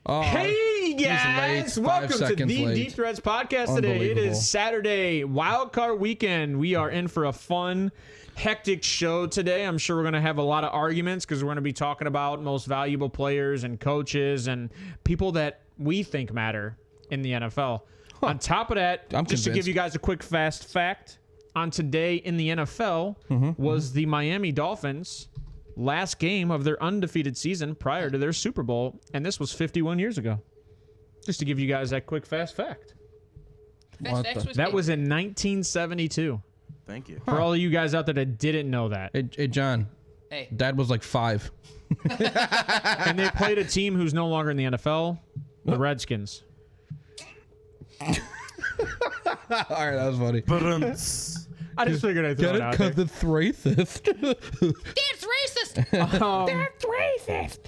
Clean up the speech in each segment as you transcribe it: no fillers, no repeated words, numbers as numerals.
Hey guys, welcome to the Deep Threads podcast today. It is Saturday, wildcard weekend. We are in for a fun, hectic show today. I'm sure we're going to have a lot of arguments because we're going to be talking about most valuable players and coaches and people that we think matter in the NFL. On top of that, to give you guys a quick fast fact, on today in the NFL was the Miami Dolphins' last game of their undefeated season prior to their Super Bowl, and this was 51 years ago. Just to give you guys that quick fast fact. That was in 1972. Thank you. For all of you guys out there that didn't know that. Hey John. Hey. Dad was like 5. And they played a team who's no longer in the NFL, the Redskins. All right, that was funny. I just figured I'd throw it out there. That's racist. That's racist. That's racist.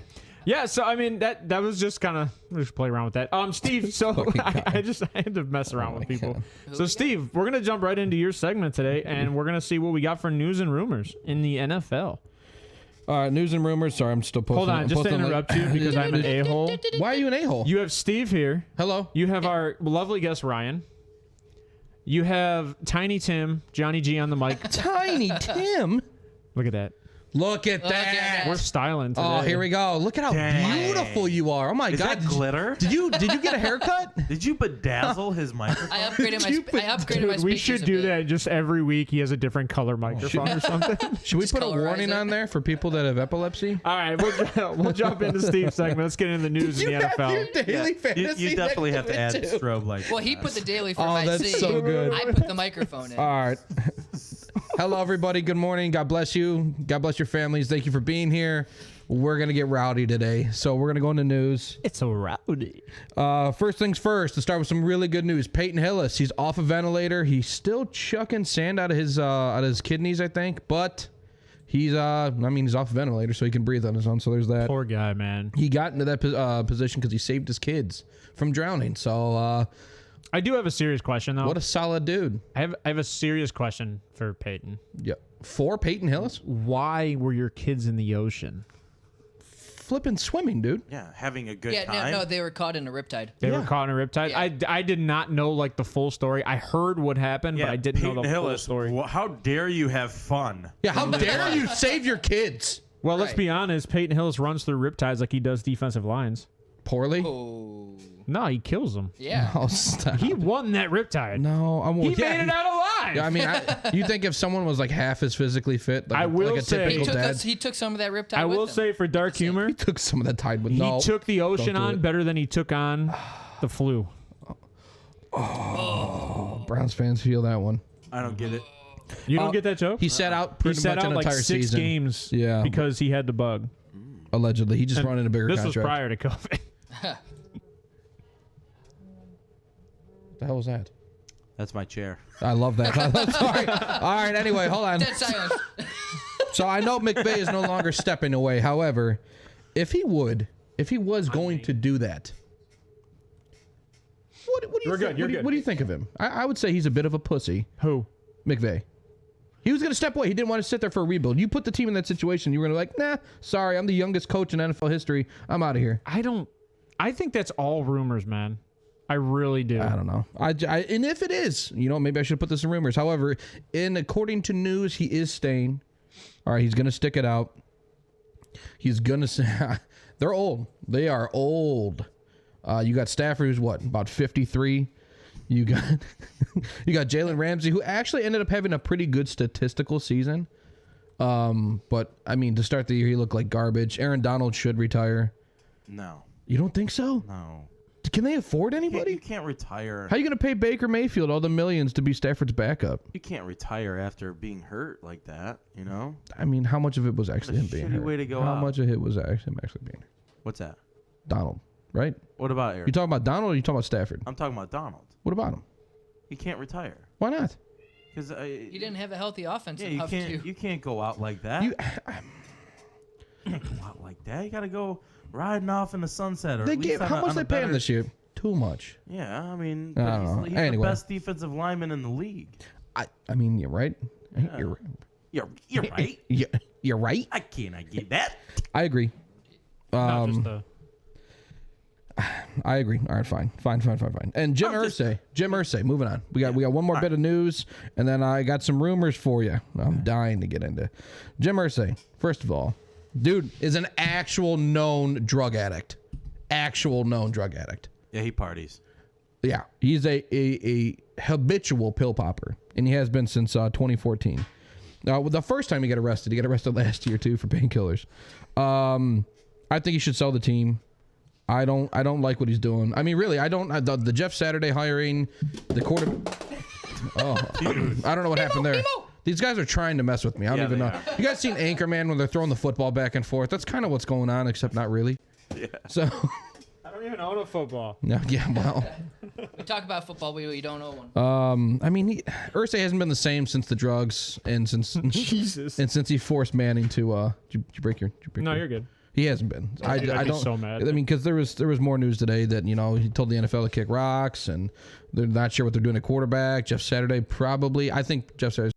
Yeah, so I mean that was just kind of just play around with that. Steve, so I had to mess around with people. God. So Steve, we're gonna jump right into your segment today, and we're gonna see what we got for news and rumors in the NFL. All right, news and rumors. Sorry, I'm still posting. Hold on, just to interrupt you because I'm an a-hole. Why are you an a-hole? You have Steve here. Hello. You have our lovely guest Ryan. You have Tiny Tim, Johnny G on the mic. Tiny Tim. Look at that. Look at that. We're styling today. Oh, here we go. Look at how beautiful you are. Oh my Is God. that glitter? Did you get a haircut? Did you bedazzle his microphone? I upgraded my speakers. We should do that just every week. He has a different color microphone or something. Should we put a warning on there for people that have epilepsy? All right, we'll jump into Steve's segment. Let's get into the news in the NFL. Your daily fantasy You definitely have to add too. strobe lights. Well, he put the daily for Oh, my that's C. so good. I put the microphone in. All right. Hello, everybody. Good morning. God bless you. God bless your families. Thank you for being here. We're going to get rowdy today. So we're going to go into news. It's a rowdy. First things first, to start with some really good news. Peyton Hillis, he's off a ventilator. He's still chucking sand out of his kidneys, I think. But he's he's off a ventilator, so he can breathe on his own. So there's that. Poor guy, man. He got into that position because he saved his kids from drowning. So I do have a serious question, though. what a solid dude. I have a serious question for Peyton. Yeah. For Peyton Hillis? Why were your kids in the ocean? Flipping swimming, dude. Yeah, having a good Yeah, time. no, they were caught in a riptide. They were caught in a riptide. Yeah. I did not know like the full story. I heard what happened, but I didn't know the full Hillis, story. How dare you have fun? Yeah, how dare you save your kids? Well, let's be honest. Peyton Hillis runs through riptides like he does defensive lines. Poorly? Oh. No, he kills them. Yeah. Oh, stop. He won that riptide. No, He made it out alive. Yeah, I mean, you think if someone was like half as physically fit, like, I will like a say- typical dad, He took some of that riptide I with will him. say for dark humor, he took some of that tide with no. he took the ocean don't do on it. better than he took on the flu. Browns fans feel that one. I don't get it. You don't get that joke? He sat out He pretty sat much out an like entire 6 season. games Yeah. because he had the bug. Allegedly, he just And running a bigger this contract. was prior to COVID. What the hell was that? That's my chair. I love that. I'm sorry. All right. Anyway, hold on. Dead silence. So I know McVay is no longer stepping away. However, if he was going to do that, what do you We're think? good, you're good. What do you think of him? I would say he's a bit of a pussy. Who? McVay. He was going to step away. He didn't want to sit there for a rebuild. You put the team in that situation. You were going to be like, nah, sorry, I'm the youngest coach in NFL history. I'm out of here. I think that's all rumors, man. I really do. I don't know. And if it is, maybe I should put this in rumors. However, according to news, he is staying. All right, he's going to stick it out. He's going to say, they're old. They are old. You got Stafford, who's what, about 53. You got Jalen Ramsey, who actually ended up having a pretty good statistical season. But I mean, to start the year, he looked like garbage. Aaron Donald should retire. No. You don't think so? No. Can they afford anybody? You can't retire. How are you going to pay Baker Mayfield all the millions to be Stafford's backup? You can't retire after being hurt like that, you know? I mean, how much of it was actually him being shitty hurt? way to go How out. much of it was actually him being hurt? What's that? Donald, right? What about Aaron? You talking about Donald or you talking about Stafford? I'm talking about Donald. What about him? He can't retire. Why not? Because He didn't have a healthy offense yeah, enough you can't go out like that. You, You can't go out like that. You got to go riding off in the sunset. Or they at least gave, on how a- much on a they pay him better- this year? Too much. Yeah, I mean, I but don't know. he's Anyway. the best defensive lineman in the league. I mean, you're right. You're You're right. You're right. I get that. I agree. Not just the I agree. All right, fine. And Jim Irsay, moving on. We got one more bit of news, and then I got some rumors for you. I'm dying to get into. Jim Irsay, first of all, dude is an actual known drug addict. Yeah, he parties. Yeah, he's a habitual pill popper, and he has been since 2014. The first time he got arrested last year too for painkillers. I think he should sell the team. I don't like what he's doing. I mean, really, I don't. The Jeff Saturday hiring, the quarter. Oh, I don't know what happened there. These guys are trying to mess with me. I don't even know. You guys seen Anchorman when they're throwing the football back and forth? That's kind of what's going on, except not really. Yeah. So. I don't even own a football. No, yeah, well. We talk about football, we don't own one. I mean, Irsay hasn't been the same since the drugs and since Jesus and since he forced Manning to. Did you break your? No, you're good. He hasn't been. I don't. So mad. I mean, because there was more news today that he told the NFL to kick rocks, and they're not sure what they're doing at quarterback. Jeff Saturday probably. I think Jeff Saturday.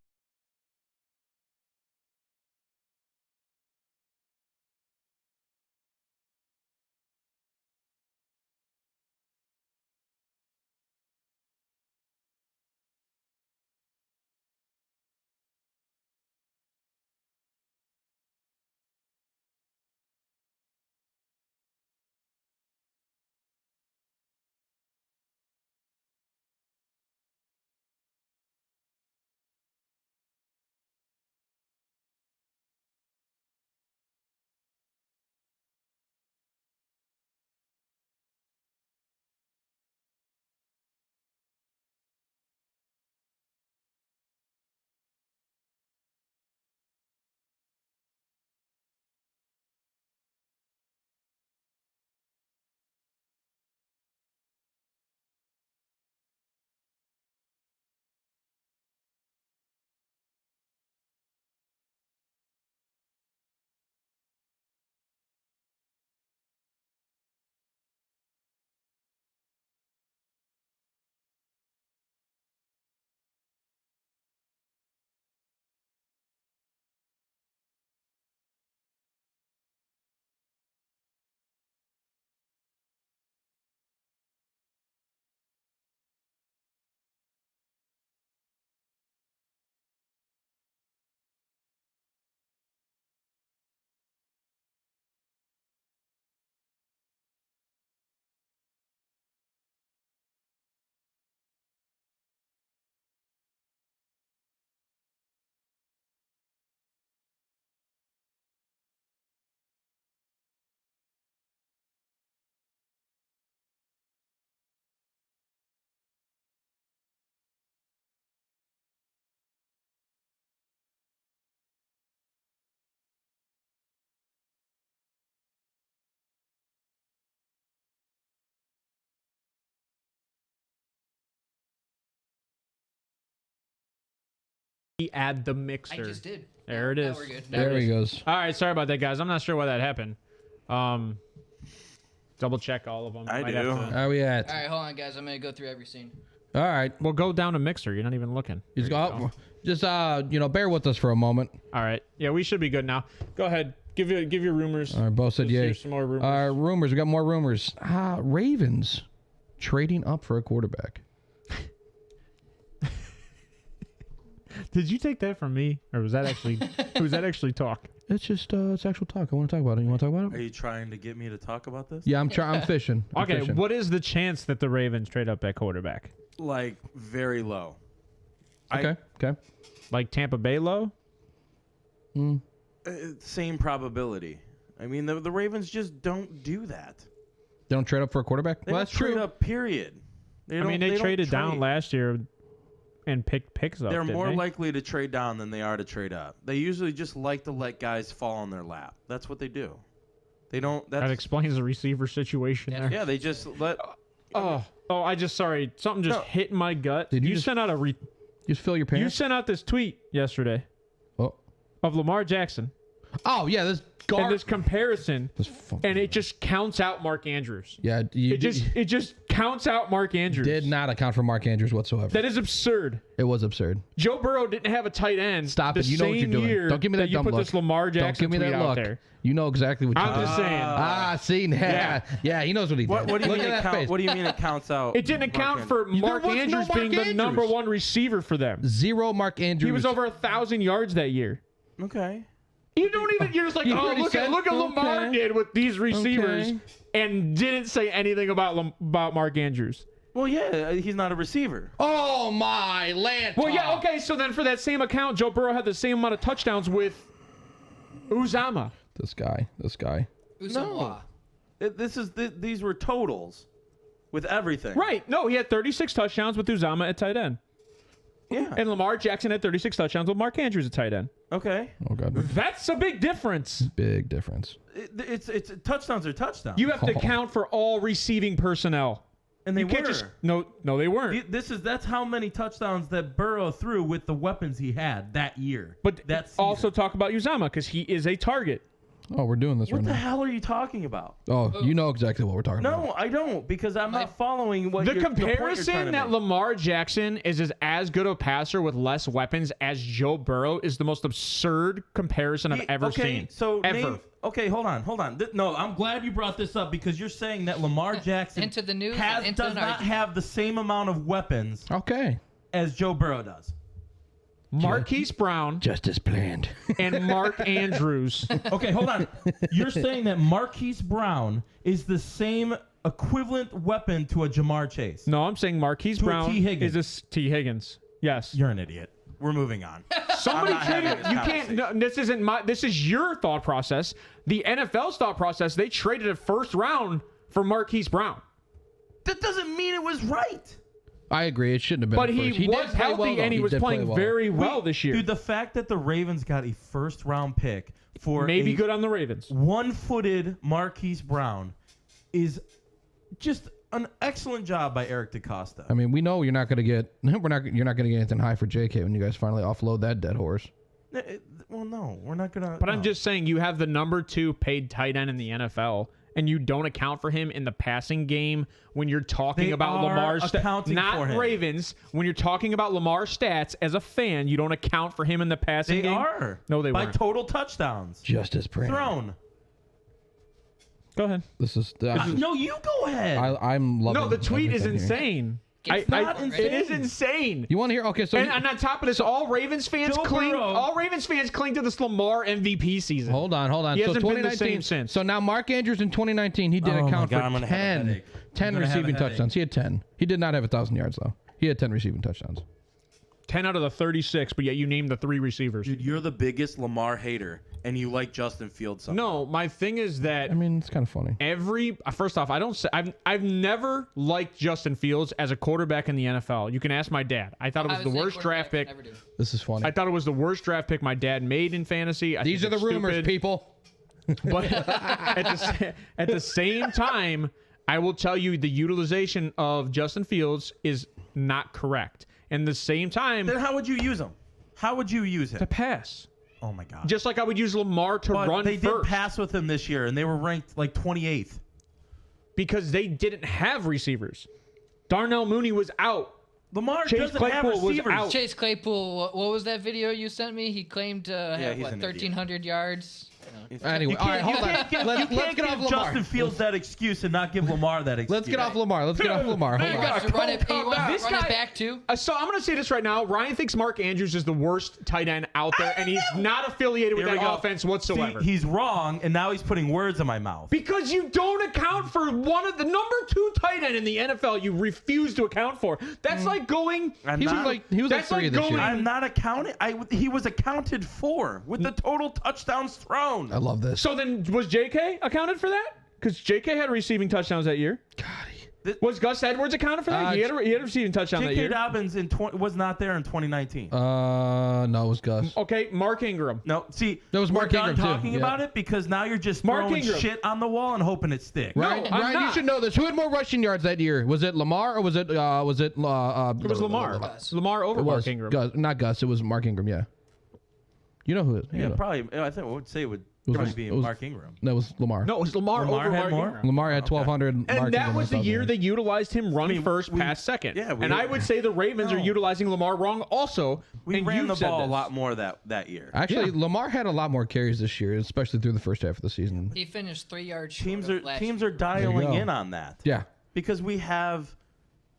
Add the mixer. I just did. There it is. We're good. There he goes. All right, sorry about that, guys. I'm not sure why that happened. Double check all of them. I Might do. have to- Where are we at? All right, hold on, guys. I'm going to go through every scene. All right. Well, go down to mixer. You're not even looking. He's There you got. go. Just bear with us for a moment. All right. Yeah, we should be good now. Go ahead. Give your rumors. All right, both said Let's yay. hear some more rumors. Rumors. We got more rumors. Ravens trading up for a quarterback. Did you take that from me, or was that actually talk? It's just it's actual talk. I want to talk about it. You want to talk about Are it? you trying to get me to talk about this? Yeah, I'm fishing. I'm Okay, fishing. what is the chance that the Ravens trade up at quarterback? Like very low. Okay. Like Tampa Bay low? Same probability. I mean, the Ravens just don't do that. They don't trade up for a quarterback. They Well, don't that's trade true. up. Period. They don't traded down trade. last year and picked picks up. They're didn't more they? likely to trade down than they are to trade up. They usually just like to let guys fall on their lap. That's what they do. They don't. That explains the receiver situation there. Yeah, they just let. Sorry. Something just hit my gut. Did you you just- sent out Just fill your you pants. sent out this tweet yesterday Oh. of Lamar Jackson Oh yeah, this and this comparison, This fuck- and it just counts out Mark Andrews. Yeah, It just counts out Mark Andrews. Did not account for Mark Andrews whatsoever. That is absurd. It was absurd. Joe Burrow didn't have a tight end. Stop it. You know what you're doing. Don't give me that dumb you put look. this Lamar Jackson Don't give me tweet that out look. there. You know exactly what you're I'm doing. just saying. See, yeah, he knows what he did. What do you Look mean at it that count? face. What do you mean it counts out? It didn't account for Mark was no Andrews Mark being the Andrews. number one receiver for them. Zero Mark Andrews. He was over 1,000 yards that year. Okay. You don't even. You're just like, You oh, already look said- at Lamar okay. did with these receivers, Okay. and didn't say anything about Mark Andrews. Well, yeah, he's not a receiver. Oh my land. Well, yeah, okay. So then, for that same account, Joe Burrow had the same amount of touchdowns with Uzama. This guy. Usawa. These were totals with everything. Right? No, he had 36 touchdowns with Uzama at tight end, Yeah. and Lamar Jackson had 36 touchdowns with Mark Andrews at tight end. Okay. Oh god. That's a big difference. Big difference. It's touchdowns are touchdowns. You have to count for all receiving personnel. and they You can't were. just no, they weren't. That's how many touchdowns that Burrow threw with the weapons he had that year. But that season. also talk about Uzama because he is a target. Oh, we're doing this What right the now. hell are you talking about? Oh, you know exactly what we're talking about. No, I don't, because I'm not following what The you're, the point you're trying comparison to that make. Lamar Jackson is as good a passer with less weapons as Joe Burrow is the most absurd comparison I've ever seen. So ever. hold on. No, I'm glad you brought this up because you're saying that Lamar Jackson Into the news, into does an not argument. have the same amount of weapons Okay. as Joe Burrow does. Marquise Brown Just as planned. and Mark Andrews. Okay, hold on. You're saying that Marquise Brown is the same equivalent weapon to a Jamar Chase. No, I'm saying Marquise To a Brown T. Higgins. is a T. Higgins. Yes. You're an idiot. We're moving on. Somebody I'm not having traded. this You can't. No, this isn't my. This is your thought process. The NFL's thought process. They traded a first round for Marquise Brown, That doesn't mean it was right. I agree. It shouldn't have been. but at he first. Did was play healthy well, though. and he was did play playing well. very well this year. Dude, the fact that the Ravens got a first round pick for Maybe a good on the Ravens. one-footed Marquise Brown is just an excellent job by Eric DaCosta. I mean, we know you're not going to get. You're not going to get anything high for JK when you guys finally offload that dead horse. Well, no, we're not gonna. But no. I'm just saying, you have the number 2 paid tight end in the NFL, and you don't account for him in the passing game when you're talking They about are Lamar's accounting not for him. Ravens. When you're talking about Lamar's stats as a fan, you don't account for him in the passing They game. are. No, they by weren't. total touchdowns Just as planned. thrown. Go ahead. This is. No, you go ahead. I'm loving. No, the tweet is everything here. insane. It's not It insane. is insane. You want to hear? Okay, so And on top of this, all Ravens fans Joe cling. Burrow- All Ravens fans cling to this Lamar MVP season. hold on. He So hasn't been the 2019. same since. So now Mark Andrews in 2019, he did Oh my account God, I'm for gonna have a 10, headache. 10 I'm gonna have a receiving headache. touchdowns. He had 10. He did not have 1,000 yards though. He had 10 receiving touchdowns. 10 out of the 36, but yet you named the 3 receivers. Dude, you're the biggest Lamar hater, and you like Justin Fields. Somehow. No, my thing is that I mean, it's kind of funny. first off, I've never liked Justin Fields as a quarterback in the NFL. You can ask my dad. I thought it was the worst draft pick. Never do. This is funny. I thought it was the worst draft pick my dad made in fantasy. I These are think the it's rumors, stupid. people. But at the same time, I will tell you the utilization of Justin Fields is not correct. And the same time, Then how would you use him? How would you use to him? pass. Oh my God. Just like I would use Lamar to But run they first. did pass with him this year, and they were ranked like 28th. Because they didn't have receivers. Darnell Mooney was out. Lamar Chase doesn't have Claypool was receivers. out. Chase Claypool, what was that video you sent me? He claimed to have, he's what, an idiot. 1,300 yards? Anyway, all right, hold on. Let's get give off Lamar. Justin Fields that excuse and not give Lamar that excuse. Let's get off Lamar. Hold He on. wants to run it, he wants to This run guy- it back too. So I'm going to say this right now. Ryan thinks Mark Andrews is the worst tight end out there, and he's not affiliated with Here we that go. offense whatsoever. See, he's wrong, and now he's putting words in my mouth. Because you don't account for one of the number 2 tight end in the NFL. You refuse to account for. That's like going. I'm He was not- like That's 3 like this going- year. I'm not accounting. He was accounted for with the total touchdowns thrown. I love this. So then, was JK accounted for that? Because JK had receiving touchdowns that year. Was Gus Edwards accounted for that? He had a receiving touchdown that J.K. year. Dobbins was not there in 2019. No, it was Gus. Okay, Mark Ingram. No, see, That was Mark we're done Ingram, too. talking Yeah. about it because now you're just Mark throwing Ingram. shit on the wall and hoping it sticks. Ryan, I'm Ryan, you not. should know this. Who had more rushing yards that year? Was it Lamar or was it? It was Lamar. Gus. Lamar over It Mark was Ingram. Gus, not Gus. It was Mark Ingram. Yeah. You know who it is. You Yeah, know. probably. I would say it would Probably be Mark Ingram. That was Lamar. No, it was Lamar over had Mark more? Ingram. Lamar had 1,200. And Mark that Ingram was had the year 1,000. they utilized him running first, pass second. Yeah, and I would say the Ravens are utilizing Lamar wrong also. We and ran the you've said ball a this. lot more that year. Actually, Lamar had a lot more carries this year, especially through the first half of the season. He finished 3 yards short Teams of last teams year. are dialing go. in on that. Yeah. Because we have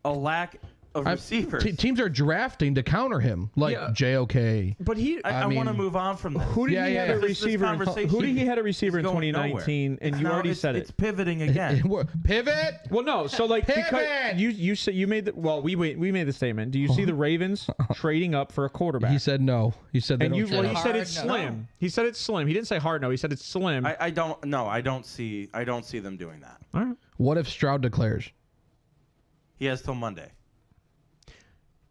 a lack of receivers. Teams are drafting to counter him, like JOK. But I want to move on from this. who did he have a This receiver? Who did he had a receiver in is going 2019? And you Now already it's- said It's it. pivoting again. Pivot. Well, no. So like because Pivot! you said you made the we made the statement. Do you see the Ravens trading up for a quarterback? He said no. He said they and don't. he trade. said it's Hard no. slim. He said it's slim. He didn't say hard no. He said it's slim. I don't see them doing that. All right. What if Stroud declares? He has till Monday.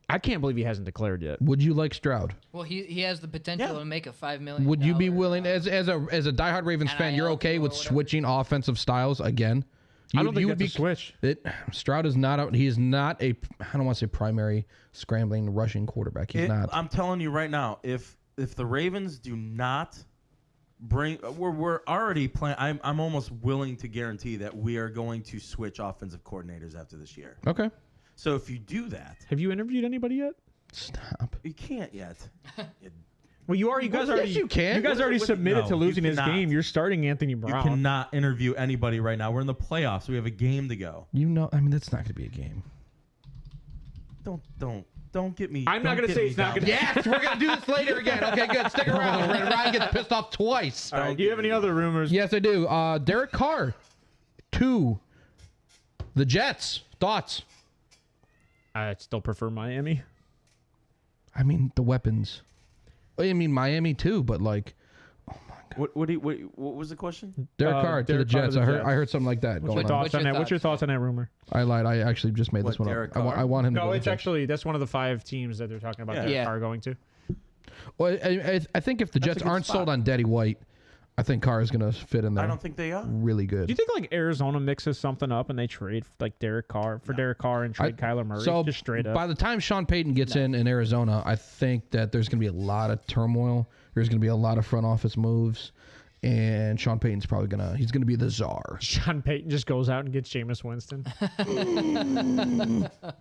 I can't believe he hasn't declared yet. Would you like Stroud? Well, he has the potential Yeah. to make a $5 million. Would you be willing, as a diehard Ravens fan, you're NIL okay or with whatever? switching offensive styles again? I don't think would that's a switch. Stroud is not. He is not a. I don't want to say primary scrambling rushing quarterback. He's not. I'm telling you right now, if the Ravens do not bring, we're already playing. I'm almost willing to guarantee that we are going to switch offensive coordinators after this year. Okay. So if you do that, Have you interviewed anybody yet? Stop. you can't yet. Well, you guys Yes, already. you can. You guys already submitted No, to you losing his cannot. game. You're starting Anthony You Brown. cannot interview anybody right now. We're in the playoffs. We have a game to go. You know. I mean, that's not going to be a game. Don't get me. I'm not don't going to get say me it's not down. going to. Yes, we're going to do this later again. Okay, good. Stick around. Ryan gets pissed off twice. All right. Do you have any other rumors? Yes, I do. Derek Carr to the Jets. Thoughts? I still prefer Miami. I mean, the weapons. I mean, Miami too, but like What was the question? Derek Carr to the Derek Carr to Jets. the I Jets. heard something like that What's your going on. thoughts on that? What's your thoughts on that rumor? I lied. I actually just made this What, one Derek up. Carr? I want him to No, go to it's the Jets. actually that's one of the 5 teams that they're talking about. Yeah. Derek Yeah. Carr going to. Well, I think if the Jets a good aren't spot. sold on Daddy White, I think Carr is going to fit in there. I don't think they are. really good. Do you think like Arizona mixes something up and they trade like Derek Carr and trade Kyler Murray So just straight up? by the time Sean Payton gets in Arizona, I think that there's going to be a lot of turmoil. There's going to be a lot of front office moves, and Sean Payton's probably he's going to be the czar. Sean Payton just goes out and gets Jameis Winston.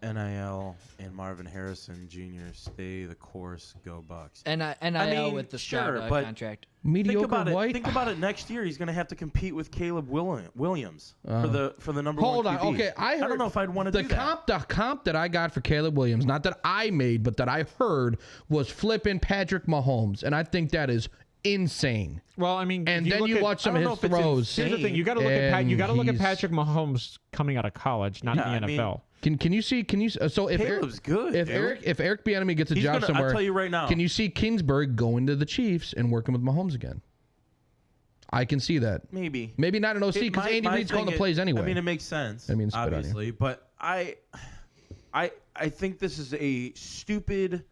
NIL and Marvin Harrison Jr. Stay the course. Go Bucks. NIL mean, with the sure, Stroud but- contract. Mediocre White. Think about it. Next year, he's going to have to compete with Caleb Williams for the number Hold one on. QB. Okay, I heard don't know if I'd want to the do that. The comp that I got for Caleb Williams, not that I made, but that I heard, was flipping Patrick Mahomes, and I think that is insane. Well, I mean, And if then look you at- watch some I of don't his know if it's throws. Here's the thing: you got to look at Patrick Mahomes coming out of college, not Yeah, in the I mean- NFL. Can you see? So if Caleb's good, if dude. Eric Bieniemy gets a He's job gonna- somewhere, I'll tell you right now. Can you see Kingsbury going to the Chiefs and working with Mahomes again? I can see that. Maybe Maybe not an OC because Andy Reid's calling the plays anyway. I mean, it makes sense. I mean, spit on you. obviously, but I think this is a stupid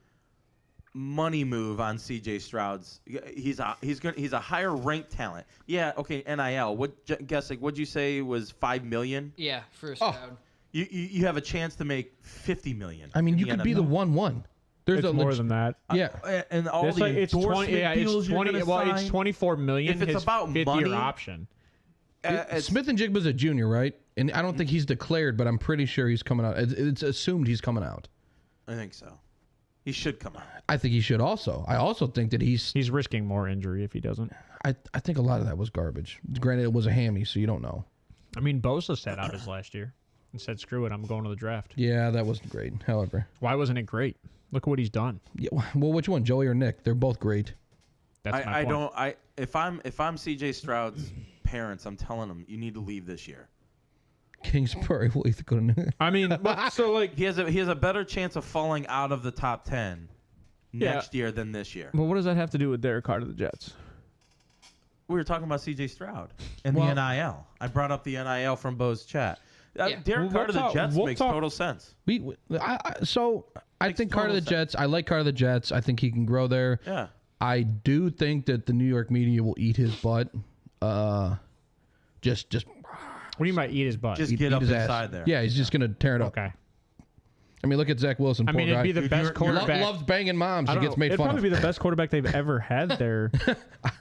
money move on CJ Stroud's. He's a higher ranked talent. Yeah, okay. NIL. What'd you say was $5 million? Yeah, for Stroud. You have a chance to make $50 million. I mean, in you could be the NFL. 1-1. There's It's more than that. Yeah. And all It's the like it's 20. endorsement Yeah, it's deals you're 20. gonna Well, it's sign. 24 million. If it's his about fifth money- year option. Smith and Jigba's a junior, right? And I don't think he's declared, but I'm pretty sure he's coming out. It's assumed he's coming out. I think so. He should come out. I think he should also. I also think that He's risking more injury if he doesn't. I think a lot of that was garbage. Granted, it was a hammy, so you don't know. I mean, Bosa sat out his last year and said, "Screw it, I'm going to the draft." Yeah, that wasn't great. However, Why wasn't it great? Look what he's done. yeah, well, which one, Joey or Nick? They're both great. That's my point. If I'm CJ Stroud's parents, I'm telling them you need to leave this year. Kingsbury will either go to. I mean, but, so like, He has a better chance of falling out of the top 10 next year than this year. well, what does that have to do with Derek Carr to the Jets? We were talking about CJ Stroud and the NIL. I brought up the NIL from Bo's chat. Yeah. Derek Carr to the Jets makes total sense. I think Carr to the Jets. I like Carr to the Jets. I think he can grow there. Yeah. I do think that the New York media will eat his butt. Just What do you mean by eat his butt? Just eat get up his ass. inside there. Yeah, he's just gonna tear it up. Okay. I mean, look at Zach Wilson. I Poor mean, guy. it'd be the best quarterback. Loves banging moms. He gets made It'd fun probably of. be the best quarterback they've ever had there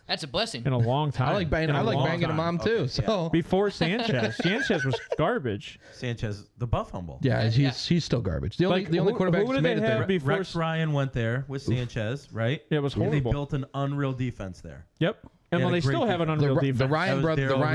That's a blessing. in a long time. I like banging. I like banging a mom too. Okay, So Before Sanchez. Sanchez was garbage. Sanchez, the Buff Humble. yeah, he's still garbage. The only quarterback who that's did made they it have there. before? Rex Ryan went there with Sanchez, right? Yeah, it was And they horrible. built an unreal defense there. Yep. And They well, had they a still great have an defense. unreal The defense. Ryan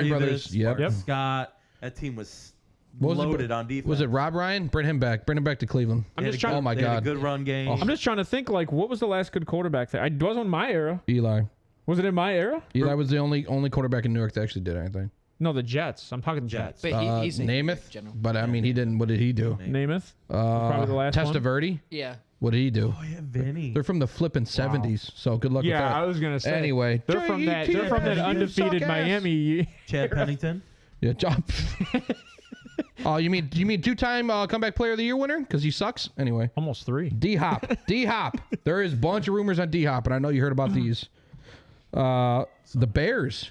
brothers. Yep. Mark Scott. That team was What was it? loaded on defense. Was it Rob Ryan? Bring him back. Bring him back to Cleveland. I'm just trying. Oh my They had a God. good run game. Oh. I'm just trying to think. Like, what was the last good quarterback there? It wasn't my era. Eli. Was it in my era? Eli was the only quarterback in New York that actually did anything. No, the Jets. I'm talking Jets. But he's a Namath. general. But I mean, he didn't. What did he do? Namath. Probably the last one. Testaverde. Yeah. What did he do? Oh yeah, Vinny. They're from the flipping 70s. So good luck with Yeah, that. I was gonna say. Anyway. they're from that. They're from that You undefeated suck ass. Miami. Chad Pennington. Yeah, job. Oh, you mean two-time comeback player of the year winner? Because he sucks. Anyway, Almost 3. D Hop. There is a bunch of rumors on D Hop, and I know you heard about these. The Bears.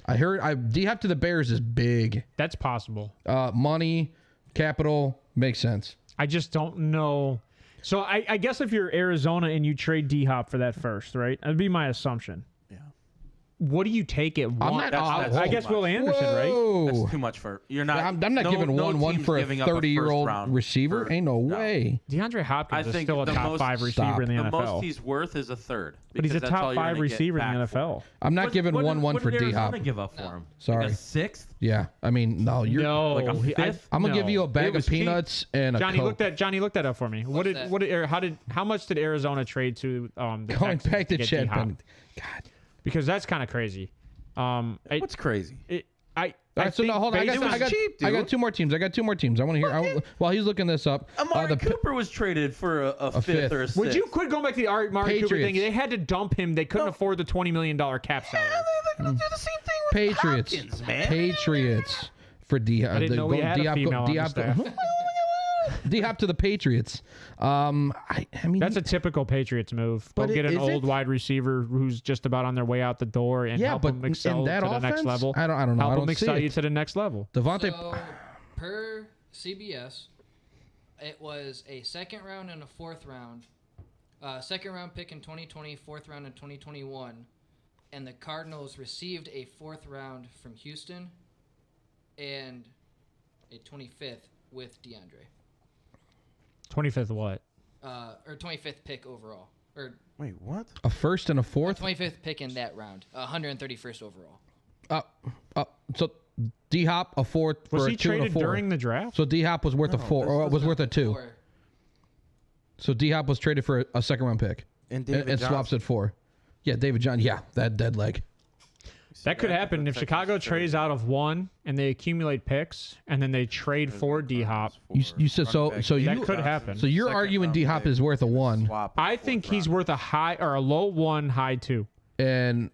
I heard D Hop to the Bears is big. That's possible. Money, capital makes sense. I just don't know. So I guess if you're Arizona and you trade D Hop for that first, right? That'd be my assumption. Yeah. What do you take at one? not- That's I guess too Will much. Anderson, right? Whoa. That's too much for you're not. I'm not no- giving no one team's for a giving up a 30-year-old first-round receiver. for- Ain't no way. DeAndre Hopkins I is think still a the top most- 5 receiver Stop. in the The NFL. most he's worth is a third. But he's a because that's all top you're 5 gonna get receiver in the back for him. NFL. I'm not giving What one did for D Arizona Hop. give up for him? Sorry. Like a sixth? Yeah, I mean, no, you're. No, like a fifth? I'm gonna no. give you a bag It of was cheap. peanuts and a Johnny Coke. look that up for me. How much did Arizona trade to the Going Texans back to get Chad D-Hop? Pennington. God. Because that's kind of crazy. What's crazy? All right, so no, hold on. I it was got cheap, I got dude. two more teams. I want to hear. While he's looking this up, Amari Cooper was traded for a fifth or a sixth. Would you quit going back to the Amari Cooper thing? Patriots. They had to dump him. They couldn't afford the $20 million cap salary. They're gonna do the same thing with Patriots. Hopkins, man. Patriots for D. I didn't know we had a female on the staff. D Hop to the Patriots. I mean, That's a typical Patriots move. Go But get an is old it? wide receiver who's just about on their way out the door and Yeah, help but them in excel to that the next offense, level. I don't know. Help I them don't see excel you it. to the next level. Devontae. So, per CBS, it was a second round and a fourth round. Second round pick in 2020, fourth round in 2021. And the Cardinals received a fourth round from Houston and a 25th with DeAndre. 25th what? Or 25th pick overall. Or Wait, what? A first and a fourth. 25th pick in that round. 131st overall. So D Hop a fourth Was for he a 2 and a traded 4. during the draft? So D Hop was worth a 4 or was worth a 2. Or So D Hop was traded for a second round pick And and swaps at 4. Yeah, David John. Yeah, that dead leg. That could happen if Chicago trades out of 1 and they accumulate picks and then they trade for D Hop. You said so. So That you could happen. So you're Second arguing round D Hop pick. is worth a 1, Swap I fourth think he's round. worth a high or a low 1, high 2 and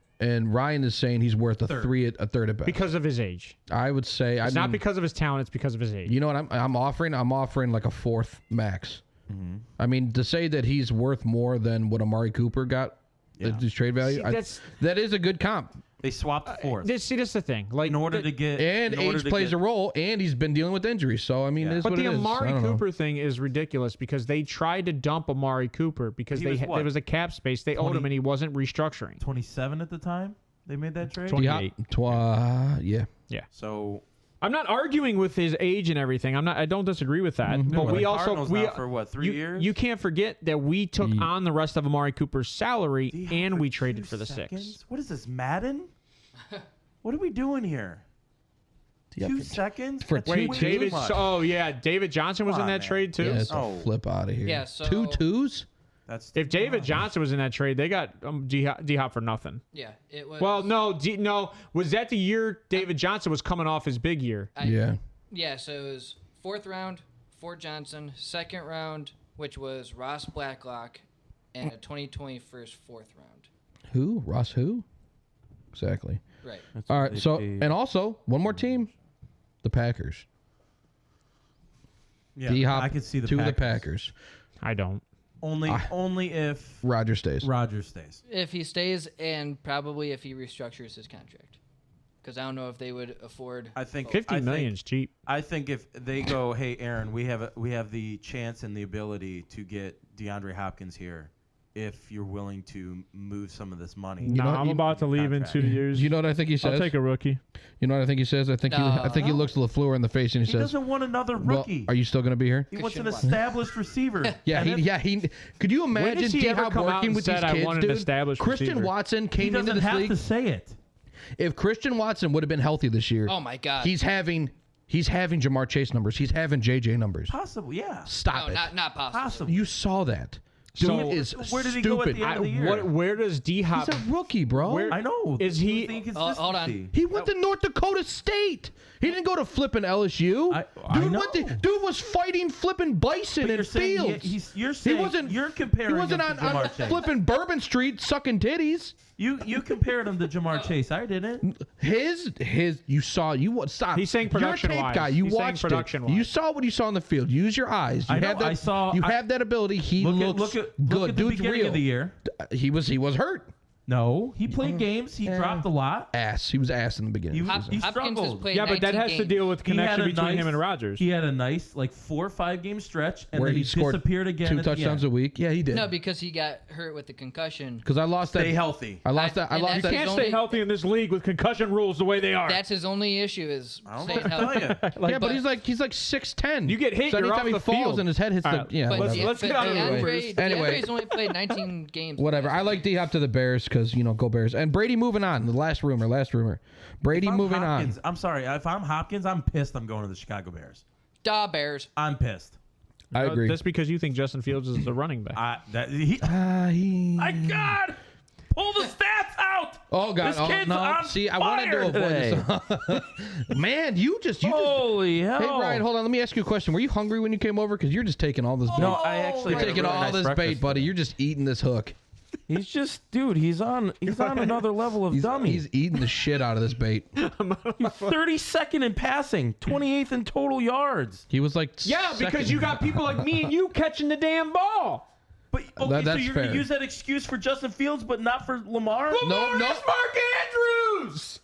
Ryan is saying he's worth a 3 a third at best. because of his age. I would say It's not because of his talent. It's because of his age. You know what I'm offering? I'm offering like a 4th max. Mm-hmm. I mean, to say that he's worth more than what Amari Cooper got, his trade value, See, that is a good comp. They swapped fourth. See, that's the thing. Like, in order to get And in order age to plays get- a role, and he's been dealing with injuries. So I mean, Yeah. it's But what the it is. Amari I don't know. Cooper thing is ridiculous because they tried to dump Amari Cooper because He was what? there was a cap space. They owed him and he wasn't restructuring. 27 at the time they made that trade. Yeah, 28. yeah. So I'm not arguing with his age and everything. I don't disagree with that. Mm-hmm. But Well, we the also Cardinals we now for what, 3 years? You can't forget that we took on the rest of Amari Cooper's salary D-Hop and for we 2 traded for the seconds? 6. What is this, Madden? What are we doing here? Yeah, 2 for- seconds? for That's two way David. too much. Oh yeah, David Johnson was Come in on, that man. trade too. Yeah, it's Oh. a flip out of here. Yeah, so- 2 2s. That's If David Johnson was in that trade, they got D-Hop for nothing. yeah, it was. Well, no, was that the year David Johnson was coming off his big year? Yeah. Yeah, so it was fourth round, Fort Johnson, second round, which was Ross Blacklock, and a 2021 fourth round. Who? Ross? Who? Exactly. Right. All right. So and also one more team, the Packers. Yeah, D Hop I could see the to Packers. the Packers. I don't. Only if Rodgers stays. Rodgers stays. If he stays, and probably if he restructures his contract, because I don't know if they would afford. I think 50 million is cheap. I think if they go, hey Aaron, we have the chance and the ability to get DeAndre Hopkins here, if you're willing to move some of this money. No, I'm about to leave in 2 years. You know what I think he says? I'll take a rookie. You know what I think he says? I think he looks LaFleur in the face and he says, doesn't want another well, rookie. are you still going to be here? He wants an established receiver. Yeah, he. Could you imagine D-Hop working with these kids, dude? Christian Watson came into this league. He doesn't have to say it. If Christian Watson would have been healthy this year, Oh my God. he's having Jamar Chase numbers. He's having JJ numbers. Possibly, yeah. Stop No, it. not possible. Possibly. You saw that. Dude So, is where did he stupid. go at the end of the year? Where does D-Hop... He's a rookie, bro. Where- I know. Is he- The hold on. inconsistency. He went to North Dakota State. He didn't go to flipping LSU. I know. Dude was fighting flipping bison But in you're saying fields. you're saying you're comparing He wasn't him to on Jamar Chase. flipping Bourbon Street sucking titties. You compared him to Jamar Chase. I didn't. Stop. He's saying You're a production-wise. tape guy. You He's saying watched it. production-wise. You saw what you saw on the field. Use your eyes. You I know, have that. I saw- You I- have that ability. He looks Look good. at the Dude's beginning real. of the year. He was hurt. No, he played games. He dropped a lot. Ass. He was ass in the beginning. He- of the season. he Hopkins has struggled. played Yeah, but that 19 has to games. deal with He had connection a between nice- him and Rodgers. He had a nice 4 or 5 game stretch, and where then he he scored disappeared again. 2 at the touchdowns end. a week. Yeah, he did. No, because he got hurt with the concussion. Because I lost that. Stay healthy. I lost that. I And lost that's that. You can't his stay only- healthy in this league with concussion rules the way they are. That's his only issue is I don't know staying what to tell healthy. you. Yeah, but he's like 6'10". You get hit, So you're anytime off he the falls field. and his head hits All the right, yeah. let's- whatever. let's get on to the Raiders. Anyway. DeAndre's only played 19 games. Whatever. I like D-Hop to the Bears because go Bears. And Brady moving on. The last rumor. Brady If I'm moving Hopkins, on. I'm sorry. If I'm Hopkins, I'm pissed. I'm going to the Chicago Bears. Da Bears. I'm pissed. I agree. That's because you think Justin Fields is the running back. My God! Pull the stats out. Oh God! This Oh kid's no! on See, I wanted to fire avoid this. Man, you just. Holy hell! Hey Brian, hold on. Let me ask you a question. Were you hungry when you came over? Because you're just taking all this bait. No, I actually You're had a taking really all nice this breakfast bait, buddy. today. You're just eating this hook. He's just, dude. He's on another level of dummy. He's eating the shit out of this bait. He's 32nd in passing, 28th in total yards. He was like, Yeah, because second. you got people like me and you catching the damn ball. But okay, so that's you're fair. gonna use that excuse for Justin Fields, but not for Lamar? Lamar no. is Mark Andrews.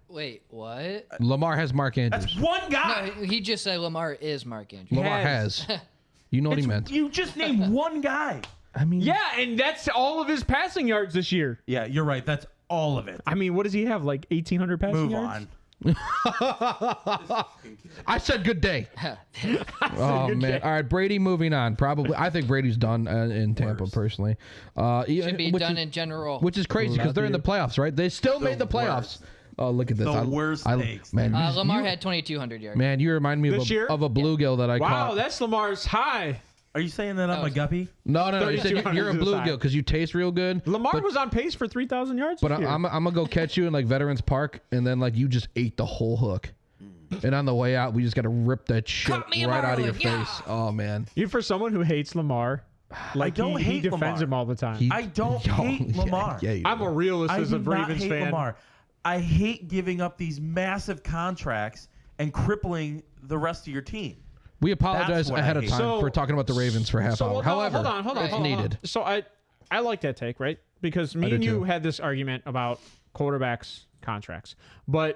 Wait, what? Lamar has Mark Andrews. That's one No, guy. he just said Lamar is Mark Andrews. Lamar has. has. You know what he meant. You just named one guy. I mean, Yeah, and that's all of his passing yards this year. Yeah, you're right. That's all of it. I mean, what does he have? Like 1,800 passing Move yards? on. I said good day. Oh man! All right, Brady moving on. Probably, I think Brady's done in Tampa personally. Should be done in general. Which is crazy because they're in the playoffs, right? They still made the playoffs. worst. Oh, look at this! The worst takes. man. Lamar had 2,200 yards. Man, you remind me This year? of a bluegill that I Wow, caught. that's Lamar's high. Are you saying that I'm a guppy? No. You said 3,200 you're a is his high. bluegill because you taste real good. Lamar was on pace for 3,000 yards. But this year. I'm gonna go catch you in like Veterans Park, and then like you just ate the whole hook. And on the way out, we just got to rip that shit Cut me a right out of your marlin, yeah. face. Oh man. You for someone who hates Lamar, like don't he hate defends Lamar. him all the time. He- I don't Yo, hate Lamar. Yeah, you I'm do. a realist I as do a not Ravens hate fan. Lamar. I hate giving up these massive contracts and crippling the rest of your team. We apologize That's what ahead I of hate. time So- for talking about the Ravens for half hour. no, However, hold on, it's needed. So I like that take, right? Because me do and you too. had this argument about quarterbacks contracts,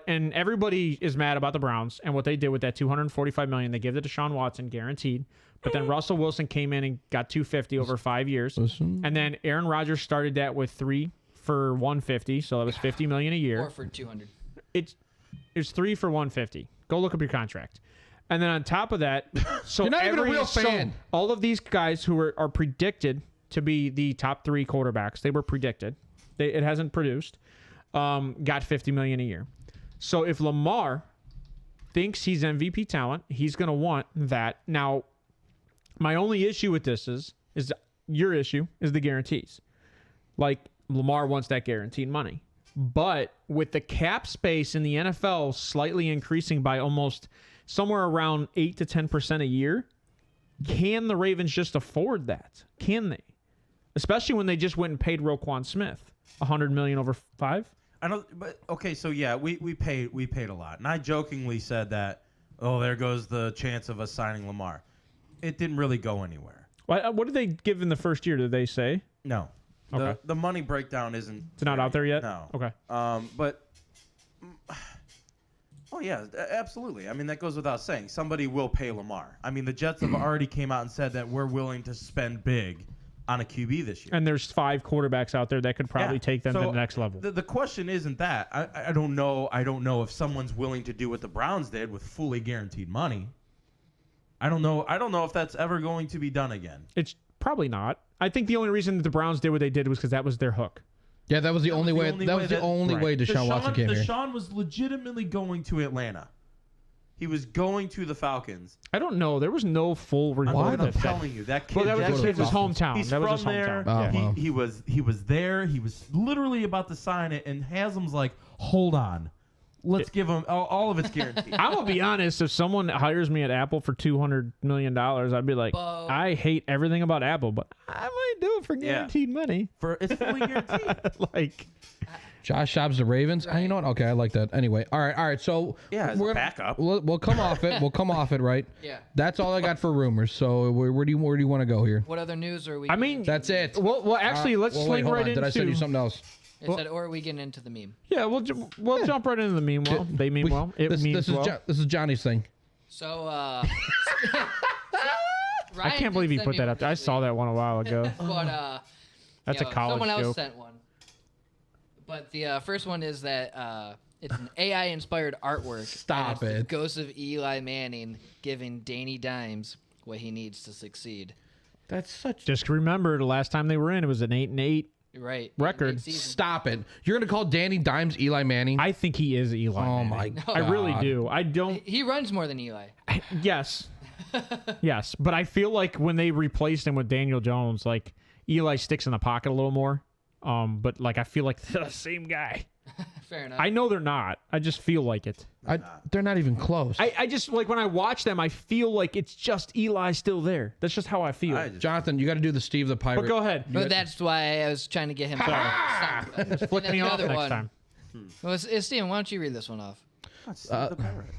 and everybody is mad about the Browns and what they did with that $245 million. They gave it to Deshaun Watson guaranteed, but then Russell Wilson came in and got $250 over 5 years, and then Aaron Rodgers started that with 3 for $150, so that was $50 million a year. Or for 200. It's 3 for $150. Go look up your contract. And then on top of that, so You're not even a real so fan. all of these guys who are predicted to be the top 3 quarterbacks, they were predicted. It hasn't produced. Got $50 million a year. So if Lamar thinks he's MVP talent, he's going to want that. Now, my only issue with this is your issue is the guarantees. Like Lamar wants that guaranteed money. But with the cap space in the NFL slightly increasing by almost somewhere around 8 to 10% a year, can the Ravens just afford that? Can they? Especially when they just went and paid Roquan Smith $100 million over 5. I know, but okay, so yeah, we paid a lot, and I jokingly said that, oh, there goes the chance of us signing Lamar. It didn't really go anywhere. What did they give in the first year? Did they say? No, Okay. the money breakdown isn't. It's not out there yet? No. Okay. But Oh, yeah, absolutely. I mean, that goes without saying. Somebody will pay Lamar. I mean, the Jets have already came out and said that we're willing to spend big on a QB this year. And there's 5 quarterbacks out there that could probably take them to the next level. The question isn't that. I don't know. I don't know if someone's willing to do what the Browns did with fully guaranteed money. I don't know. I don't know if that's ever going to be done again. It's probably not. I think the only reason that the Browns did what they did was because that was their hook. Yeah, that was the only way. That was the only way Deshaun Watson came here. Deshaun was legitimately going to Atlanta. He was going to the Falcons. I don't know. There was no full report. I'm telling you, that kid. Well, that was his hometown. He's that was from his there. hometown. Wow. He was there. He was literally about to sign it, and Haslam's like, "Hold on, let's give him all of it's guaranteed." I'm gonna be honest. If someone hires me at Apple for $200 million, I'd be like, Bo. I hate everything about Apple, but I might do it for guaranteed money. It's fully guaranteed. Like, Josh Dobbs, the Ravens. You know what? Okay, I like that. Anyway, all right. So As a backup. We'll come off it. We'll come off it, right? Yeah. That's all I got for rumors. So where do you want to go here? What other news are we? I mean, That's it. well, actually, let's swing hold right on. into. Did I send you something else? It said, or are we getting into the meme? Yeah, we'll jump right into the meanwhile. They mean well. It means well. This is Johnny's thing. So, I Ryan can't believe did he send put me that one up. I this saw week. that one a while ago. But That's a college someone else joke. sent one. But the first one is that it's an AI-inspired artwork. Stop and it's it. The ghost of Eli Manning giving Danny Dimes what he needs to succeed. That's such. Just remember, the last time they were in, it was an 8-8 Right. record. Mid-season. Stop it. You're gonna call Danny Dimes Eli Manning? I think he is Eli. Oh Manning. my I really God. do. I don't. He runs more than Eli. Yes. Yes. But I feel like when they replaced him with Daniel Jones, like Eli sticks in the pocket a little more. But like I feel like they're the same guy. Fair enough. I know they're not. I just feel like it. They're not even close. I just like when I watch them, I feel like it's just Eli still there. That's just how I feel. Jonathan, you got to do the Steve the Pirate. But go ahead. But that's why I was trying to get him. Stop. Flick me off Another next one. time. Well, Steven, why don't you read this one off?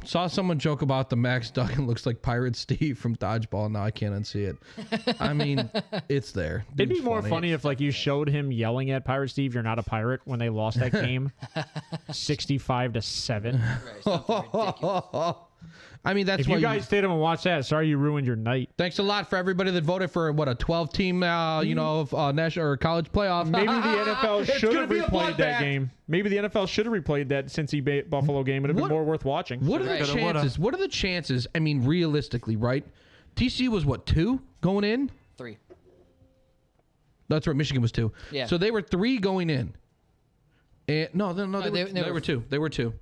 Saw someone joke about the Max Duggan looks like Pirate Steve from Dodgeball. Now I can't unsee it. I mean, it's there. It'd be Dude's more funny if like you showed him yelling at Pirate Steve, "You're not a pirate," when they lost that game, 65-7. Right, something ridiculous. I mean, that's If why you guys stayed home and watched that, sorry you ruined your night. Thanks a lot for everybody that voted for a 12-team, national or college playoff. Maybe the NFL It's should gonna have be a replayed that bloodbath. game. Maybe the NFL should have replayed that Cincy Buffalo game. It would have been more worth watching. What are the Right. chances? What are the chances? I mean, realistically, right? TCU was what, 2 going in? 3. That's right. Michigan was 2. Yeah. So they were 3 going in. And they they were were 2. They were 2.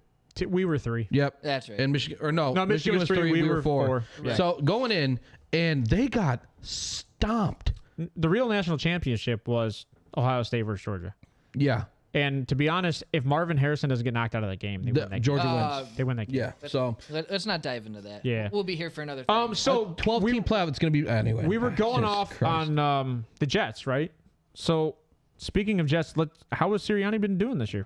We were 3. Yep. That's right. And Michigan, or no, Michigan was 3, we were 4. Right. So going in, and they got stomped. The real national championship was Ohio State versus Georgia. Yeah. And to be honest, if Marvin Harrison doesn't get knocked out of that game, they win that Georgia game. wins. They win that game. Yeah. So Let's not dive into that. Yeah. We'll be here for another 30 minutes. So 12-team playoff. It's going to be anyway. we were going Jesus off Christ. on the Jets, right? So speaking of Jets, how has Sirianni been doing this year?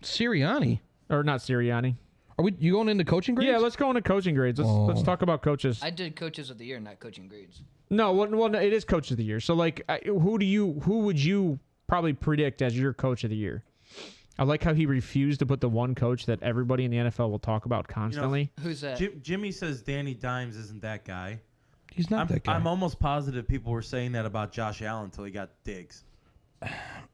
Sirianni. Or not Sirianni? Are you going into coaching grades? Yeah, let's go into coaching grades. Let's talk about coaches. I did coaches of the year, not coaching grades. No, no, it is coach of the year. So like, who would you probably predict as your coach of the year? I like how he refused to put the one coach that everybody in the NFL will talk about constantly. Who's that? Jimmy says Danny Dimes isn't that guy. He's not that guy. I'm almost positive people were saying that about Josh Allen until he got Diggs.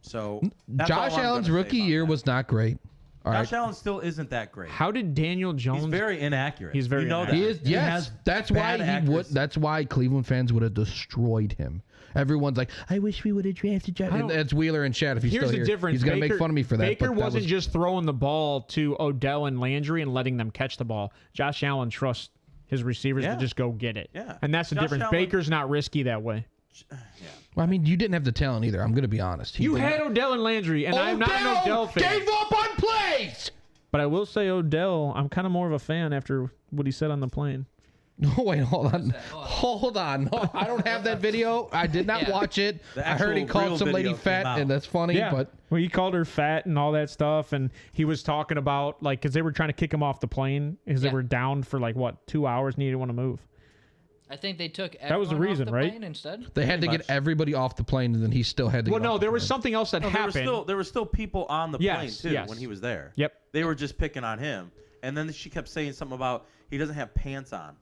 So that's all Josh I'm Allen's gonna say rookie about year that. was not great. All right. Josh Allen still isn't that great. How did Daniel Jones? He's very inaccurate. He's very you know inaccurate. He that. is. Yes, has that's why bad he would. accuracy. That's why Cleveland fans would have destroyed him. Everyone's like, I wish we would have drafted Josh. And that's Wheeler and Chad. If he's Here's still the here, difference. he's gonna make fun of me for that. Baker but that wasn't was, just throwing the ball to Odell and Landry and letting them catch the ball. Josh Allen trusts his receivers to just go get it. Yeah. And that's the Josh difference. Allen- Baker's not risky that way. Well, I mean, you didn't have the talent either. I'm gonna be honest. You had Odell and Landry, and I'm not an Odell fan. Gave up on plays. But I will say Odell, I'm kind of more of a fan after what he said on the plane. No, wait, hold on. Hold on. No, I don't have that video. I did not Yeah. watch it. The I heard he actual real called some lady video came fat, out. and that's funny. Yeah, But well, he called her fat and all that stuff, and he was talking about like because they were trying to kick him off the plane because they Yeah. were down for like what 2 hours and he didn't want to move. I think they took That was the everyone reason, off the right? plane instead. They had to get everybody off the plane, and then he still had to. Well, get no, off there the was plane. something else that happened. There were still people on the plane too yes. when he was there. Yep. They were just picking on him, and then she kept saying something about he doesn't have pants on.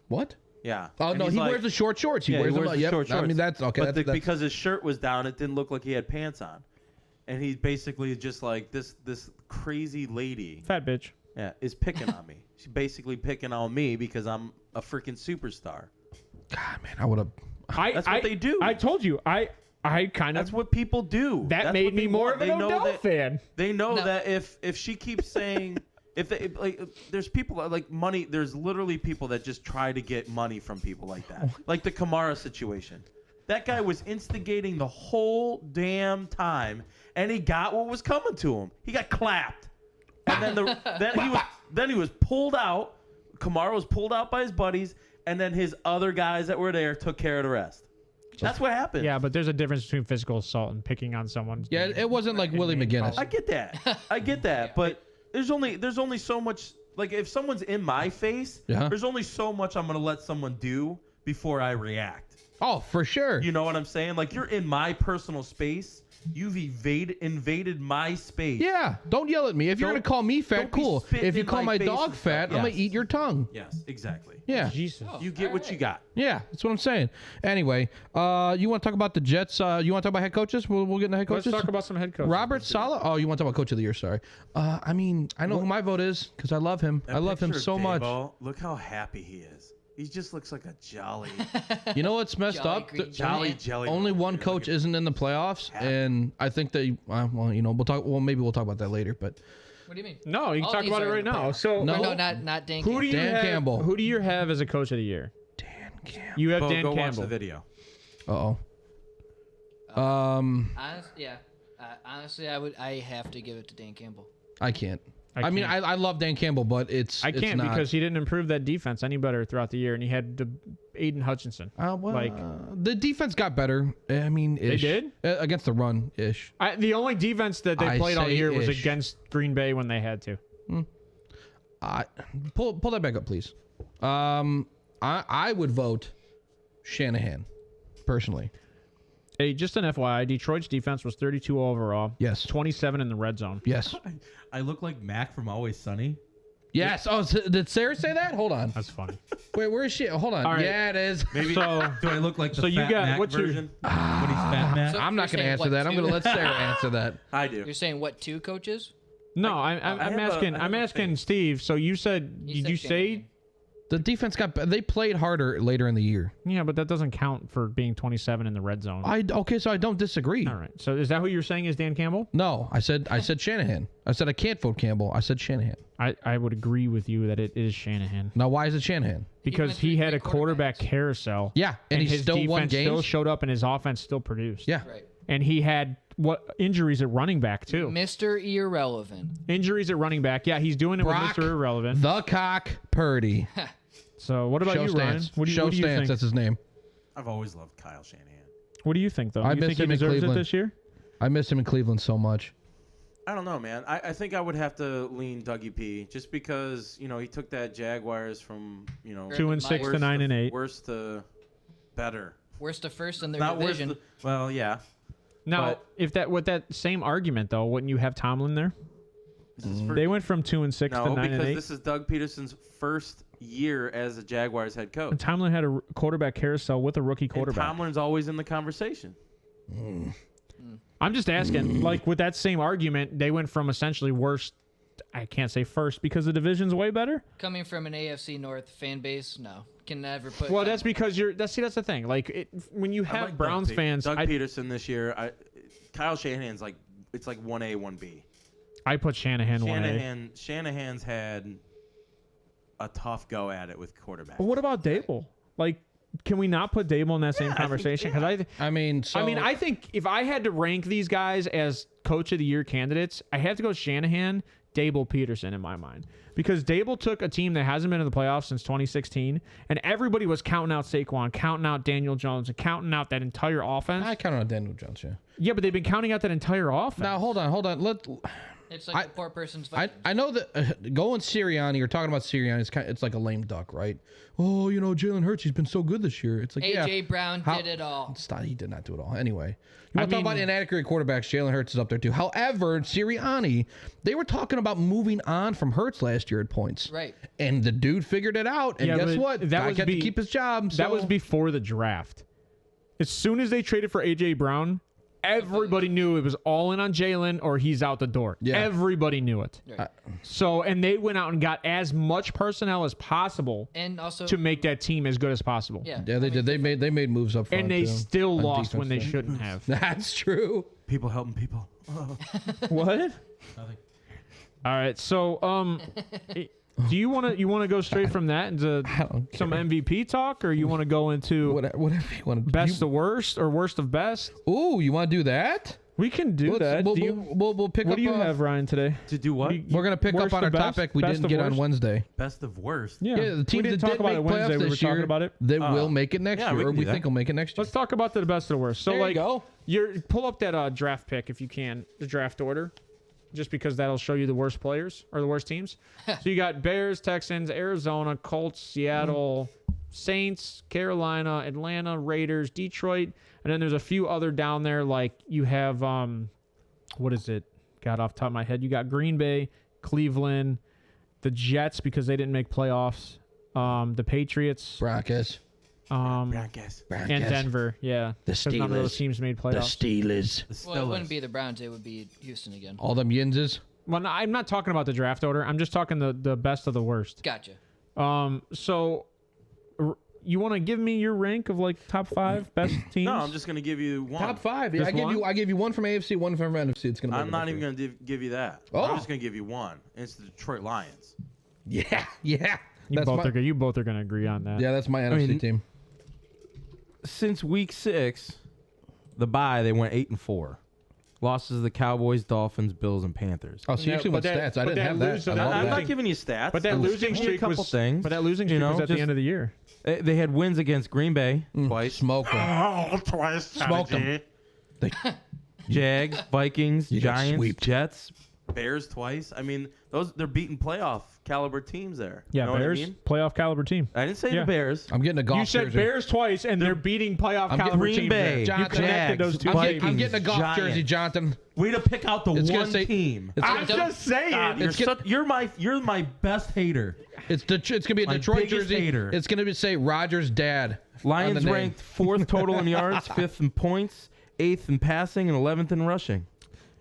What? Yeah. Oh And no, he's he like- wears the short shorts. He Yeah, wears he them. wears the Yep. short shorts. I mean, that's okay. But That's because his shirt was down, it didn't look like he had pants on, and he's basically just like this crazy lady. Fat bitch. Yeah, is picking on me. She's basically picking on me because I'm a freaking superstar. God, man, I would have. That's what they do. I told you. I kind That's of. what people do. That That's made what me they more want. of an They know Odell that- fan. They know No. that if she keeps saying there's people like money. There's literally people that just try to get money from people like that. Like the Kamara situation. That guy was instigating the whole damn time, and he got what was coming to him. He got clapped, and then he was pulled out. Kamara was pulled out by his buddies, and then his other guys that were there took care of the rest. That's what happened. Yeah, but there's a difference between physical assault and picking on someone. Yeah, it wasn't like Willie McGinnis. I get that, but there's only so much. Like if someone's in my face, there's only so much I'm gonna let someone do before I react. Oh, for sure. You know what I'm saying? Like you're in my personal space. You've invaded my space. Yeah, don't yell at me. If you're Don't- gonna call me fat, don't be cool. spitting If you in call my my face dog and fat, stuff. I'm gonna Yes. eat your tongue. Yes, exactly. Yeah, Jesus. You get what you got. yeah, that's what I'm saying. Anyway, you want to talk about the Jets? You want to talk about head coaches? We'll get into head Let's coaches. talk about some head coaches. Robert Saleh. Oh, you want to talk about coach of the year? Sorry. I mean, I know who my vote is because I love him. That I love him picture of so much. Daboll, look how happy he is. He just looks like a jolly, You know what's messed Jolly up? green jolly giant. jelly. Only roll. one Dude, coach look isn't in the playoffs, Happy. and I think they. Well, you know, we'll talk. Well, maybe we'll talk about that later. But What do you mean? No, you can All talk these about it are right in the now. playoffs. So No. Or no, not Dan. who do you Dan have, Campbell. Who do you have as a coach of the year? Dan Campbell. You have at it. Dan Go watch Campbell. the video. Uh oh. Honestly, I have to give it to Dan Campbell. I can't. I I mean, can't. I love Dan Campbell, but it's I it's can't not. because he didn't improve that defense any better throughout the year, and he had Aiden Hutchinson. Well, like- the defense got better. I mean, ish. did? Against the run ish. The only defense that they I played all say year was ish. against Green Bay when they had to. Pull that back up, please. I would vote Shanahan, personally. Hey, just an FYI, Detroit's defense was 32 overall. Yes. 27 in the red zone. Yes. I look like Mac from Always Sunny. Yes. Oh, did Sarah say that? Hold on. That's funny. Wait, where is she? Hold on. All right. Yeah, it is. Maybe So- do I look like the so you Fat got- Mac what's your- version when he's Fat Mac? So I'm not you're going to saying answer what, that. I'm two? going to let Sarah answer that. I do. You're saying what, 2 coaches? No, I I'm have a- asking. I have I'm a asking thing. Steve. So you said? Did said you say? Shanahan. The defense they played harder later in the year. Yeah, but that doesn't count for being 27 in the red zone. Okay, so I don't disagree. All right. So is that who you're saying is Dan Campbell? No, I said Shanahan. I said I can't vote Campbell. I said Shanahan. I would agree with you that it is Shanahan Now, why is it Shanahan? because went he through had a 3 quarterback quarterbacks. carousel. Yeah, and he his still won defense still games. showed up, and his offense still produced. Yeah. Right. And he had injuries at running back too. Mr. Irrelevant. Injuries at running back. Yeah, he's doing it Brock, with Mr. Irrelevant. The Cock Purdy. So what about Show you, Ryan? stance. What do you, Show what do you stance. think? That's his name. I've always loved Kyle Shanahan. What do you think though? I You miss think he him in deserves it Cleveland. this year? I miss him in Cleveland so much. I don't know, man. I think I would have to lean Dougie P. Just because he took that Jaguars from 2-6 to 9-8. worse to better. Worst to first in their Not worse. division. Well, yeah. Now, But- if that with that same argument though, wouldn't you have Tomlin there? This is for- They went from 2-6 no, to 9-8. because this is Doug Peterson's first year as a Jaguars head coach. And Tomlin had a quarterback carousel with a rookie And quarterback. Tomlin's always in the conversation. I'm just asking, like with that same argument, they went from essentially worst. I can't say first because the division's way better. Coming from an AFC North fan base, no. Can never put. Well, that's because that's the thing. Like when you I have like Browns Doug fans, Doug Peterson this year. Kyle Shanahan's it's like 1A, 1B. I put Shanahan 1A. Shanahan's had a tough go at it with quarterback. But what about Dable? Like, can we not put Dable in that same I think- conversation? Because I think if I had to rank these guys as coach of the year candidates, I have to go Shanahan, Dable, Peterson in my mind. Because Dable took a team that hasn't been in the playoffs since 2016, and everybody was counting out Saquon, counting out Daniel Jones, and counting out that entire offense. I count on Daniel Jones. Yeah. Yeah, but they've been counting out that entire offense. Now hold on. It's like a poor person's I Vikings. know that going Sirianni, you're talking about Sirianni, it's like a lame duck, right? Oh, Jalen Hurts, he's been so good this year. It's like, AJ Brown did it all. Stop, he did not do it all. Anyway, you want to talk about inaccurate quarterbacks? Jalen Hurts is up there too. However, Sirianni, they were talking about moving on from Hurts last year at points. Right. And the dude figured it out. And guess what? That guy got to keep his job. That was before the draft. As soon as they traded for AJ Brown, everybody knew it was all in on Jalen or he's out the door. Yeah. Everybody knew it. Right. And they went out and got as much personnel as possible and also to make that team as good as possible. Yeah, they did. They made moves up front. And they still lost when they shouldn't have. That's true. People helping people. What? Nothing. All right. So, do you want to go straight from that into some MVP talk, or you want to go into whatever you want to best of worst or worst of best? Ooh, you want to do that? We can do that. We'll pick up. What do you have, Ryan, today? To do what? We're gonna pick up on our topic we didn't get on Wednesday. Best of worst. Yeah, the teams that didn't make playoffs this year, they will make it next year, or we think will make it next year. Let's talk about the best of the worst. So, there you go. Pull up that draft pick if you can, the draft order. Just because that'll show you the worst players or the worst teams. So you got Bears, Texans, Arizona, Colts, Seattle, Saints, Carolina, Atlanta, Raiders, Detroit, and then there's a few other down there like you have what is it? Got off the top of my head. You got Green Bay, Cleveland, the Jets because they didn't make playoffs, the Patriots, Broncos. Broncos. And Denver, yeah. The Steelers. None of those teams made playoffs. The Steelers. Well, it wouldn't be the Browns. It would be Houston again. All them Yinzes. Well, no, I'm not talking about the draft order. I'm just talking the best of the worst. Gotcha. So you want to give me your rank of like top 5 best teams? No, I'm just gonna give you one. Top 5. Yeah, Just I give you one from AFC, one from NFC. It's gonna. I'm not even gonna give you that. Oh. I'm just gonna give you one. It's the Detroit Lions. Yeah. You both are gonna agree on that. Yeah, that's my NFC team. Since week 6, the bye, they went 8-4. Losses to the Cowboys, Dolphins, Bills, and Panthers. Oh, so you actually went stats. I didn't have that. I'm not giving you stats. But that losing streak was was at the end of the year. They had wins against Green Bay twice. Smoked them. Twice. Smoked them. Jags, Vikings, Giants, Jets. Bears twice. I mean, they're beating playoff caliber teams there. Yeah, you know Bears, what I mean? playoff caliber team. I didn't say the Bears. I'm getting a golf jersey. You said jersey. Bears twice, and they're beating playoff caliber Green teams. Bay, You connected those two Vikings, teams. I'm getting a golf Giants. jersey, Jonathan. Way to pick out the one team. I'm just saying. God, you're my best hater. It's gonna be a My Detroit biggest jersey. hater. It's gonna say Rogers' dad. Lions ranked 4th total in yards, 5th in points, 8th in passing, and 11th in rushing.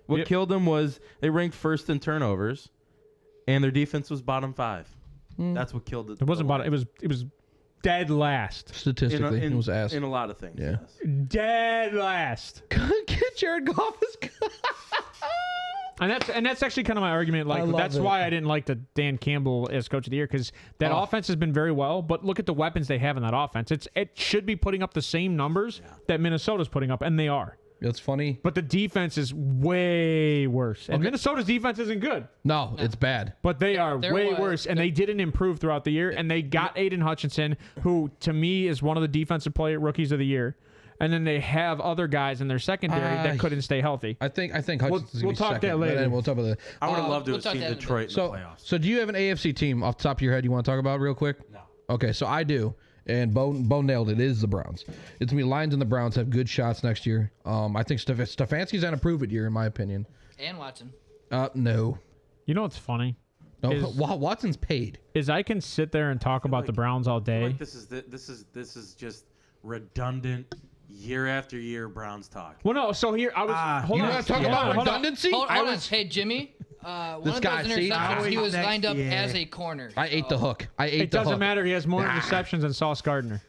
What killed them was they ranked 1st in turnovers, and their defense was bottom 5. That's what killed it. It wasn't bottom. It was dead last. Statistically, it was ass. In a lot of things. Yeah. Yes. Dead last. Get Jared Goff is good. And that's actually kind of my argument. Like that's why I didn't like the Dan Campbell as coach of the year because that offense has been very well. But look at the weapons they have in that offense. It should be putting up the same numbers that Minnesota's putting up, and they are. It's funny. But the defense is way worse. And Minnesota's defense isn't good. No, it's bad. But they're way worse. And they didn't improve throughout the year. And they got Aiden Hutchinson, who to me is one of the defensive rookies of the year. And then they have other guys in their secondary that couldn't stay healthy. I think Hutchinson's we'll talk second, that later. We'll talk about that. I would have loved to have seen Detroit in the playoffs. So do you have an AFC team off the top of your head you want to talk about real quick? No. Okay, so I do. And Bo nailed it. It is the Browns. It's going to be Lions and the Browns have good shots next year. I think Stefanski's on a prove-it year, in my opinion. And Watson. No. You know what's funny? No, Watson's paid. Is I can sit there and talk about the Browns all day. Like this is just redundant year after year Browns talk. Well, no. So here I was. Hold you on. want to talk about redundancy? Hold on. Hey, Jimmy. One of those interceptions, he was lined up as a corner. I ate the hook. It doesn't matter. He has more interceptions than Sauce Gardner.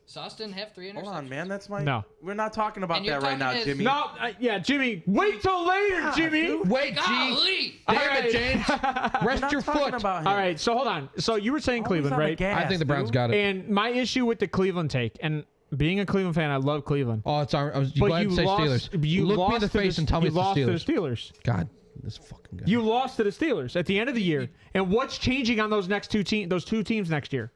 Sauce didn't have 3 interceptions. Hold on, man. That's my. No. We're not talking about that right now, Jimmy. No. Yeah, Jimmy. Wait till later, Jimmy. Wait, Golly. Damn it, James. Rest your foot. All right. So hold on. So you were saying Cleveland, right? I think the Browns got it. And my issue with the Cleveland take, and being a Cleveland fan, I love Cleveland. Oh, it's our. You go ahead and say Steelers. Look me in the face and tell me it's the Steelers. You lost to the Steelers. God, this fucking guy. You lost to the Steelers at the end of the year. And what's changing on those next two teams next year?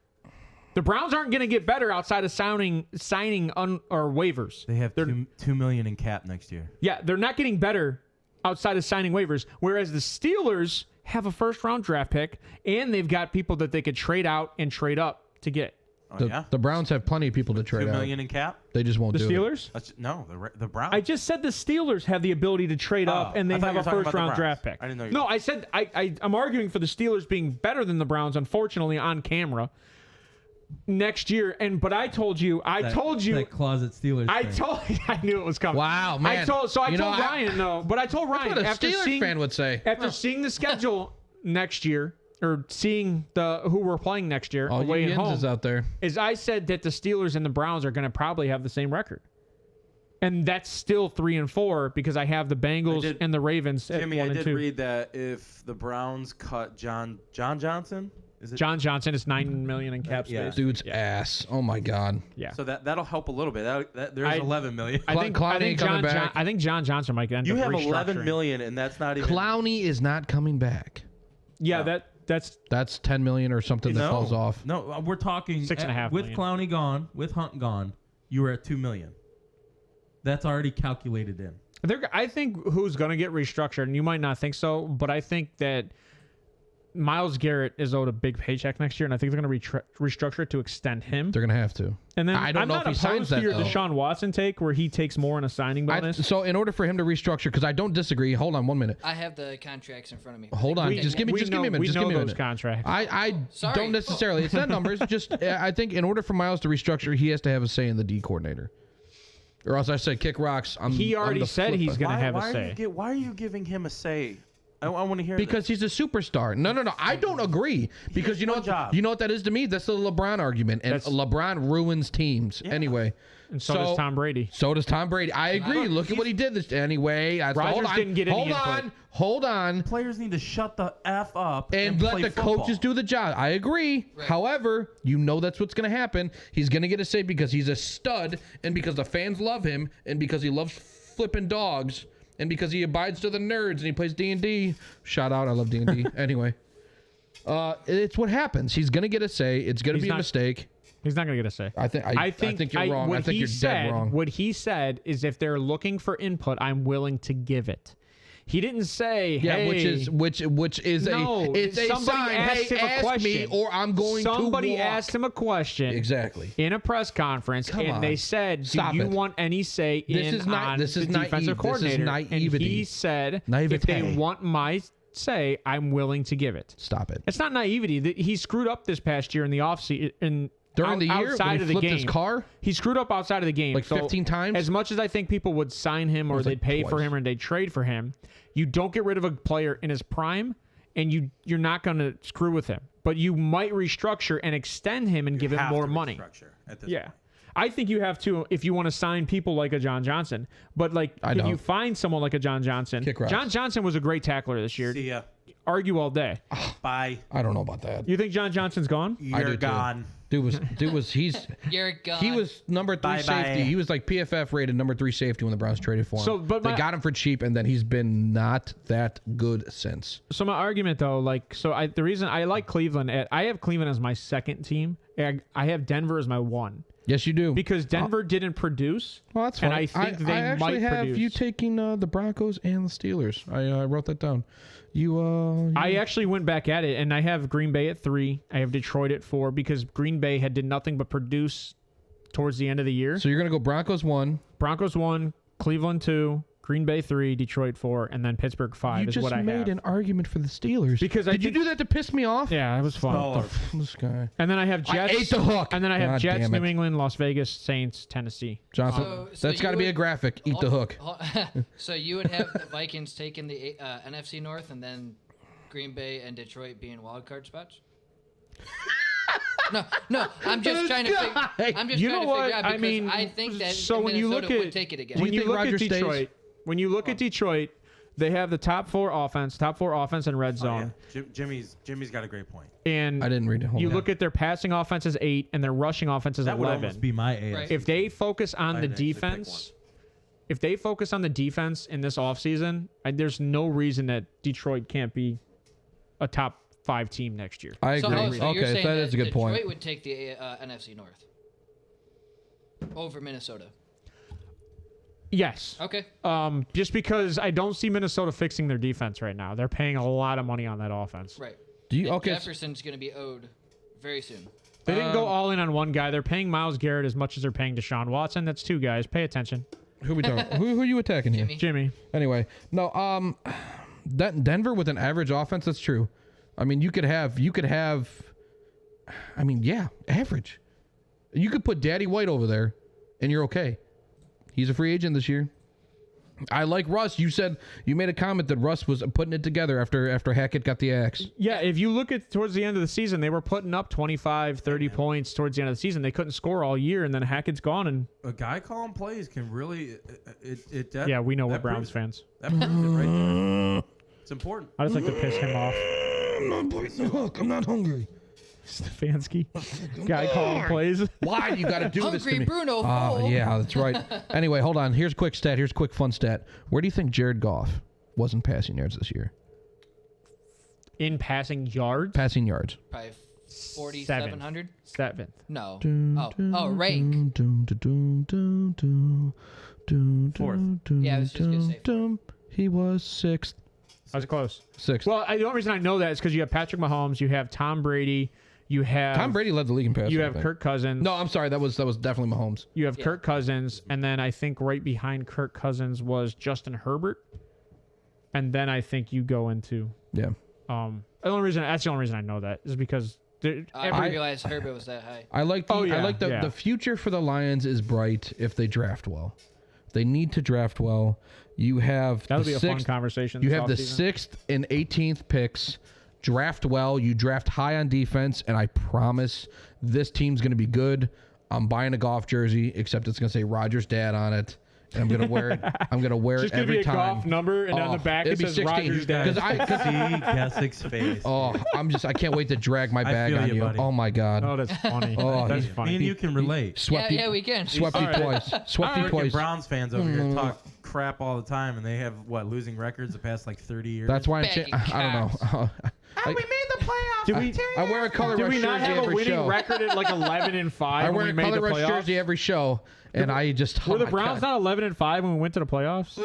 The Browns aren't going to get better outside of signing or waivers. They have $2 million in cap next year. Yeah, they're not getting better outside of signing waivers, whereas the Steelers have a first-round draft pick, and they've got people that they could trade out and trade up to get. The Browns have plenty of people to trade $2 out. million in cap. They just won't The do Steelers? No, the Browns. I just said the Steelers have the ability to trade up, and they I thought have you a were talking about the first-round Browns. draft pick. I didn't know you No, were- I said I'm arguing for the Steelers being better than the Browns, unfortunately, on camera next year. But I told you, that closet Steelers. I knew it was coming. Wow, man. I told Ryan, no, but I told Ryan what a after Steelers fan would say. After seeing the schedule next year, or seeing who we're playing next year All away you at home, Yins is out there. is I said that the Steelers and the Browns are going to probably have the same record. And that's still 3-4 because I have the Bengals and the Ravens at Jimmy, 1 I and did 2. read that if the Browns cut John Johnson, is it? John Johnson is $9 million in cap Yeah. space. Dude's ass. Oh my God. Yeah. So that'll help a little bit. There's $11 million. I think Clowney ain't coming back. I think John Johnson might end You up have restructuring. $11 million, and that's not even. Clowney is not coming back. Yeah, that's That's $10 million or something that falls off. No, we're talking 6.5 with million. Clowney gone, with Hunt gone. You were at $2 million. That's already calculated in. I think who's going to get restructured, and you might not think so, but I think that Myles Garrett is owed a big paycheck next year, and I think they're going to restructure it to extend him. They're going to have to. And then I don't I'm know not if he signs opposed to that, your though. Deshaun Watson take, where he takes more in a signing bonus. So in order for him to restructure, because I don't disagree. Hold on 1 minute. I have the contracts in front of me. Hold on. We- Just give me we a minute. We Just know give me a those minute. contracts. I Sorry. don't necessarily. It's not numbers. Just I think in order for Miles to restructure, he has to have a say in the D coordinator. Or else I say kick rocks. He already said he's going to have a say. Why are you giving him a say? I want to hear Because he's a superstar. No. I don't agree. Because you know one job. you know what that is to me? That's the LeBron argument. And LeBron ruins teams. Anyway. And so does Tom Brady. So does Tom Brady. I agree. Look at what he did this anyway. Rodgers didn't get any input. Hold on. Players need to shut the F up And let play the football. coaches do the job. I agree. Right. However, you know that's what's going to happen. He's going to get a say because he's a stud and because the fans love him and because he loves flipping dogs and because he abides to the nerds and he plays D&D. Shout out. I love D&D. Anyway. It's what happens. He's going to get a say. It's going to be a mistake. He's not going to get a say. I think you're wrong. I think you're dead wrong. What he said is if they're looking for input, I'm willing to give it. He didn't say, Yeah, hey, which is no, it's a somebody sign. asked Hey, him a ask question. me or I'm going to Somebody walk. asked him a question Exactly. in a press conference, Come and on. they said, "Do Stop you it. want any say This in is not- on this is the naive. defensive This is coordinator?" And naivety. he said, Naivete. "If they want my say, I'm willing to give it." Stop it. It's not naivety. He screwed up this past year in the offseason. During the year, outside when he of the flipped game, his car? he screwed up outside of the game Like 15 times? As much as I think people would sign him or was they'd like pay for twice. him or they'd trade for him, you don't get rid of a player in his prime, and you're not going to screw with him. But you might restructure and extend him and give him Have more to money. restructure at this Yeah. point. I think you have to if you want to sign people like a John Johnson. But if don't. you find someone like a John Johnson, Kick rocks. John Johnson was a great tackler this year. See ya. Argue all day. Bye. I don't know about that. You think John Johnson's gone? I do You're too. gone. Dude was You're gone. he was number 3 Bye-bye. safety. He was like PFF rated number 3 safety when the Browns traded for him. So, but they my- got him for cheap, and then he's been not that good since. So my argument though, the reason I like Cleveland, I have Cleveland as my second team. I have Denver as my one Yes, you do. because Denver didn't produce. Well, that's fine. And I think they I actually might have produce. you taking the Broncos and the Steelers. I wrote that down. I actually went back at it, and I have Green Bay at 3. I have Detroit at 4 because Green Bay did nothing but produce towards the end of the year. So you're gonna go Broncos 1. Broncos 1, Cleveland 2, Green Bay 3, Detroit 4, and then Pittsburgh 5 You is just what I made have. an argument for the Steelers. Because I did you think- do that to piss me off? Yeah, it was fun. This guy. And then I have Jets. ate the hook. And then I have God Jets, damn it. New England, Las Vegas, Saints, Tennessee. Johnson, So that's you got to be would- a graphic. Eat the hook. So you would have the Vikings taking the NFC North and then Green Bay and Detroit being wild card spots? No, I'm just trying to figure. I'm just You trying know to figure what? out I because mean, I think that so when you Minnesota look would at take it again. when you think look at Rodgers stays? Detroit, when you look at Detroit, they have the top four offense in red zone, Jimmy's got a great point. and I didn't read it. Hold you on. look at their passing offense is 8 and their rushing offense is That would 11. almost be my AFC. Right. If they focus on I the didn't actually pick defense, if they focus on the defense in this offseason, there's no reason that Detroit can't be a top 5 team next year. I So, agree. so you're Okay, saying that is a good Detroit point. would take the NFC North over Minnesota. Yes. Okay. Just because I don't see Minnesota fixing their defense right now. They're paying a lot of money on that offense. Right. Do you And okay? Jefferson's going to be owed very soon. They didn't go all in on one guy. They're paying Myles Garrett as much as they're paying Deshaun Watson. That's two guys. Pay attention. Who we talking? who are you attacking here? Jimmy. Anyway, no. That Denver with an average offense. That's true. I mean, you could have. I mean, yeah, average. You could put Daddy White over there, and you're okay. He's a free agent this year. I like Russ. You said you made a comment that Russ was putting it together after Hackett got the axe. Yeah, if you look at towards the end of the season, they were putting up 25, 30 points towards the end of the season. They couldn't score all year, and then Hackett's gone. And A guy calling plays can really. yeah, we know we're that Browns proves- fans. That proves it right there. It's important. I just like to piss him off. I'm not hungry. Stefanski, guy calling plays. Why do you got to do this to Hungry me? Bruno. Yeah, that's right. Anyway, hold on. Here's a quick stat. Here's a quick fun stat. Where do you think Jared Goff was in passing yards this year? In passing yards, Passing yards. Probably 4,700. seventh. No. Rank. Fourth. Yeah, I was just going to say. He was sixth. I was close. Sixth. Well, the only reason I know that is because you have Patrick Mahomes, you have Tom Brady, you have Tom Brady led the league in passing. you I have think. Kirk Cousins. No, I'm sorry. That was definitely Mahomes. You have Kirk Cousins, and then I think right behind Kirk Cousins was Justin Herbert, and then I think you go into Yeah. the only reason I know that is because I didn't realize Herbert was that high. I like the future for the Lions is bright if they draft well. They need to draft well. You have that'll the be a sixth, fun conversation. You this have the offseason. 6th and 18th picks. Draft well. You draft high on defense, and I promise this team's going to be good. I'm buying a golf jersey, except it's going to say Roger's dad on it, and I'm going to wear it. I'm going to wear Just it gonna every be a time. golf number, and on the back it it'd be says 16. Roger's dad. See Keswick's face. I can't wait to drag my I bag feel on you, you. buddy. Oh my God. Oh, that's funny. Oh, that's me funny. Me and you can relate. Swept you, Yeah, we can. Swept you twice. Swept you Freaking twice. Browns fans over here talk crap all the time, and they have losing records the past like 30 years. That's why I'm. Begging I don't know. we made the playoffs. Did we? I wear a color Did rush we not jersey have a every winning show. record at like 11-5 I when wear we a made the color rush playoffs? jersey every show, and I just. Were oh the my Browns God. not 11-5 when we went to the playoffs?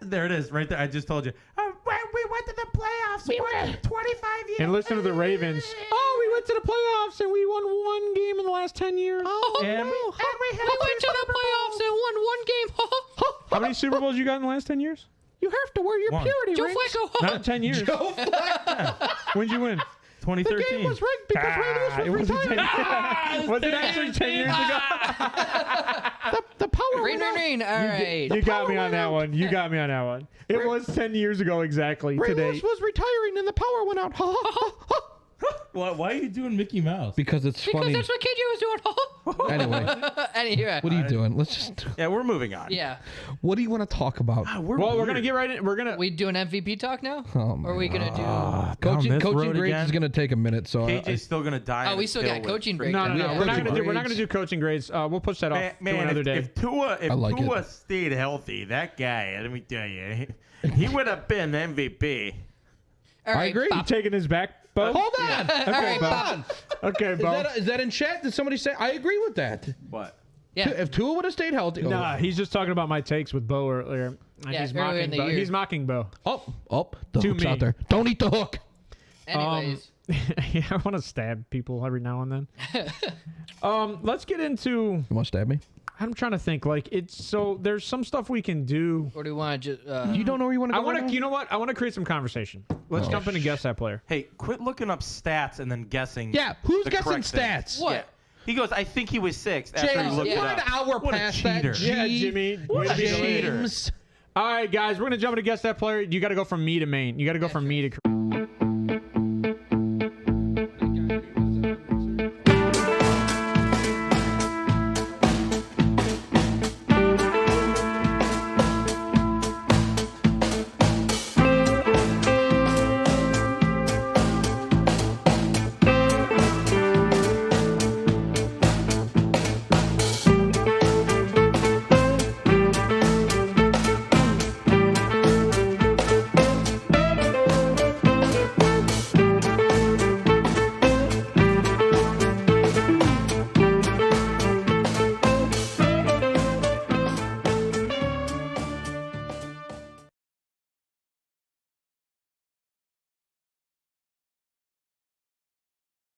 There it is, right there. I just told you. We went to the playoffs. We were 25 years. And listen to the Ravens. Oh, we went to the playoffs and we won one game in the last 10 years. Oh, And no. we went to the playoffs and won one game. How many Super Bowls you got in the last 10 years? You have to wear your One. purity Joe rings. Flacco. Not in 10 years. When'd you win? 2013. The game was rigged because Ray It Lewis was wasn't 10 retired. years. Was it actually 10 years ago? The power Rain, went rain, out. rain. All right. You got me on that one. You got me on that one. It was 10 years ago exactly Ray today. Lewis was retiring and the power went out. Why are you doing Mickey Mouse? Because it's Because funny. that's what KJ was doing. Anyway, Anyway. what are you doing? Let's just. Yeah, we're moving on. Yeah. What do you want to talk about? Well, we're going to get right in. We're going to. We doing MVP talk now? Oh, my or are we going to do. Coaching this road grades again? is going to take a minute, so KJ's still gonna die. Oh, in we a still hill got with- coaching break. No, no, no. Yeah, We're not coaching going to do. We're not grades. going to do coaching grades. We'll push that off to Man, another day. if Tua like stayed healthy, that guy, let me tell you, he would have been MVP. All I right, agree. You Bob. taking his back, Bo? hold on. All right, Bob. Bob. Okay, Bo. Is that in chat? Did somebody say? I agree with that. What? Yeah. If Tua would have stayed healthy. Nah, he's just talking about my takes with Bo earlier. And Yeah, he's earlier mocking in the Bo. year. He's mocking Bo. The To hook's me. out there. Don't eat the hook. Anyways. Yeah, I want to stab people every now and then. Let's get into. You want to stab me? I'm trying to think. Like it's so. There's some stuff we can do. Or do we want to just. You don't know where you want to I go. want right to. You know what? I want to create some conversation. Let's jump in and guess that player. Hey, quit looking up stats and then guessing. Yeah, who's the guessing correct thing. stats? What? Yeah. He goes, I think he was 6 after James, he looked we're it an up. hour What a past cheater. that. Yeah, Jimmy. What a cheater. James. All right, guys, we're gonna jump in to guess that player. You got to go from me to main. You got to go from me to.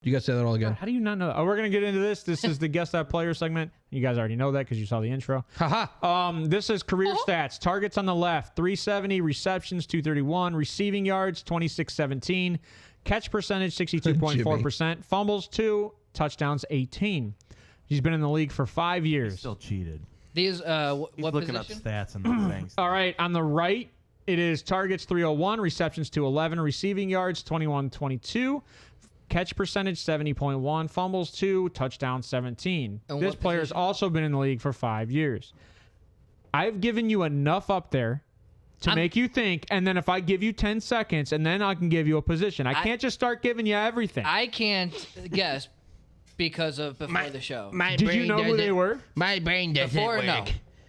You guys say that all again. How do you not know that? Oh, we're going to get into this. This is the Guess That Player segment. You guys already know that because you saw the intro. Haha. This is career stats. Targets on the left, 370. Receptions, 231. Receiving yards, 2617. Catch percentage, 62.4%. Fumbles, 2. Touchdowns, 18. He's been in the league for 5 years. Still cheated. These, He's what looking position? up stats and those things. All right, on the right, it is targets 301, receptions 211, receiving yards 2122, catch percentage 70.1, fumbles 2, touchdown 17. And This what player has position? also been in the league for 5 years. I've given you enough up there to make you think, and then if I give you 10 seconds, and then I can give you a position. I can't just start giving you everything. I can't guess because of before the show. Did you know who they were? My brain doesn't Before, work. no.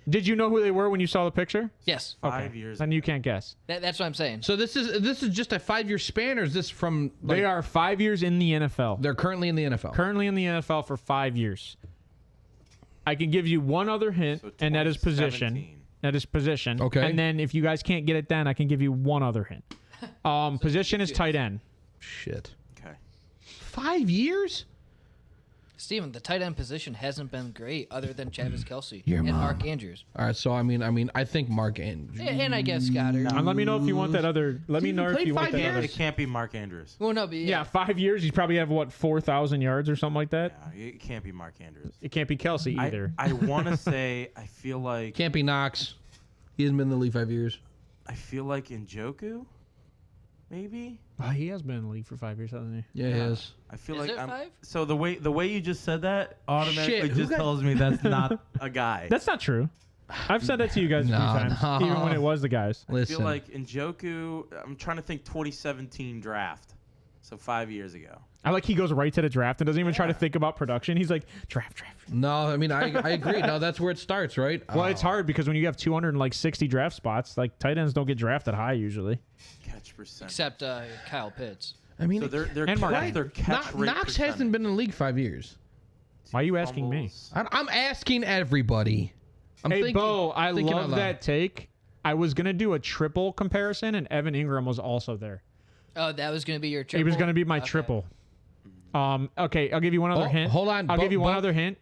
Did you know who they were when you saw the picture? Yes. 5 years. Then you can't guess. That's what I'm saying. So this is just a 5-year span, or is this from? Like, They are 5 years in the NFL. They're currently in the NFL. Currently in the NFL for 5 years. I can give you one other hint, So and that is position. 2017. That is position. Okay. And then if you guys can't get it, then I can give you one other hint. Position is tight end. Shit. Okay. 5 years? Steven, the tight end position hasn't been great other than Travis Kelce Your and mom. Mark Andrews. All right. So I mean, I think Mark Andrews. And I guess Goddard. And let me know if you want that other. Let me He know if played you want 5 that years? other. It can't be Mark Andrews. Well, no, but Yeah, 5 years. He's probably have what 4,000 yards or something like that. Yeah, it can't be Mark Andrews. It can't be Kelsey either. I want to say I feel like Can't be Knox. He hasn't been in the league 5 years. Njoku, maybe. Oh, he has been in the league for 5 years, hasn't he? Yeah, he is. I feel Is like it I'm. 5? So the way you just said that automatically Shit, who just got- tells me that's not a guy. That's not true. I've said that to you guys a few times, No. even when it was the guys. I Listen. feel like Njoku. I'm trying to think 2017 draft. So 5 years ago. I like he goes right to the draft and doesn't even try to Yeah. think about production. He's like draft. No, I mean I agree. No, that's where it starts, right? Well, it's hard because when you have 260 draft spots, like tight ends don't get drafted high usually. Catch percent. Except Kyle Pitts. I mean, So their And Mark catch, Andrews. their catch rate Knox percentage. hasn't been in the league 5 years. Why are you asking me? Fumbles. I'm asking everybody. I'm Hey, thinking, Bo, I thinking out love loud. that take. I was going to do a triple comparison, and Evan Ingram was also there. Oh, that was going to be your triple? He was going to be my Okay. triple. Okay, I'll give you one other Oh, hint. hold on, I'll Bo- give you one Bo- other hint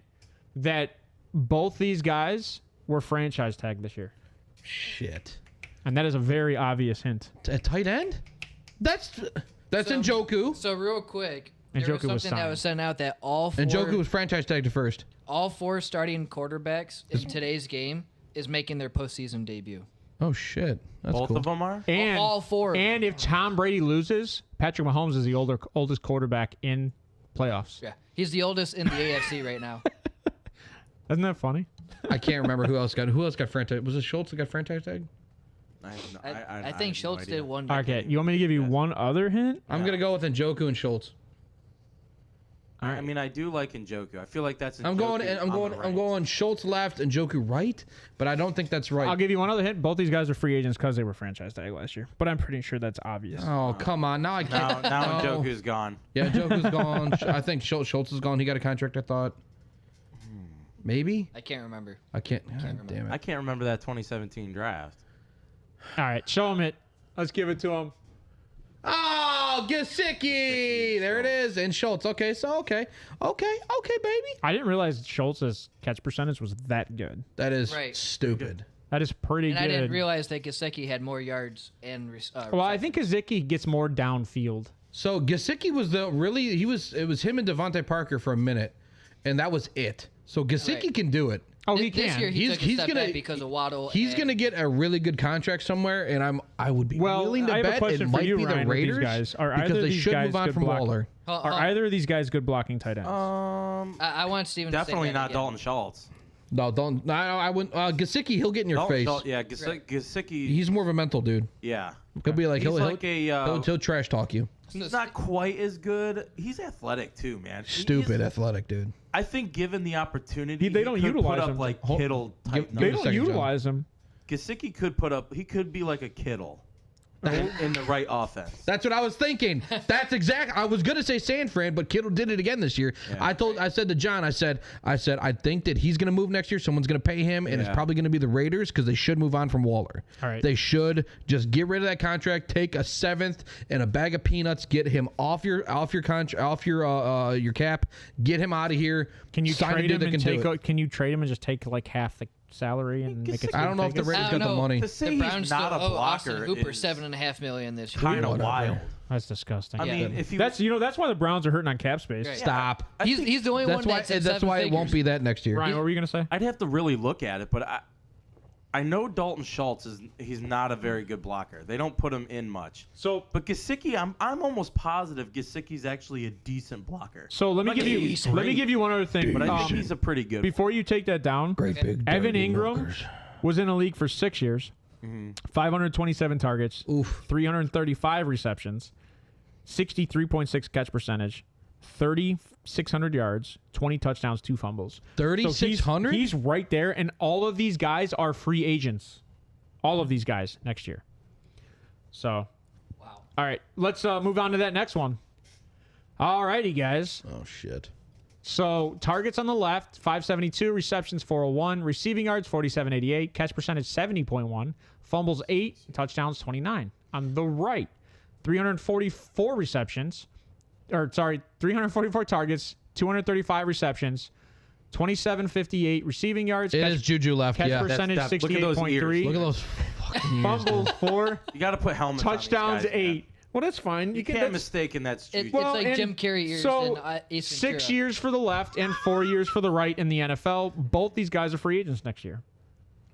that both these guys were franchise tagged this year. Shit. And that is a very obvious hint. A tight end? That's Njoku. So real quick, And there was Njoku was something that signed. was sent out that all four, Njoku was franchise tagged at first. all four starting quarterbacks in today's game is making their postseason debut. Oh shit. That's Both cool. of them are. And All four. And if Tom Brady loses, Patrick Mahomes is the oldest quarterback in playoffs. Yeah, he's the oldest in the AFC right now. Isn't that funny? I can't remember who else got franchise. Was it Schultz that got franchise tagged? I think have Schultz no idea. did one. Okay, you want me to give you one other hint? I'm gonna go with Njoku and Schultz. I mean, I do like Njoku. I feel like that's. I'm going Schultz left and Njoku right, but I don't think that's right. I'll give you one other hint. Both these guys are free agents because they were franchise tagged last year. But I'm pretty sure that's obvious. Oh come on! Now I can't. Now No. Njoku's gone. Yeah, Njoku's gone. I think Schultz is gone. He got a contract. I thought. Maybe. I can't remember. I can't. God remember. damn I it. can't remember that 2017 draft. All right, show him it. Let's give it to him. Oh, Gesicki! There it is. And Schultz. Okay, so okay, baby. I didn't realize Schultz's catch percentage was that good. That is Right. stupid. That is pretty And good. I didn't realize that Gesicki had more yards and. Well, I think Kazicki gets more downfield. So Gesicki was it was him and Devontae Parker for a minute, and that was it. So Gesicki Right. can do it. Oh, he This can. year he He's- took a he's step gonna- back because of Waddle. He's and- gonna get a really good contract somewhere, and I would be Well, willing to I have a bet question it for might you, be Ryan, the with these Raiders guys. Are because either they these should guys move on good from block- Waller. Are either of these guys good blocking tight ends? I want Steven to say Definitely that not again. Dalton Schultz. No, don't. No, I wouldn't. Gesicki, he'll get in your Dalton face. Schultz, yeah, Gesicki. He's more of a mental dude. Yeah. He'll be like He's he'll like he'll trash talk you. He's not quite as good. He's athletic too, man. Stupid He's- athletic dude. I think given the opportunity, They he don't could utilize put up him. like Hold- Kittle type give- They me a don't second, John. utilize him. Gesicki could put up. He could be like a Kittle. in the right offense. That's what I was thinking. I was gonna say San Fran, but Kittle did it again this year. Yeah. I said to John, I said I think that he's gonna move next year. Someone's gonna pay him, and it's probably gonna be the Raiders because they should move on from Waller. All right. They should just get rid of that contract, take a 7th and a bag of peanuts, get him off your cap, get him out of here. Can you sign trade a dude him that and can do it. Can you trade him and just take like half the salary and make it? I don't know if the Raiders got the money. To say The Browns he's not still a owe Austin blocker Hooper is $7.5 million this year. kind of wild. That's disgusting. I mean, if you that's why the Browns are hurting on cap space. Right. Stop. He's the only one That's why it won't be that next year. Ryan, what were you gonna say? I'd have to really look at it, but I know Dalton Schultz he's not a very good blocker. They don't put him in much. So, But Gesicki, I'm almost positive Gesicki's actually a decent blocker. so let me give you one other thing. But I think he's a pretty good. Before you take that down, Great big Evan dirty Ingram milkers. was in the league for 6 years, 527 targets, 335 receptions, 63.6 catch percentage, 3,600 yards, 20 touchdowns, 2 fumbles. 3,600? So he's right there, and all of these guys are free agents. All of these guys next year. So, Wow. all right, let's move on to that next one. All righty, guys. Oh shit. So targets on the left, 572, receptions 401, receiving yards 4788, catch percentage 70.1, fumbles 8, touchdowns 29. On the right, 344 targets, 235 receptions, 2758 receiving yards. It catch, is Juju left. catch Yeah. percentage Look at those ears. 68.3. Look at those fucking ears. Fumbles 4, You got to put helmets touchdowns on these guys, 8. Well, that's fine. You can't mistake and that's Juju. It's like and Jim Carrey years so and Ace 6 Ventura. years for the left and 4 years for the right in the NFL. Both these guys are free agents next year.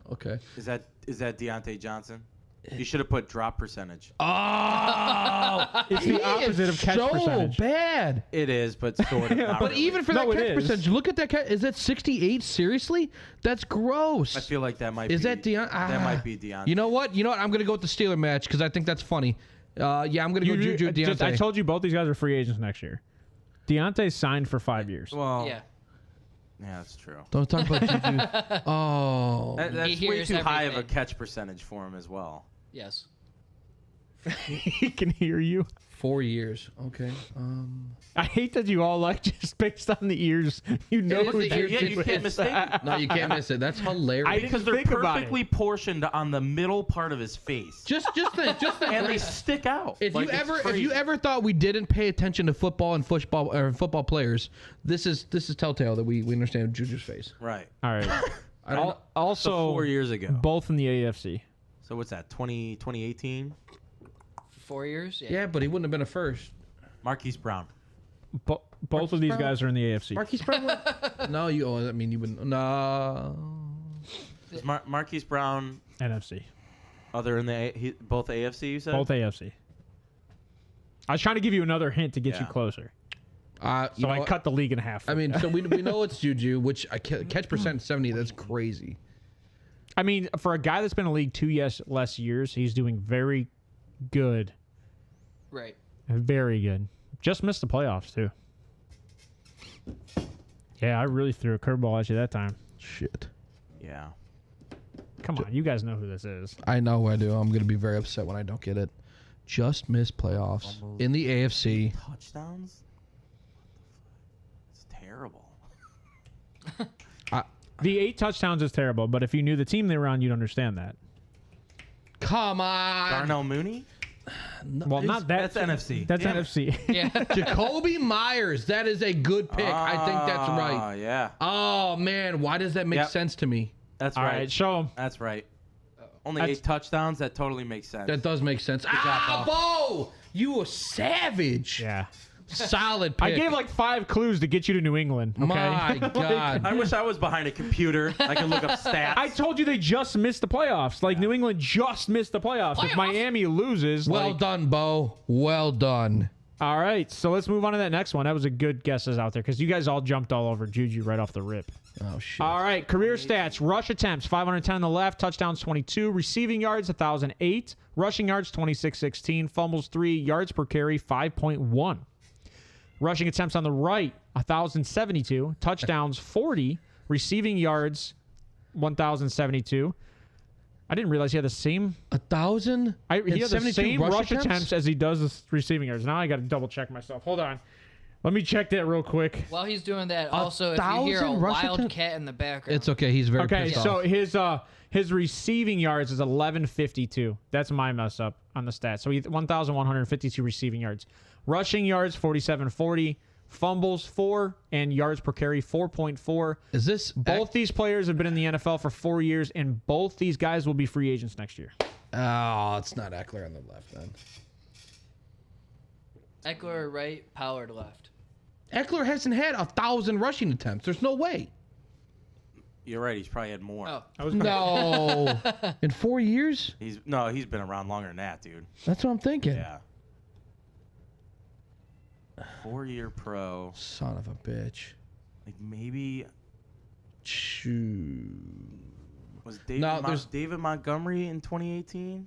Okay. Is that Deontay Johnson? You should have put drop percentage. Oh, It's the opposite of catch so percentage. bad. It is, but sort of. Not But really. even for No, that it catch is. percentage, look at that. Is that 68? Seriously? That's gross. I feel like that might Is be. that Deion? That might be Deontay. You know what? I'm going to go with the Steeler match because I think that's funny. I'm going to go Juju Deontay. I told you both these guys are free agents next year. Deontay signed for 5 years. Well, Yeah. yeah, that's true. Don't talk about Juju. Oh. That's way hears too high of a everything. catch percentage for him as well. Yes. He can hear you. 4 years. Okay. I hate that you all like just based on the ears. You know It is who the ears. Yeah, Juju you can't is. mistake it. No, you can't miss it. That's hilarious. I didn't Because they're think about it. perfectly portioned on the middle part of his face. just think. And they stick out. If Like, you it's ever crazy. thought we didn't pay attention to football and football players, this is telltale that we understand Juju's face. Right. All right. I don't know. Also, So 4 years ago. both in the AFC. So what's that? 2018? 4 years? Yeah, but he wouldn't have been a first. Marquise Brown. Both of these Brown? guys are in the AFC. Marquise Brown? No, you. Oh, I mean, you wouldn't. No. Is Marquise Brown NFC. other in the both AFC? You said Both AFC. I was trying to give you another hint to get you Yeah. closer. You So know I what? cut the league in half. I mean, so we know it's Juju, which catch percent 70. That's crazy. I mean, for a guy that's been in the league 2 less years, he's doing very good. Right. Very good. Just missed the playoffs, too. Yeah, I really threw a curveball at you that time. Shit. Yeah. Come on, you guys know who this is. I know I do. I'm gonna be very upset when I don't get it. Just missed playoffs in the AFC. Touchdowns? It's terrible. The 8 touchdowns is terrible, but if you knew the team they were on, you'd understand that. Come on. Darnell Mooney? Well, not that. That's NFC. That's Damn it. NFC. Yeah. Jacoby Myers. That is a good pick. I think that's right. Yeah. Oh man, why does that make Yep. sense to me? That's All right. right, show him. That's right. Only That's- 8 touchdowns. That totally makes sense. That does make sense. job, Bo! You a savage. Yeah. Solid pick. I gave like 5 clues to get you to New England. Okay? My God. I wish I was behind a computer. I could look up stats. I told you they just missed the playoffs. Like New England just missed the playoffs. If Miami loses, Well done, Bo. Well done. all right. So let's move on to that next one. That was a good guesses out there because you guys all jumped all over Juju right off the rip. Oh shit. All right, career stats: rush attempts 510 on the left, touchdowns 22, receiving yards 1,008, rushing yards 2616, fumbles 3, yards per carry 5.1. Rushing attempts on the right, I didn't realize he had the same. 1,000. He had the same rush attempts as he does the receiving yards. Now I got to double check myself. Hold on. Let me check that real quick. While he's doing that, also, if you hear a wildcat in the background. It's okay. He's very pissed off. So his receiving yards is 1152. That's my mess up on the stats. So he 1,152 receiving yards. Rushing yards, 4,740. Fumbles, 4. And yards per carry, 4.4. Is this... Both these players have been in the NFL for 4 years, and both these guys will be free agents next year. Oh, it's not Eckler on the left, then. Eckler right, Pollard left. Eckler hasn't had 1,000 rushing attempts. There's no way. You're right. He's probably had more. Oh. No. In 4 years? He's been around longer than that, dude. That's what I'm thinking. Yeah. 4-year pro. Son of a bitch. Like maybe Shoot. was David Montgomery in 2018?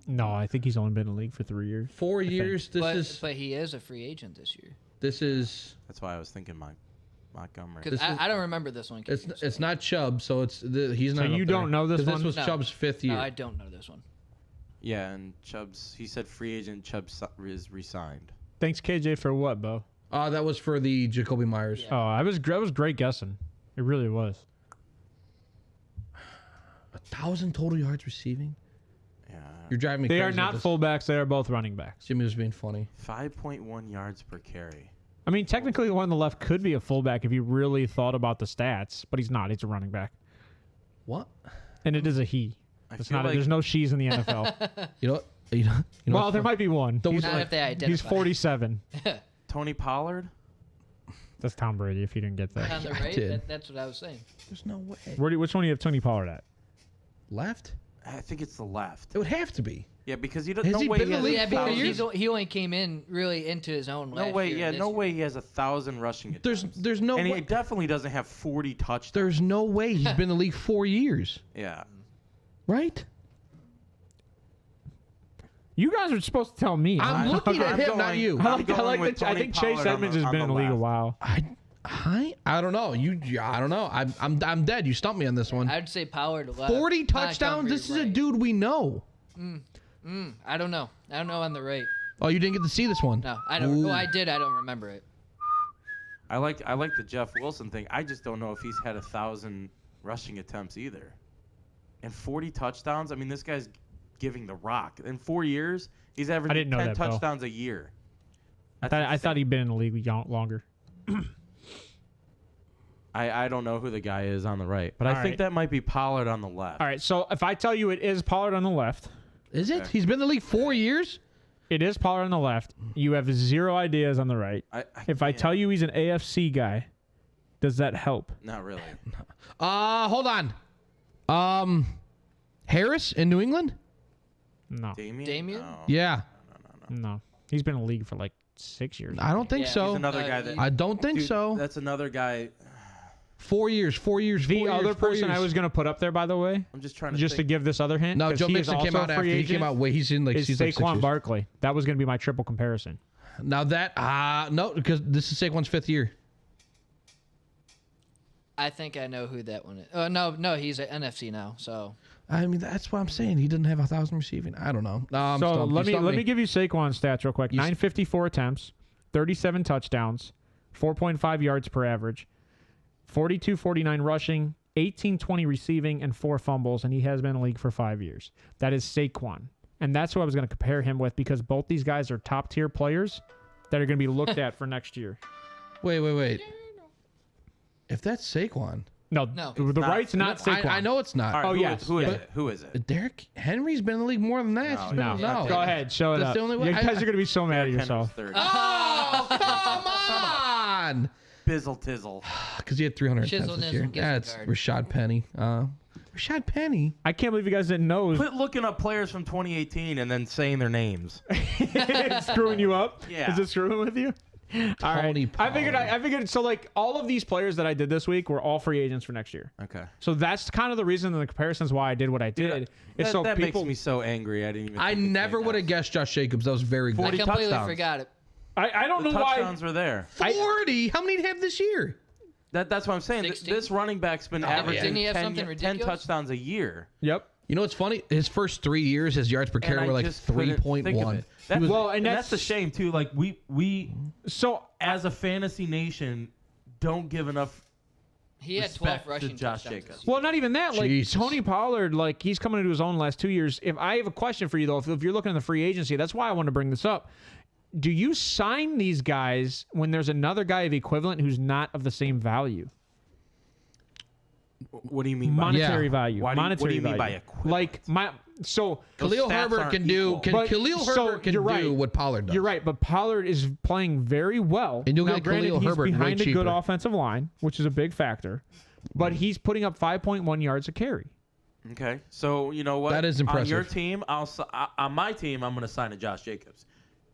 No, I think he's only been in the league for 3 years. 4 years. But he is a free agent this year. This is. That's why I was thinking Montgomery. Because I don't remember this one. It's not Chubb, so he's not. So you don't know this one? This was Chubb's 5th year. No, I don't know this one. Yeah, and he said free agent. Chubb is re-signed. Thanks, KJ, for what, Bo? That was for the Jacoby Myers. Yeah. Oh, I was great guessing. It really was. 1,000 total yards receiving. Yeah. You're driving me They crazy. are not fullbacks. They are both running backs. Jimmy was being funny. 5.1 yards per carry. I mean, technically, the one on the left could be a fullback if you really thought about the stats, but he's not. He's a running back. What? And it is a he. It's not. There's no she's in the NFL. You know what? You know Well, there might be one. Don't- He's, Not if they identify. he's 47. Tony Pollard? That's Tom Brady, if you didn't get that. On the I right, did. that's what I was saying. There's no way. Which one do you have Tony Pollard at? Left? I think it's the left. It would have to be. Yeah, because he doesn't. Has No he way been he in the has league a for 4 years? thousand. He only came in really into his own No last way. year. Yeah, This no year. way he has 1,000 rushing attempts. There's no and way. he definitely doesn't have 40 touchdowns. There's no way he's been in the league 4 years. Yeah. Right? You guys are supposed to tell me. I'm looking at him, not you. I I'm going with I Tony think Chase Pollard Edmonds has on been in the league a left. while. I don't know. I don't know. I'm dead. You stumped me on this one. I'd say Pollard left. 40 touchdowns. Montgomery This is a right. dude we know. I don't know. I don't know on the right. Oh, you didn't get to see this one. No, I don't. Ooh. Oh, I did. I don't remember it. I like the Jeff Wilson thing. I just don't know if he's had 1,000 rushing attempts either. And 40 touchdowns. I mean, this guy's giving the rock. In 4 years, he's I averaging didn't know 10 that, Bo. touchdowns a year. I thought he'd been in the league longer. I don't know who the guy is on the right, but I All think right. that might be Pollard on the left. All right, so if I tell you it is Pollard on the left, Is it? He's been in the league 4 years? it is Pollard on the left. You have 0 ideas on the right. If I tell you he's an AFC guy, does that help? Not really. Hold on. Harris in New England? No. Damien? No. Yeah. No. He's been in the league for like 6 years. I don't think Yeah, so. He's another guy that. I don't think Dude, so. That's another guy. 4 years. 4 years. The 4 years, other 4 person years. I was going to put up there, by the way, I'm just trying to just to think. give this other hint. No, 'cause Joe he is Mixon came also out a after. free He agent, came out way. He's in like is he's like 6 Saquon years. Barkley. That was going to be my triple comparison. Now that no, because this is Saquon's 5th year. I think I know who that one is. Oh no, he's at NFC now. So I mean, that's what I'm saying. He doesn't have 1,000 receiving. I don't know. I'm So stumped. let You stumped me give you Saquon's stats real quick. You s- 954 attempts, 37 touchdowns, 4.5 yards per average, 42-49 rushing, 18-20 receiving, and 4 fumbles, and he has been in the league for 5 years. That is Saquon. And that's who I was going to compare him with because both these guys are top-tier players that are going to be looked at for next year. Wait. If that's Saquon, No, No. the right's not Saquon. I know it's not. All right, Oh, who yes. is- Who is Yeah. it? Who is it? Derrick Henry's been in the league more than that. No, No. Go ahead. Show it That's up. the only way- You guys are going to be so mad at yourself. Third. Oh, come on! Bizzle tizzle. Because he had 300 attempts Chiseled this in year. some gift That's card. Rashad Penny. Rashad Penny. I can't believe you guys didn't know. Quit looking up players from 2018 and then saying their names. It's screwing you up? Yeah. Is it screwing with you? All Tony right. I Pollard. figured so like all of these players that I did this week were all free agents for next year. Okay. So that's kind of the reason and the comparisons why I did what I did. Is so that people makes me so angry. I didn't even. I think to never say would that. have guessed Josh Jacobs. That was very I good. 40 completely touchdowns. forgot it. I don't The know why. touchdowns were there. 40? How many did he have this year? That's what I'm saying. 16? This running back's been Oh, averaging didn't he have 10 something ridiculous? touchdowns a year. Yep. You know what's funny? His first 3 years, his yards per carry were like 3.1. And that's a shame too. Like we so as a fantasy nation don't give enough. He had 12 respect to rushing Josh touchdowns. Jacobs. Well, not even that. Like Jesus. Tony Pollard, like he's coming into his own last 2 years. If I have a question for you though, if you're looking at the free agency, that's why I want to bring this up. Do you sign these guys when there's another guy of equivalent who's not of the same value? What do you mean by Monetary value? What do Monetary you mean by value. equivalent? Like Khalil Herbert can do. Khalil Herbert can do what Pollard does. You're right, but Pollard is playing very well. And you'll now, get granted, Khalil he's Herbert way behind a good cheaper. offensive line, which is a big factor. But he's putting up 5.1 yards a carry. Okay, so you know what? That is impressive. On your team, on my team, I'm going to sign a Josh Jacobs.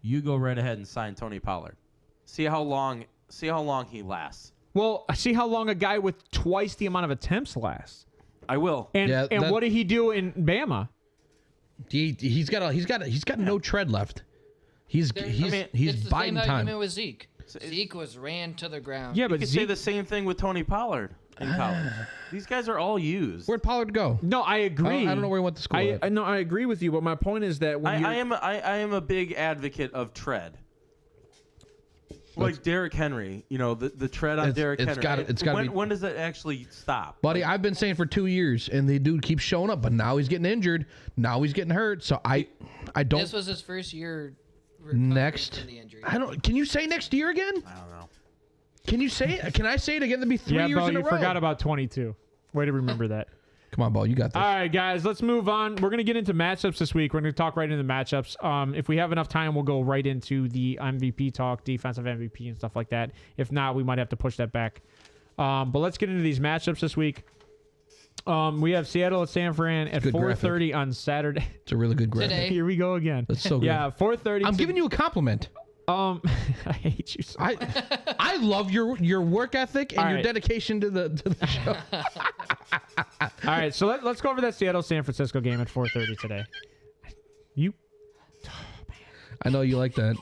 You go right ahead and sign Tony Pollard. See how long he lasts. Well, see how long a guy with twice the amount of attempts lasts. I will. And what did he do in Bama? He's got no tread left. He's it's the biding same time. argument with Zeke. Zeke was ran to the ground. Yeah, You but could say the same thing with Tony Pollard in college. These guys are all used. Where'd Pollard go? No, I agree. I don't know where he went to school. I agree with you, but my point is that when I am a big advocate of tread. Like Derrick Henry, you know, the tread on Derrick Henry. When does it actually stop? Buddy, I've been saying for 2 years, and the dude keeps showing up, but now he's getting injured. Now he's getting hurt. So I don't. This was his first year. Next, from the injury. I don't. Can you say next year again? I don't know. Can you say it? Can I say it again? That'd be 3 years Bo, in a you row. forgot about 22. Way to remember that. Come on, Bo, you got this. All right, guys, let's move on. We're going to get into matchups this week. We're going to talk right into the matchups. If we have enough time, we'll go right into the MVP talk, defensive MVP and stuff like that. If not, we might have to push that back. But let's get into these matchups this week. We have Seattle at San Fran at 4:30 on Saturday. It's a really good graphic. Today. Here we go again. That's so good. Yeah, 4:30. I'm giving you a compliment. I hate you so I love your work ethic and All your right. dedication to the show. All right, so let's go over that Seattle-San Francisco game at 4:30 today. You, I know you like that.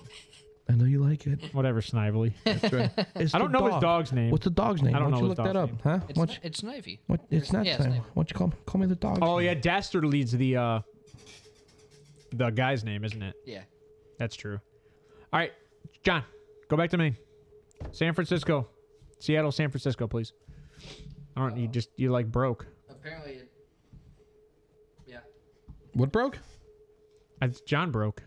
I know you like it. whatever, Snively. That's right. It's I don't the know his dog. dog's name. What's the dog's name? I don't Why don't know you his look that up? dog's Huh? It's Snivy. What? It's not Yeah, Snivy. Snivy. Why don't you call me the dog? Oh yeah, Dastard leads the guy's name, isn't it? Yeah. That's true. All right, John, go back to me. San Francisco, Seattle, San Francisco, please. I don't. You like broke. Apparently, yeah. What broke? John broke.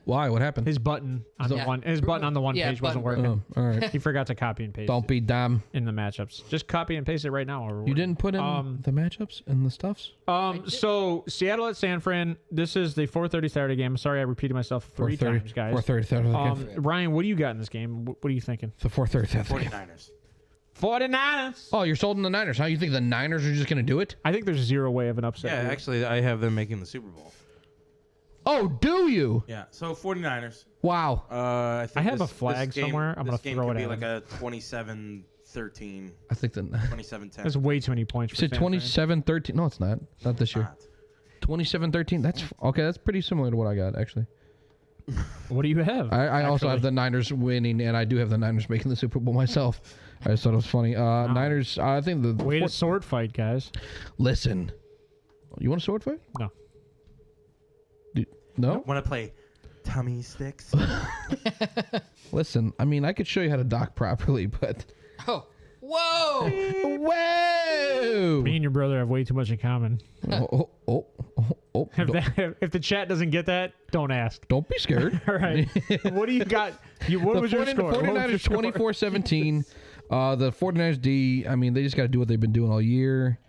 Why? What happened? His button on the Yeah. one. His button on the one Yeah, page wasn't button working. Oh, all right. He forgot to copy and paste. Don't be dumb. in the matchups. Just copy and paste it right now. Or You didn't put in the matchups and the stuffs? So Seattle at San Fran. This is the 4:30 Saturday game. I'm sorry, I repeated myself three times, guys. 4:30 Saturday game. Ryan, what do you got in this game? What are you thinking? The 4:30 Saturday game. 49ers. 49ers. Oh, you're sold on the Niners. How you think the Niners are just going to do it? I think there's zero way of an upset. Yeah, here. actually, I have them making the Super Bowl. Oh, do you? Yeah, so 49ers. Wow. I think I have this, a flag this game, somewhere. I'm this gonna game throw could it be at like him. a 27-13, I think the 27-10. That's way too many points. You For said San Fran. 27-13. No, it's not. Not this year. 27-13. That's okay. That's pretty similar to what I got, actually. What do you have? I also have actually? the Niners winning, and I do have the Niners making the Super Bowl myself. I just thought it was funny. Niners, I think the... Way to sword fight, guys. Listen. You want a sword fight? No. No? Want to play tummy sticks? Listen, I mean, I could show you how to dock properly, but... Oh. Whoa! Whoa! Me and your brother have way too much in common. Oh. If the chat doesn't get that, don't ask. Don't be scared. All right. What do you got? What was your score? The What was your 49ers score? 24-17. The 49ers D, I mean, they just got to do what they've been doing all year.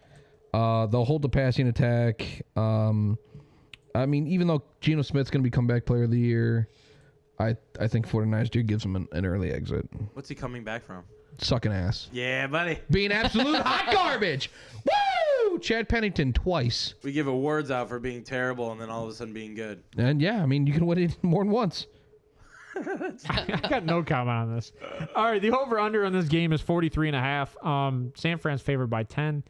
They'll hold the passing attack. I mean, even though Geno Smith's going to be comeback player of the year, I think 49ers D gives him an early exit. What's he coming back from? Sucking ass. Yeah, buddy. Being absolute hot garbage. Woo! Chad Pennington twice. We give awards out for being terrible and then all of a sudden being good. And yeah, I mean, you can win it more than once. I got no comment on this. All right, the over-under on this game is 43.5. San Fran's favored by 10.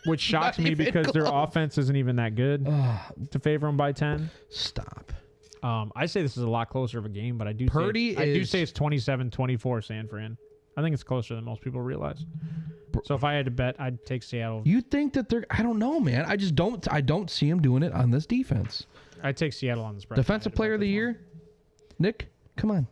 Which shocks Not me even because their close. offense isn't even that good to favor them by 10. Stop. I say this is a lot closer of a game, but I do Purdy say, I do is- say it's 27-24 San Fran. I think it's closer than most people realize. So if I had to bet, I'd take Seattle. You think that they're? I don't know, man. I just don't. I don't see him doing it on this defense. I'd take Seattle on the spread. Defensive Player of the Year, Nick. Come on.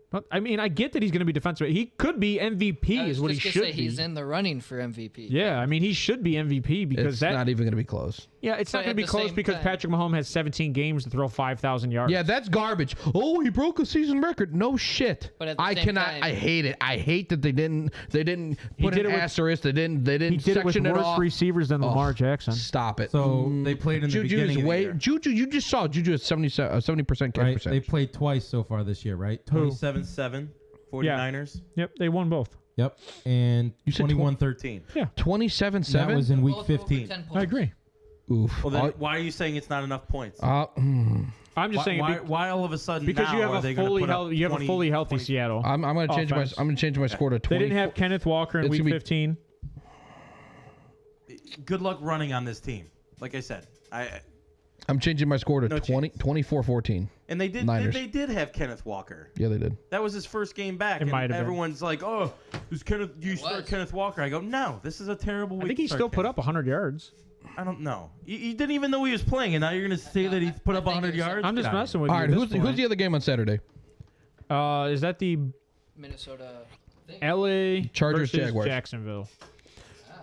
But, I mean, I get that he's going to be defensive. He could be MVP, is what he should be. He's in the running for MVP. Yeah, I mean, he should be MVP because It's not even going to be close. Yeah, it's not going to be close because time, Patrick Mahomes has 17 games to throw 5,000 yards. Yeah, that's garbage. Oh, he broke a season record. No shit. But at the I same cannot. time- I hate it. I hate that they didn't put did an it with- asterisk. They didn't he did it with section it worse off. receivers than Lamar Jackson. Stop it. So they played in the beginning of the year. Juju, you just saw Juju at 70% catch Right? They percentage. played twice so far this year, right? 27-7, 49ers. Yep, they won both. Yep. And You said 21-13. 27-7. that was in week Both over 15. 10 I points. agree. Oof. Well, then why are you saying it's not enough points? I'm just saying Why all of a sudden because now you have are a they gonna fully put up healthy, you have 20, a fully healthy 20? Seattle. I'm going to change my. Offense. I'm going to change my score to 20. They didn't have Kenneth Walker in It's week gonna be- 15. Good luck running on this team. Like I said, I'm changing my score to No 24-14. and they did Niners. they did have Kenneth Walker. Yeah, they did. That was his first game back. It and might have been. everyone's like, "Oh, who's Kenneth? You start was. Kenneth Walker." I go, "No, this is a terrible week." I think he to start still put Kenneth. up 100 yards. I don't know. You didn't even know he was playing, and now you're gonna say that he put I up think 100 he was- yards. I'm just Get out of messing here. with All you. right, at who's this point. the other game on Saturday? Is that the Minnesota. thing. LA Chargers, versus Jaguars. Jacksonville?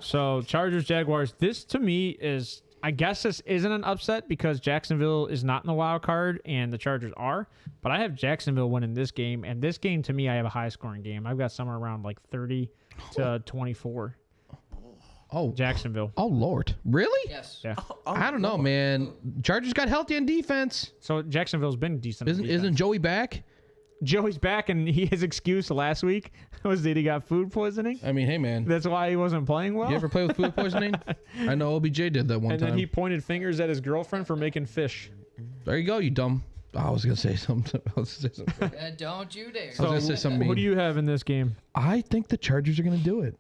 So Chargers Jaguars. This to me is, I guess this isn't an upset because Jacksonville is not in the wild card and the Chargers are. But I have Jacksonville winning this game, and this game to me, I have a high scoring game. I've got somewhere around like 30-24. Oh, Jacksonville. oh Lord, really? Yes. Yeah. I don't know, man. Chargers got healthy on defense. So Jacksonville's been decent. on defense. Isn't Joey back? Joey's back, and his excuse last week was that he got food poisoning. I mean, hey, man. That's why he wasn't playing well. You ever play with food poisoning? I know OBJ did that one and time. then he pointed fingers at his girlfriend for making fish. There you go, you dumb. I was gonna say something. Don't you dare. I was gonna say something Who mean. do you have in this game? I think the Chargers are gonna do it.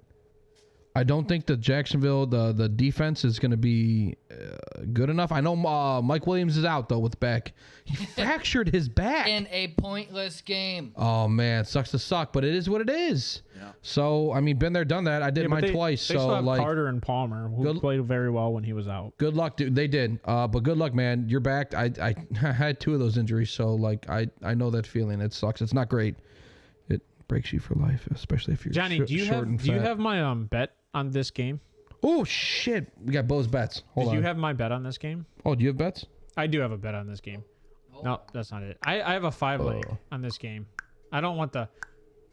I don't think the Jacksonville the defense is gonna be good enough. I know Mike Williams is out though with the back. He fractured his back. In a pointless game. Oh man, sucks to suck, but it is what it is. Yeah. So I mean, been there, done that. I did Yeah, but mine twice. They So still have like, Carter and Palmer, who Good- played very well when he was out. good luck, dude. They did. But good luck, man. You're back. I had 2 of those injuries, so like I know that feeling. It sucks. It's not great. It breaks you for life, especially if you're Johnny, short, do you short and have fat. my bet on this game? Oh shit! We got Bo's bets. Hold Did on. you have my bet on this game? Oh, do you have bets? I do have a bet on this game. No, that's not it. I have a 5 leg on this game. I don't want the.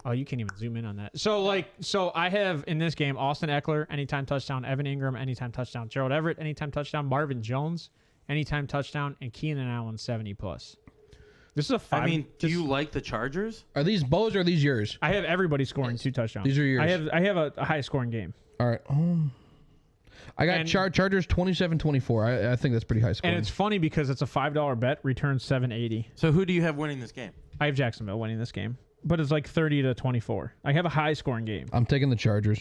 Oh, you can't even zoom in on that. So I have in this game Austin Eckler, anytime touchdown, Evan Ingram, anytime touchdown, Gerald Everett, anytime touchdown, Marvin Jones, anytime touchdown, and Keenan Allen 70+. This is a 5. I mean, do you like the Chargers? Are these Bo's or are these yours? I have everybody scoring 2 touchdowns. These are yours. I have a high scoring game. All right. I got And- Chargers 27-24. I think that's pretty high scoring. And it's funny because it's a $5 bet, returns $7.80. So who do you have winning this game? I have Jacksonville winning this game, but it's like 30-24. I have a high scoring game. I'm taking the Chargers.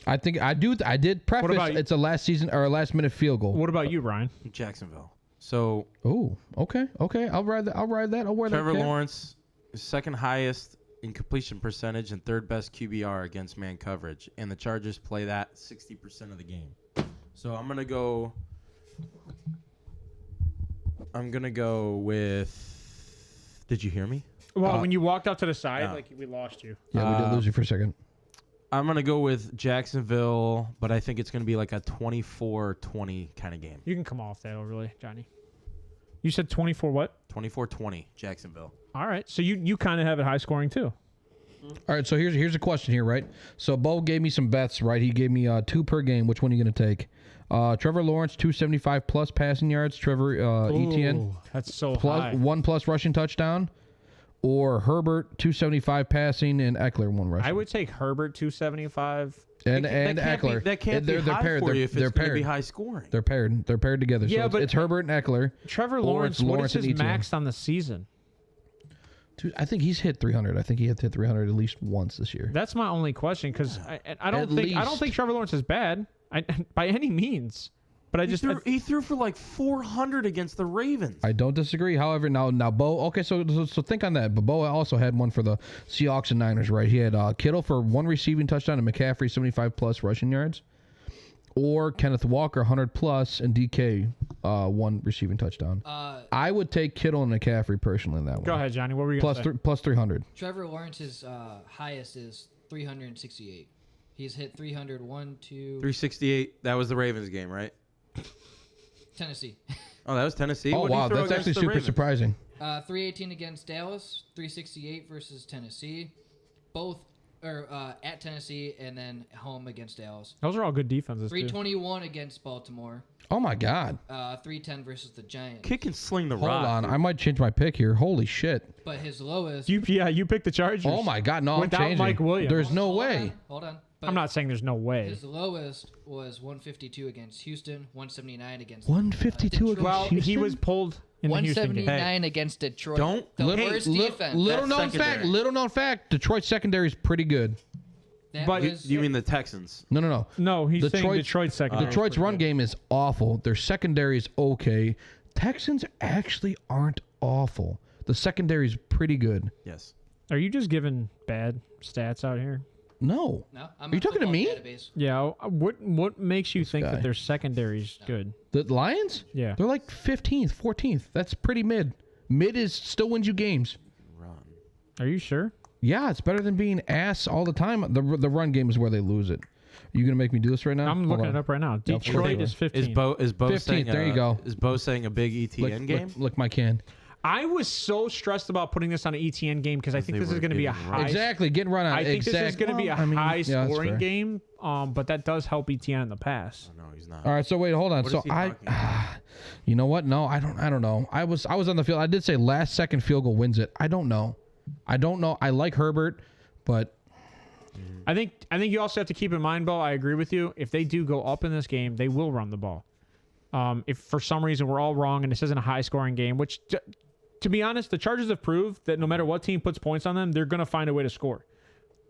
I think I do. I did preface about you? it's a last season or a last minute field goal. What about you, Brian? Jacksonville. So Oh, okay. I'll ride that. I'll wear Trevor that. Lawrence is second highest in completion percentage and third best QBR against man coverage, and the Chargers play that 60% of the game. So I'm gonna go with. Did you hear me? Well, when you walked out to the side, no. like we lost you. Yeah, we did lose you for a second. I'm gonna go with Jacksonville, but I think it's gonna be like a 24-20 kind of game. You can come off that overly, Johnny. You said 24 what? 24-20 Jacksonville. All right. So you kind of have it high scoring too. All right, so here's a question here, right? So Bo gave me some bets, right? He gave me 2 per game. Which one are you going to take? Trevor Lawrence 275 plus passing yards. Trevor Etienne Ooh, that's so plus high. 1 plus rushing touchdown, or Herbert 275 passing and Eckler 1 rushing. I would take Herbert 275. and that can't Eckler. Be, that can't they're be high paired. for you if They're it's gonna paired. be high scoring. They're paired. They're paired together. Yeah, so but- it's Herbert and Eckler. Trevor Or Lawrence, it's what Lawrence is his and Etienne. max on the season? Dude, I think he's hit 300. I think he hit 300 at least once this year. That's my only question because I don't At think least. Trevor Lawrence is bad by any means. But he threw for like 400 against the Ravens. I don't disagree. However, now Bo. Okay, so think on that. But Bo also had one for the Seahawks and Niners, right? He had Kittle for 1 receiving touchdown and McCaffrey 75+ rushing yards, or Kenneth Walker 100+ and DK 1 receiving touchdown. I would take Kittle and McCaffrey personally in that one. Go ahead, Johnny. What were you going to say? Plus 300. Trevor Lawrence's highest is 368. He's hit 301, 2. 368. That was the Ravens game, right? Tennessee. Oh, that was Tennessee. Oh, wow. That's actually super surprising. 318 against Dallas, 368 versus Tennessee. Both are at Tennessee and then home against Dallas. Those are all good defenses. 321 against Baltimore. Oh, my God. 310 versus the Giants. Kick and sling the Hold rock. on. I might change my pick here. Holy shit. But his lowest. You picked the Chargers. Oh, my God. No, Without I'm changing. Mike Williams. There's no way. Hold on. But I'm not saying there's no way. his lowest was 152 against Houston, 179 against 152 against Well, Houston? he was pulled in the Houston game. 179 against Detroit. Don't- the Little- worst defense. Little known secondary. fact. Detroit's secondary is pretty good. That but- was, You mean the Texans? No. No, he's saying Detroit's second. Detroit's run game is awful. Their secondary is okay. Texans actually aren't awful. The secondary is pretty good. Yes. Are you just giving bad stats out here? No. No, I'm Are you talking to me? Database. Yeah. What makes you think guy. that their secondary's good? The Lions? Yeah. They're like 15th, 14th. That's pretty mid. Mid is still wins you games. Run. Are you sure? Yeah, it's better than being ass all the time. The run game is where they lose it. Are you going to make me do this right now? I'm Hold looking on. it up right now. Yeah, Detroit is 15. Is Bo 15th, saying there you go. Is Bo saying a big ETN game? Look my can. I was so stressed about putting this on an ETN game because I think they this is were going to be a getting high. Exactly. Getting run on. I think this is going to be a high scoring game. But that does help ETN in the pass. No, he's not. All right, so wait, hold on. What So is he talking about? you know what? No, I don't know. I was on the field. I did say last second field goal wins it. I don't know. I like Herbert, but I think you also have to keep in mind, Bo. I agree with you. If they do go up in this game, they will run the ball. If for some reason we're all wrong and this isn't a high scoring game, which to be honest, the Chargers have proved that no matter what team puts points on them, they're going to find a way to score.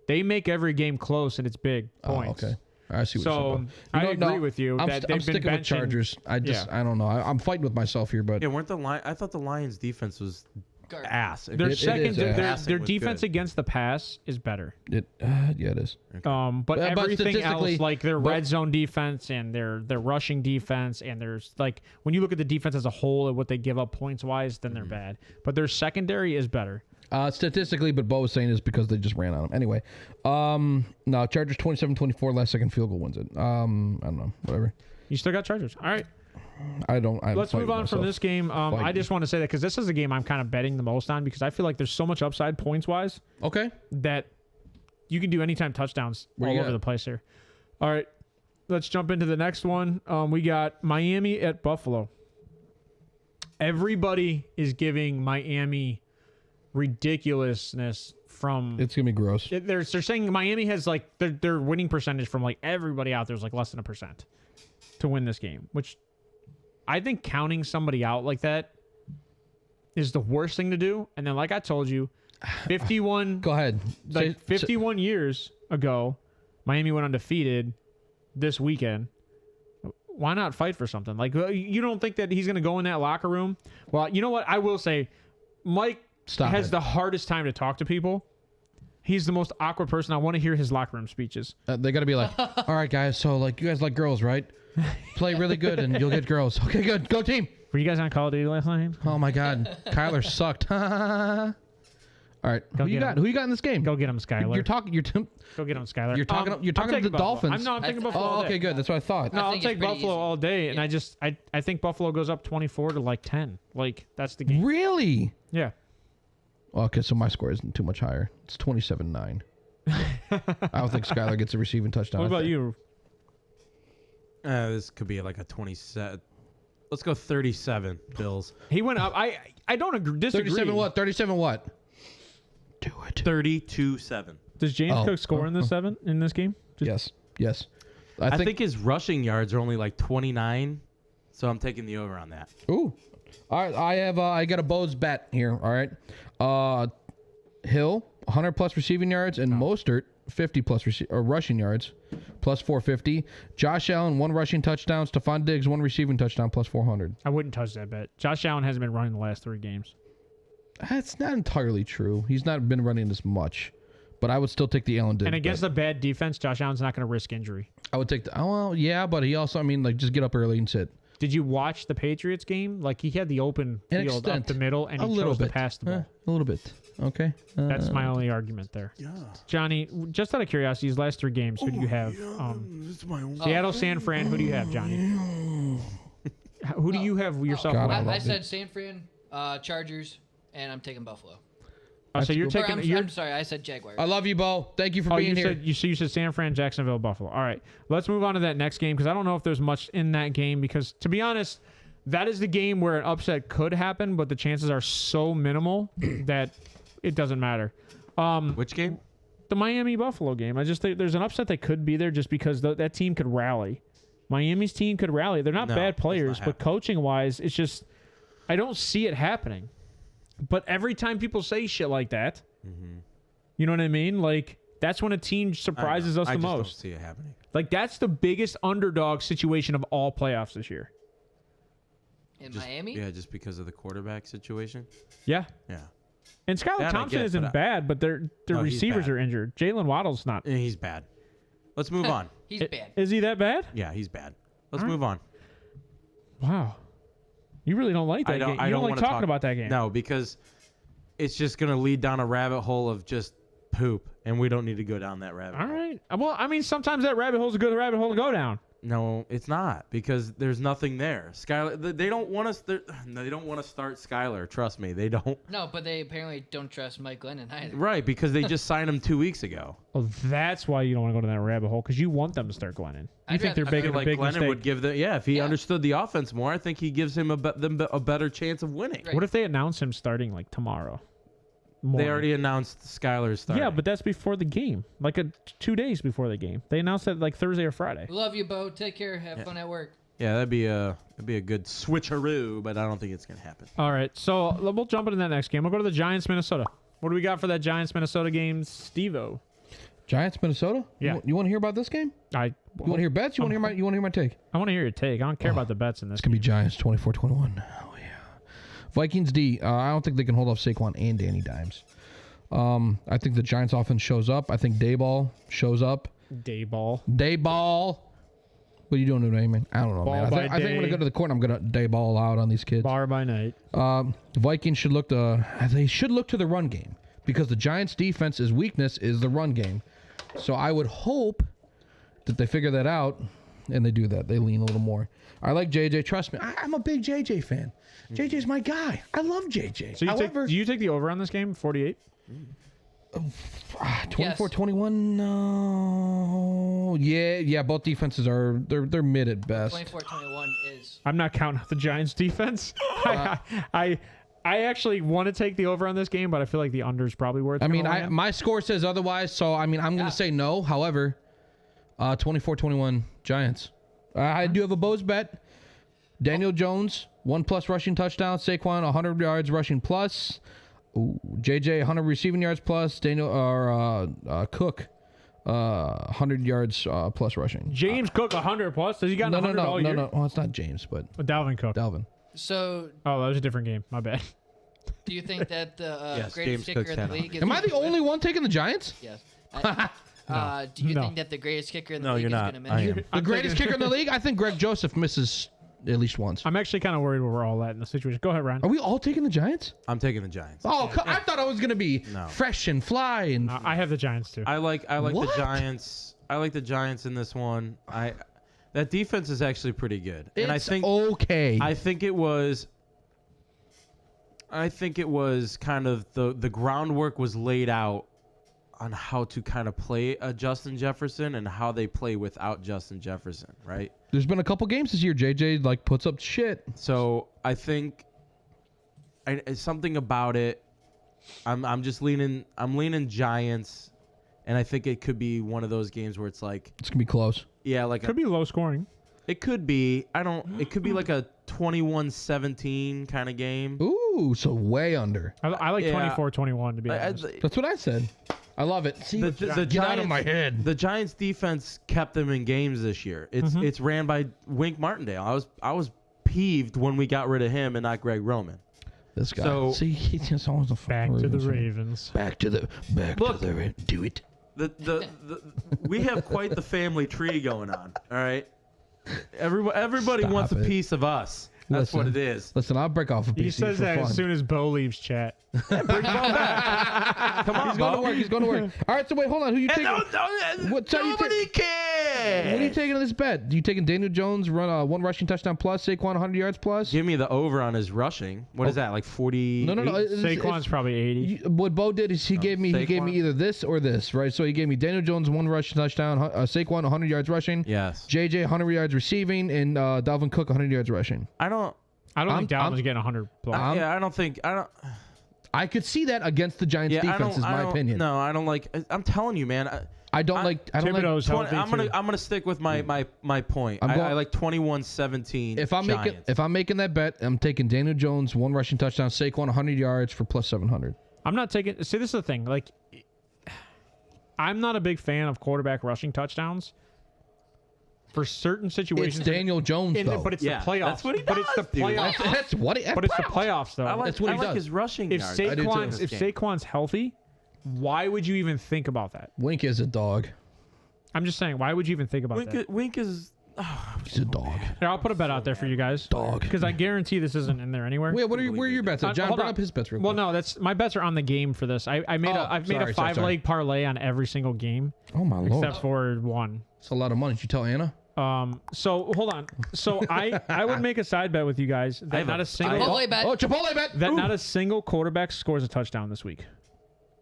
They make every game close and it's big points. okay. I see what you're saying. I agree with you. I'm, that I'm they've sticking been with Chargers. I don't know. I'm fighting with myself here, but Yeah, weren't the I thought the Lions' defense was Garbage. ass. Their Passing was defense good. against the pass is better. yeah, it is. But everything statistically- else, like their but- red zone defense and their rushing defense, and there's like when you look at the defense as a whole and what they give up points wise, then they're bad. But their secondary is better. Statistically, but Bo was saying is because they just ran on him. Anyway, no, Chargers 27-24, last second field goal wins it. I don't know, whatever. You still got Chargers. All right. Let's move on from this game. I just want to say that because this is a game I'm kind of betting the most on because I feel like there's so much upside points wise Okay. that you can do anytime touchdowns Where all you over at? the place here. All right. Let's jump into the next one. We got Miami at Buffalo. Everybody is giving Miami ridiculousness from It's gonna be gross. they're saying Miami has like their winning percentage from like everybody out there's like less than 1% to win this game, which I think counting somebody out like that is the worst thing to do. And then like I told you, 51 Go ahead. like 51 years ago, Miami went undefeated this weekend. Why not fight for something? Like, you don't think that he's going to go in that locker room? Well, you know what? I will say, Mike has the hardest time to talk to people. He's the most awkward person. I want to hear his locker room speeches. They got to be like, all right, guys. So like, you guys like girls, right? Play really good, and you'll get girls. Okay, good. Go team. Were you guys on Call of Duty last night? Oh my God, Kyler sucked. All right, who you get got? him. Who you got in this game? Go get him, Skyler. You're talking. Go get him, Skyler. You're talking. You're talking to the Dolphins. I'm thinking Buffalo. Oh, all okay, day. good. That's what I thought. No, I I'll think take it's pretty Buffalo easy. all day, and I think Buffalo goes up 24 to like 10. Like that's the game. Really? Yeah. Okay, so my score isn't too much higher. It's 27-9. I don't think Skyler gets a receiving touchdown. What about you? This could be like a 27. Let's go 37 Bills. He went up. I don't disagree. 37 what? 37 what? Do it. 32-7. Does James Cook score in this game? Yes. I think his rushing yards are only like 29, so I'm taking the over on that. Ooh. All right, I got a Bo's bet here. All right. Hill 100+ receiving yards and Mostert 450 plus rushing yards, plus 450. Josh Allen, 1 rushing touchdown. Stephon Diggs, 1 receiving touchdown, plus 400. I wouldn't touch that bet. Josh Allen hasn't been running the last 3 games. That's not entirely true. He's not been running this much, but I would still take the Allen Diggs. And against a bad defense, Josh Allen's not going to risk injury. I would take the. Oh, well, yeah, but he also, just get up early and sit. Did you watch the Patriots game? Like, he had the open field up the middle, and he chose to pass the ball. A little bit. Okay. That's my only argument there. Yeah. Johnny, just out of curiosity, these last 3 games, who do you have? Seattle, San Fran, who do you have, Johnny? Who do you have yourself? I said San Fran, Chargers, and I'm taking Buffalo. Oh, so you're taking. I'm sorry, I said Jaguars. I love you, Bo. Thank you for being here. You said San Fran, Jacksonville, Buffalo. All right, let's move on to that next game because I don't know if there's much in that game because, to be honest, that is the game where an upset could happen, but the chances are so minimal that it doesn't matter. Which game? The Miami-Buffalo game. I just think there's an upset that could be there just because that team could rally. Miami's team could rally. They're not bad players, but coaching-wise, it's just I don't see it happening. But every time people say shit like that, you know what I mean? Like, that's when a team surprises us the most. I just don't see it happening. Like, that's the biggest underdog situation of all playoffs this year. In Miami? Yeah, just because of the quarterback situation. Yeah. Yeah. And Skylar Thompson isn't bad, but their receivers are injured. Jalen Waddle's not. He's bad. Let's move on. He's bad. Is he that bad? Yeah, he's bad. Let's move on. Wow. You really don't like that game. You don't like talking about that game. No, because it's just going to lead down a rabbit hole of just poop, and we don't need to go down that rabbit hole. All right. Well, sometimes that rabbit hole is a good rabbit hole to go down. No, it's not because there's nothing there. Skylar, they don't want us. They don't want to start Skylar. Trust me, they don't. No, but they apparently don't trust Mike Glennon either. Right, because they just signed him 2 weeks ago. Well, that's why you don't want to go to that rabbit hole because you want them to start Glennon. You think they're making a big Glennon mistake. would give them. Yeah, if he understood the offense more, I think he gives him them a better chance of winning. Right. What if they announce him starting like tomorrow? They already announced Skylar's starting. Yeah, but that's before the game, like 2 days before the game. They announced that like Thursday or Friday. Love you, Bo. Take care. Have fun at work. Yeah, that'd be a good switcheroo, but I don't think it's gonna happen. All right, so we'll jump into that next game. We'll go to the Giants, Minnesota. What do we got for that Giants, Minnesota game, Steve-O? Giants, Minnesota. Yeah. You want to hear about this game? You want to hear bets? You want to hear my take? I want to hear your take. I don't care about the bets in this. It's gonna be Giants 24-21. Oh yeah. Vikings D. I don't think they can hold off Saquon and Danny Dimes. I think the Giants offense shows up. I think Dayball shows up. Dayball. What are you doing today, man? I don't know, man. I think I'm going to go to the court and I'm going to Dayball out on these kids. Bar by night. The Vikings should look to the run game because the Giants defense's weakness is the run game. So I would hope that they figure that out and they do that. They lean a little more. I like JJ. Trust me. I'm a big JJ fan. JJ's my guy. I love JJ. So do you take the over on this game, 48? 24-21. No. Yeah. Both defenses are they're mid at best. 24-21 is. I'm not counting out the Giants defense. I actually want to take the over on this game, but I feel like the under is probably worth. I mean, my score says otherwise, so I'm going to say no. However, 24-21 Giants. I do have a Bo's bet. Daniel Jones 1+ rushing touchdown. Saquon 100 yards rushing plus. Ooh, JJ 100 receiving yards plus. Daniel Cook 100 yards plus rushing. James Cook 100 plus. Has he gotten 100 all year? No. Well, it's not James, but Dalvin Cook. Dalvin. So. Oh, that was a different game. My bad. Do you think that the yes, greatest James kicker in the league is? Am I the only one taking the Giants? Yes. Do you think that the greatest kicker in the league is going to miss? I am. The greatest kicker in the league? I think Greg Joseph misses at least once. I'm actually kind of worried where we're all at in the situation. Go ahead, Ryan. Are we all taking the Giants? I'm taking the Giants. Oh, I thought I was going to be fresh and fly. And I have the Giants too. I like the Giants. I like the Giants in this one. That defense is actually pretty good. It's and I think okay. I think it was kind of the groundwork was laid out on how to kind of play a Justin Jefferson and how they play without Justin Jefferson, right? There's been a couple games this year. JJ puts up shit. So I think something about it. I'm leaning Giants, and I think it could be one of those games where it's like it's gonna be close. Yeah, like could be low scoring. It could be. It could be like a 21-17 kind of game. Ooh, so way under. I like 24-21 to be honest. That's what I said. I love it. See, The get out of Giants- my head. The Giants defense kept them in games this year. It's ran by Wink Martindale. I was peeved when we got rid of him and not Greg Roman. This guy. So- See, he's just always a Back to the Ravens. Back to the do it. We have quite the family tree going on. All right, everybody Stop wants a it. piece of us. That's what it is. Listen, I'll break off a piece. He says for that fun. as soon as Bo leaves chat. Come on, He's going to work. He's going to work. All right, so wait, hold on. Who you taking? What side you Nobody cares. What are you taking in this bet? You taking Daniel Jones run one rushing touchdown plus, Saquon 100 yards plus? Give me the over on his rushing. What is that? Like 40? No. Saquon's probably 80. What Bo did is he gave me Saquon? either this or this, right? So he gave me Daniel Jones one rushing touchdown, Saquon 100 yards rushing, Yes. JJ 100 yards receiving, and Dalvin Cook 100 yards rushing. I don't think Dalvin's getting 100 plus. I could see that against the Giants defense, is my opinion. No, I don't like. I'm telling you, man. I don't like. Thibodeau's healthy I'm gonna stick with my point. I like 21-17. If I'm making that bet, I'm taking Daniel Jones one rushing touchdown, Saquon 100 yards for plus 700. I'm not taking. See, this is the thing. Like, I'm not a big fan of quarterback rushing touchdowns. For certain situations, It's Daniel Jones, though. but it's Yeah, the playoffs. that's what he But it's the does, dude. playoffs. That's what. But it's the playoffs, though. That's what he I like does. his rushing if yards. do too. Saquon's healthy, why would you even think about that? Wink is a dog. I'm just saying, why would you even think about that? Wink is. He's a dog. Here, I'll put a bet out there for you guys. Dog. Because I guarantee this isn't in there anywhere. Wait, where are your bets at? John, Hold bring on. up his bets real Well, quick. no, that's my bets are on the game for this. I've made a sorry. 5-leg parlay on every single game Oh, my Lord. except for one. It's a lot of money. Did you tell Anna? So hold on. So I would make a side bet with you guys that not a single Chipotle bet. Oh, Chipotle bet. that not a single quarterback scores a touchdown this week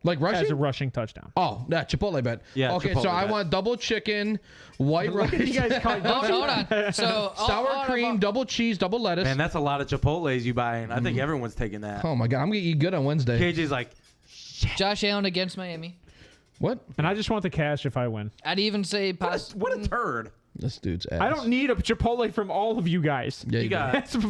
Like as a rushing? rushing touchdown. Oh, that Chipotle bet. Yeah, Okay, Chipotle so I bet. want double chicken, white rice, You guys call Hold on. So sour cream, double cheese, double lettuce. Man, that's a lot of Chipotles you buying. I think everyone's taking that. Oh my God, I'm gonna eat good on Wednesday. KJ's like, Josh Allen against Miami. What? And I just want the cash if I win. I'd even say what a turd. This dude's ass. I don't need a Chipotle from all of you guys. Yeah, you got- do. That's 4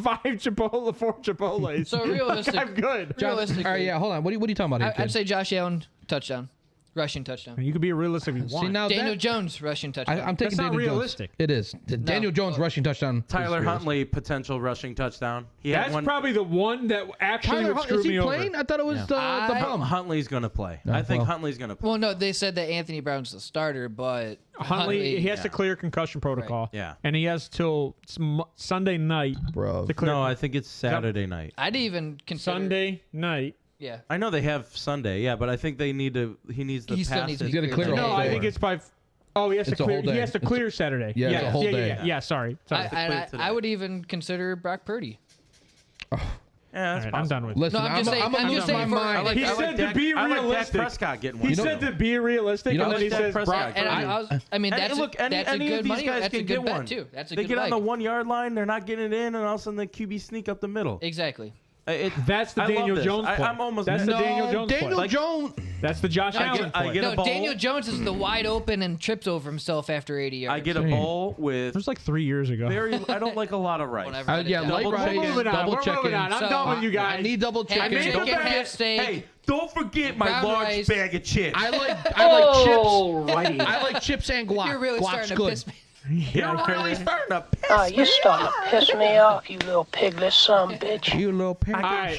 Chipotles. So realistic. I'm good. Realistically, All right, yeah, hold on. What are you talking about here, kid? I'd say Josh Allen touchdown, rushing touchdown. You could be realistic if you want. See, now Daniel that, Jones rushing touchdown. I'm taking That's not Daniel realistic. Jones. It is. Daniel Jones rushing touchdown. Tyler is Huntley potential rushing touchdown. He had That's one. probably the one that actually Tyler would Huntley, screw is he me playing? over. I thought it was the bum. Huntley's gonna play. No, I think well. Huntley's gonna play. well, no, they said that Anthony Brown's the starter, but Huntley, he has to clear concussion protocol. Yeah. And he has till Sunday night Bro. to clear. No, I think it's Saturday night. I'd even consider Sunday night. Yeah. I know they have Sunday, yeah, but I think they need to. He needs to He still pass needs it. to He's gonna clear a No, whole I day. think it's by. Oh, he has It's to a clear. whole day. He has to clear Saturday. Yeah, it's a whole day. Yeah, sorry. I would even consider Brock Purdy. Yeah, that's I'm possible. done with. Listen, No, I'm just saying- I'm I'm losing just my saying for- mind. I like- He said to be I like Dak realistic. Prescott getting He one. said to be realistic, You know and then he Dak says Prescott. Brock. And I mean, And that's look, a, any that's a of good these money. guys That's a can good get bet one. too. That's a They good get on leg. the 1 yard line, they're not getting it in, and all of a sudden the QB sneak up the middle. Exactly. That's the I love Daniel this. Jones play. I'm almost. That's the No, Daniel Jones play. Daniel Like, Jones. that's the Josh Allen I play. get a No, bowl. Daniel Jones is the wide open and trips over himself after 80 yards. I get a bowl It with was like 3 years ago. very. I don't like a lot of rice. Whenever I did Yeah, that. light Double rice, chicken. We're moving on. double We're chicken. moving on. I'm So, done with you I guys. need double Half chicken. chicken, Don't half forget- steak. Hey, don't forget my brown large rice. bag of chips. I like chips. Alrighty. I like chips and guac. You're really Guac's starting to good. piss me. You're really starting to piss Oh, you starting to piss me off, you little piglet son of a bitch. You little pig. All right,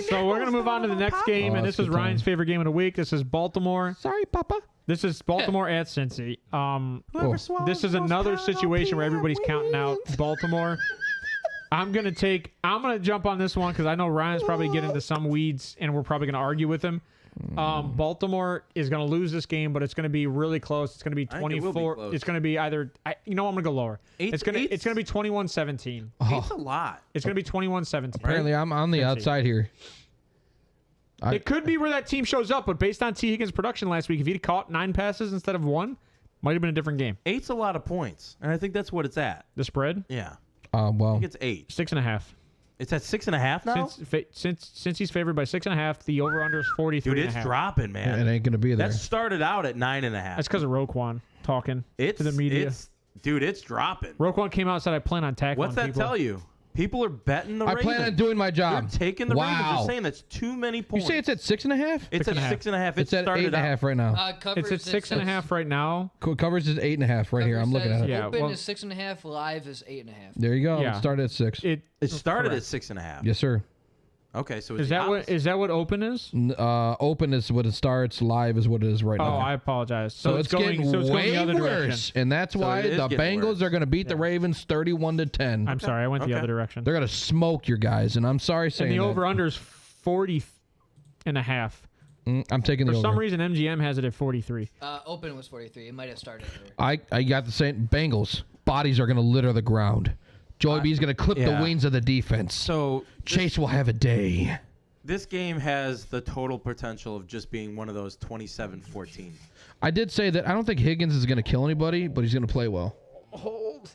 so we're gonna move on to the next game, and that's this is good Ryan's favorite game of the week. This is Baltimore. Sorry, Papa. This is Baltimore at Cincy. This is another situation where everybody's counting out Baltimore. I'm gonna jump on this one because I know Ryan's probably getting into some weeds, and we're probably gonna argue with him. Baltimore is going to lose this game, but it's going to be really close. It's going to be I think it will be 24. close. It's going to be either. I'm going to go lower. It's going Eight's- to be 21-17. It's a lot. It's going to be 21-17. Apparently, I'm on the outside here. It could be where that team shows up, but based on T. Higgins' production last week, if he'd caught 9 passes instead of 1, might have been a different game. 8's a lot of points, and I think that's what it's at. The spread Yeah, Well, I think it's 8. 6.5. It's at 6.5 now. Since he's favored by 6.5, the over under is 43. Dude, it's dropping, man. it ain't gonna be there. That started out at 9.5. That's because of Roquan talking It's to the media. Dude, it's dropping. Roquan came out and said, "I plan on tackling What's that people." tell you? People are betting the Ravens. I plan on doing my job. You're taking the Ravens. You're saying that's too many points. You say it's at 6.5? It's at 6.5. It's at 8.5 right now. It's at 6.5 right now. Covers is 8.5 right here. I'm looking at it. Yeah, Open is 6.5. Live is 8.5. There you go. Yeah. It started at 6. It started at 6.5. Yes, sir. Okay, so it's is that what open is? Open is what it starts. Live is what it is right now. Oh, I apologize. So it's going way the other worse, direction. and that's why the Bengals are going to beat the Ravens 31-10. I'm sorry, I went the other direction. They're going to smoke your guys, and I'm sorry saying and the that. over/under is 40.5. I'm taking the over. For some reason, MGM has it at 43. Open was 43. It might have started there. I got the same. Bengals bodies are going to litter the ground. Joey B's going to clip the wings of the defense. So Chase will have a day. This game has the total potential of just being one of those 27-14. I did say that I don't think Higgins is going to kill anybody, but he's going to play well. Old.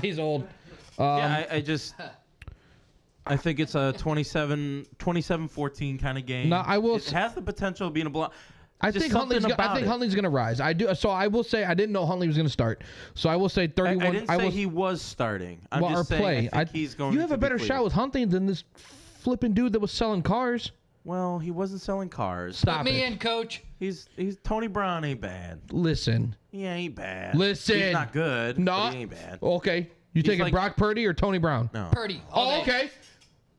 He's old. I think it's a 27-14 kind of game. No, I will. It has the potential of being a blowout. I think Huntley's going to rise. So I will say I didn't know Huntley was going to start. So I will say 31. I didn't say he was starting. I'm just saying I think he's going. You have a better shot with Huntley than this flipping dude that was selling cars. Well, he wasn't selling cars. Stop Put me in, coach. He's Tony Brown ain't bad. Listen. He ain't bad. Listen. He's not good. No. But he ain't bad. Okay. You taking Brock Purdy or Tony Brown? No. Purdy. Okay.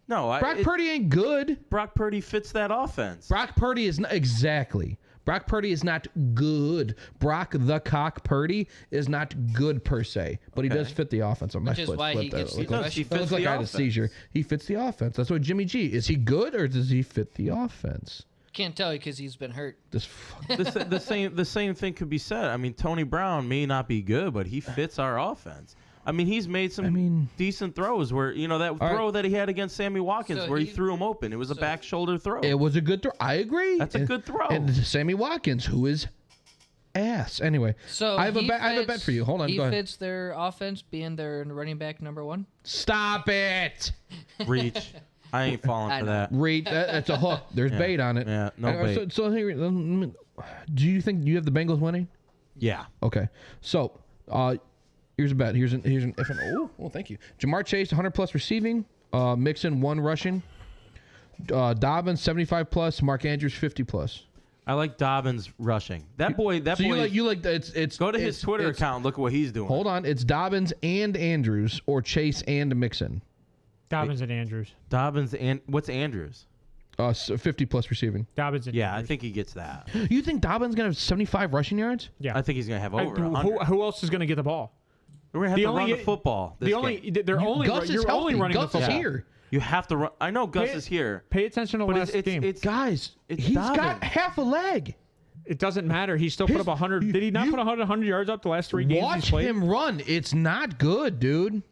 No. Brock Purdy ain't good. Brock Purdy fits that offense. Brock Purdy is not exactly. Brock Purdy is not good. Brock the Cock Purdy is not good per se, but he does fit the offense. Which is why he gets the He That fits looks like the I had a offense. seizure. He fits the offense. That's what Jimmy G. Is he good or does he fit the offense? Can't tell you because he's been hurt. The same thing could be said. I mean, Tony Brown may not be good, but he fits our offense. I mean, he's made some decent throws where, that throw that he had against Sammy Watkins where he threw him open. It was a back shoulder throw. It was a good throw. I agree. That's a good throw. And Sammy Watkins, who is ass. Anyway, So I have a bet for you. Hold on. He Go ahead. fits their offense being their running back number 1. Stop it. Reach. I ain't falling for that. Read. That's a hook. There's bait on it. Yeah, no bait. So here, do you think you have the Bengals winning? Yeah. Okay. So, here's a bet. Here's an oh, thank you. Jamar Chase 100+ receiving, Mixon 1 rushing, Dobbins 75+, Mark Andrews 50+. I like Dobbins rushing. That boy. You like it's go to his Twitter account and look at what he's doing. Hold on, it's Dobbins and Andrews or Chase and Mixon. Dobbins and Andrews. Dobbins and what's Andrews? 50+ receiving. Dobbins and Yeah, Andrews. I think he gets that. You think Dobbins gonna have 75 rushing yards? Yeah. I think he's gonna have over 100. Who else is going to get the ball? We're gonna have to run the football. They're only Gus is you're healthy. only running Gus the football. is here. You have to run. I know Gus is here. Pay attention to last game. Guys, it's he's Dobbins. got half a leg. It doesn't matter. He still put up 100. Did he not put 100 yards up the last 3 games he's Watch played? him run. It's not good, dude. It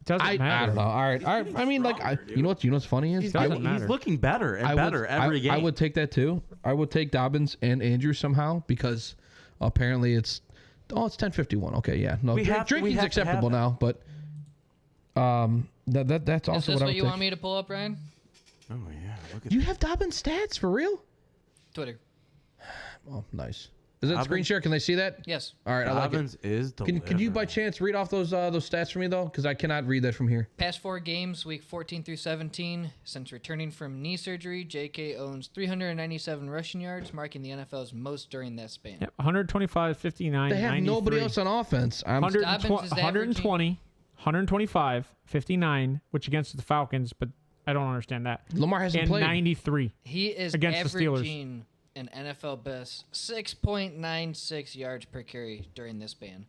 doesn't matter. I don't know. All right. I mean, you know what's funny is He's matter. looking better and better every game. I would take that too. I would take Dobbins and Andrews somehow because apparently it's 10:51. Okay, yeah. No, drinking's acceptable now, but that's also Is this what I what would you take. want me to pull up, Ryan? Oh yeah. Look at You have Dobbins stats for real? Twitter. Oh, nice. Is that Dobbins- screen share? Can they see that? Yes. All right, Dobbins is I like it. Can you by delivering. chance read off those stats for me though? Because I cannot read that from here. Past 4 games, week 14 through 17. Since returning from knee surgery, J.K. owns 397 rushing yards, marking the NFL's most during that span. Yep, 125, 59, They have 93. nobody else on offense. 120, 125, 59, which against the Falcons, but I don't understand that. Lamar hasn't And played. 93. He is Against the Steelers. averaging an NFL best 6.96 yards per carry during this span.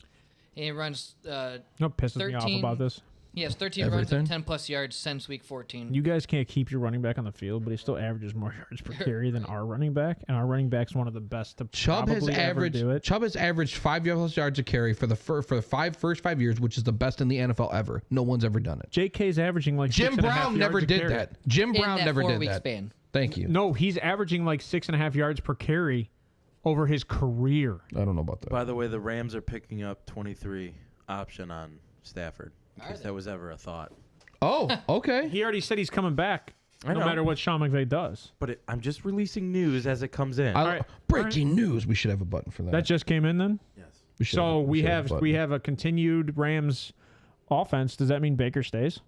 He runs. No, pisses me off 13 about this. He has 13 Everything? runs and 10+ yards since week 14. You guys can't keep your running back on the field, but he still averages more yards per carry than our running back, and our running back's one of the best to Chubb has probably ever do it. Chubb has averaged 5+ yards a carry for the first 5 years, which is the best in the NFL ever. No one's ever done it. JK's averaging like Jim 6.5 Brown never yards a did carry. that. Jim in Brown that never did 4-week that. span. Thank you. No, he's averaging like 6.5 yards per carry over his career. I don't know about that. By the way, the Rams are picking up 23 option on Stafford. In case that was ever a thought. Oh, okay. He already said he's coming back, I no know. matter what Sean McVay does. But I'm just releasing news as it comes in. right. Breaking news. We should have a button for that. That just came in then. Yes. We should So a we button. have a continued Rams offense. Does that mean Baker stays?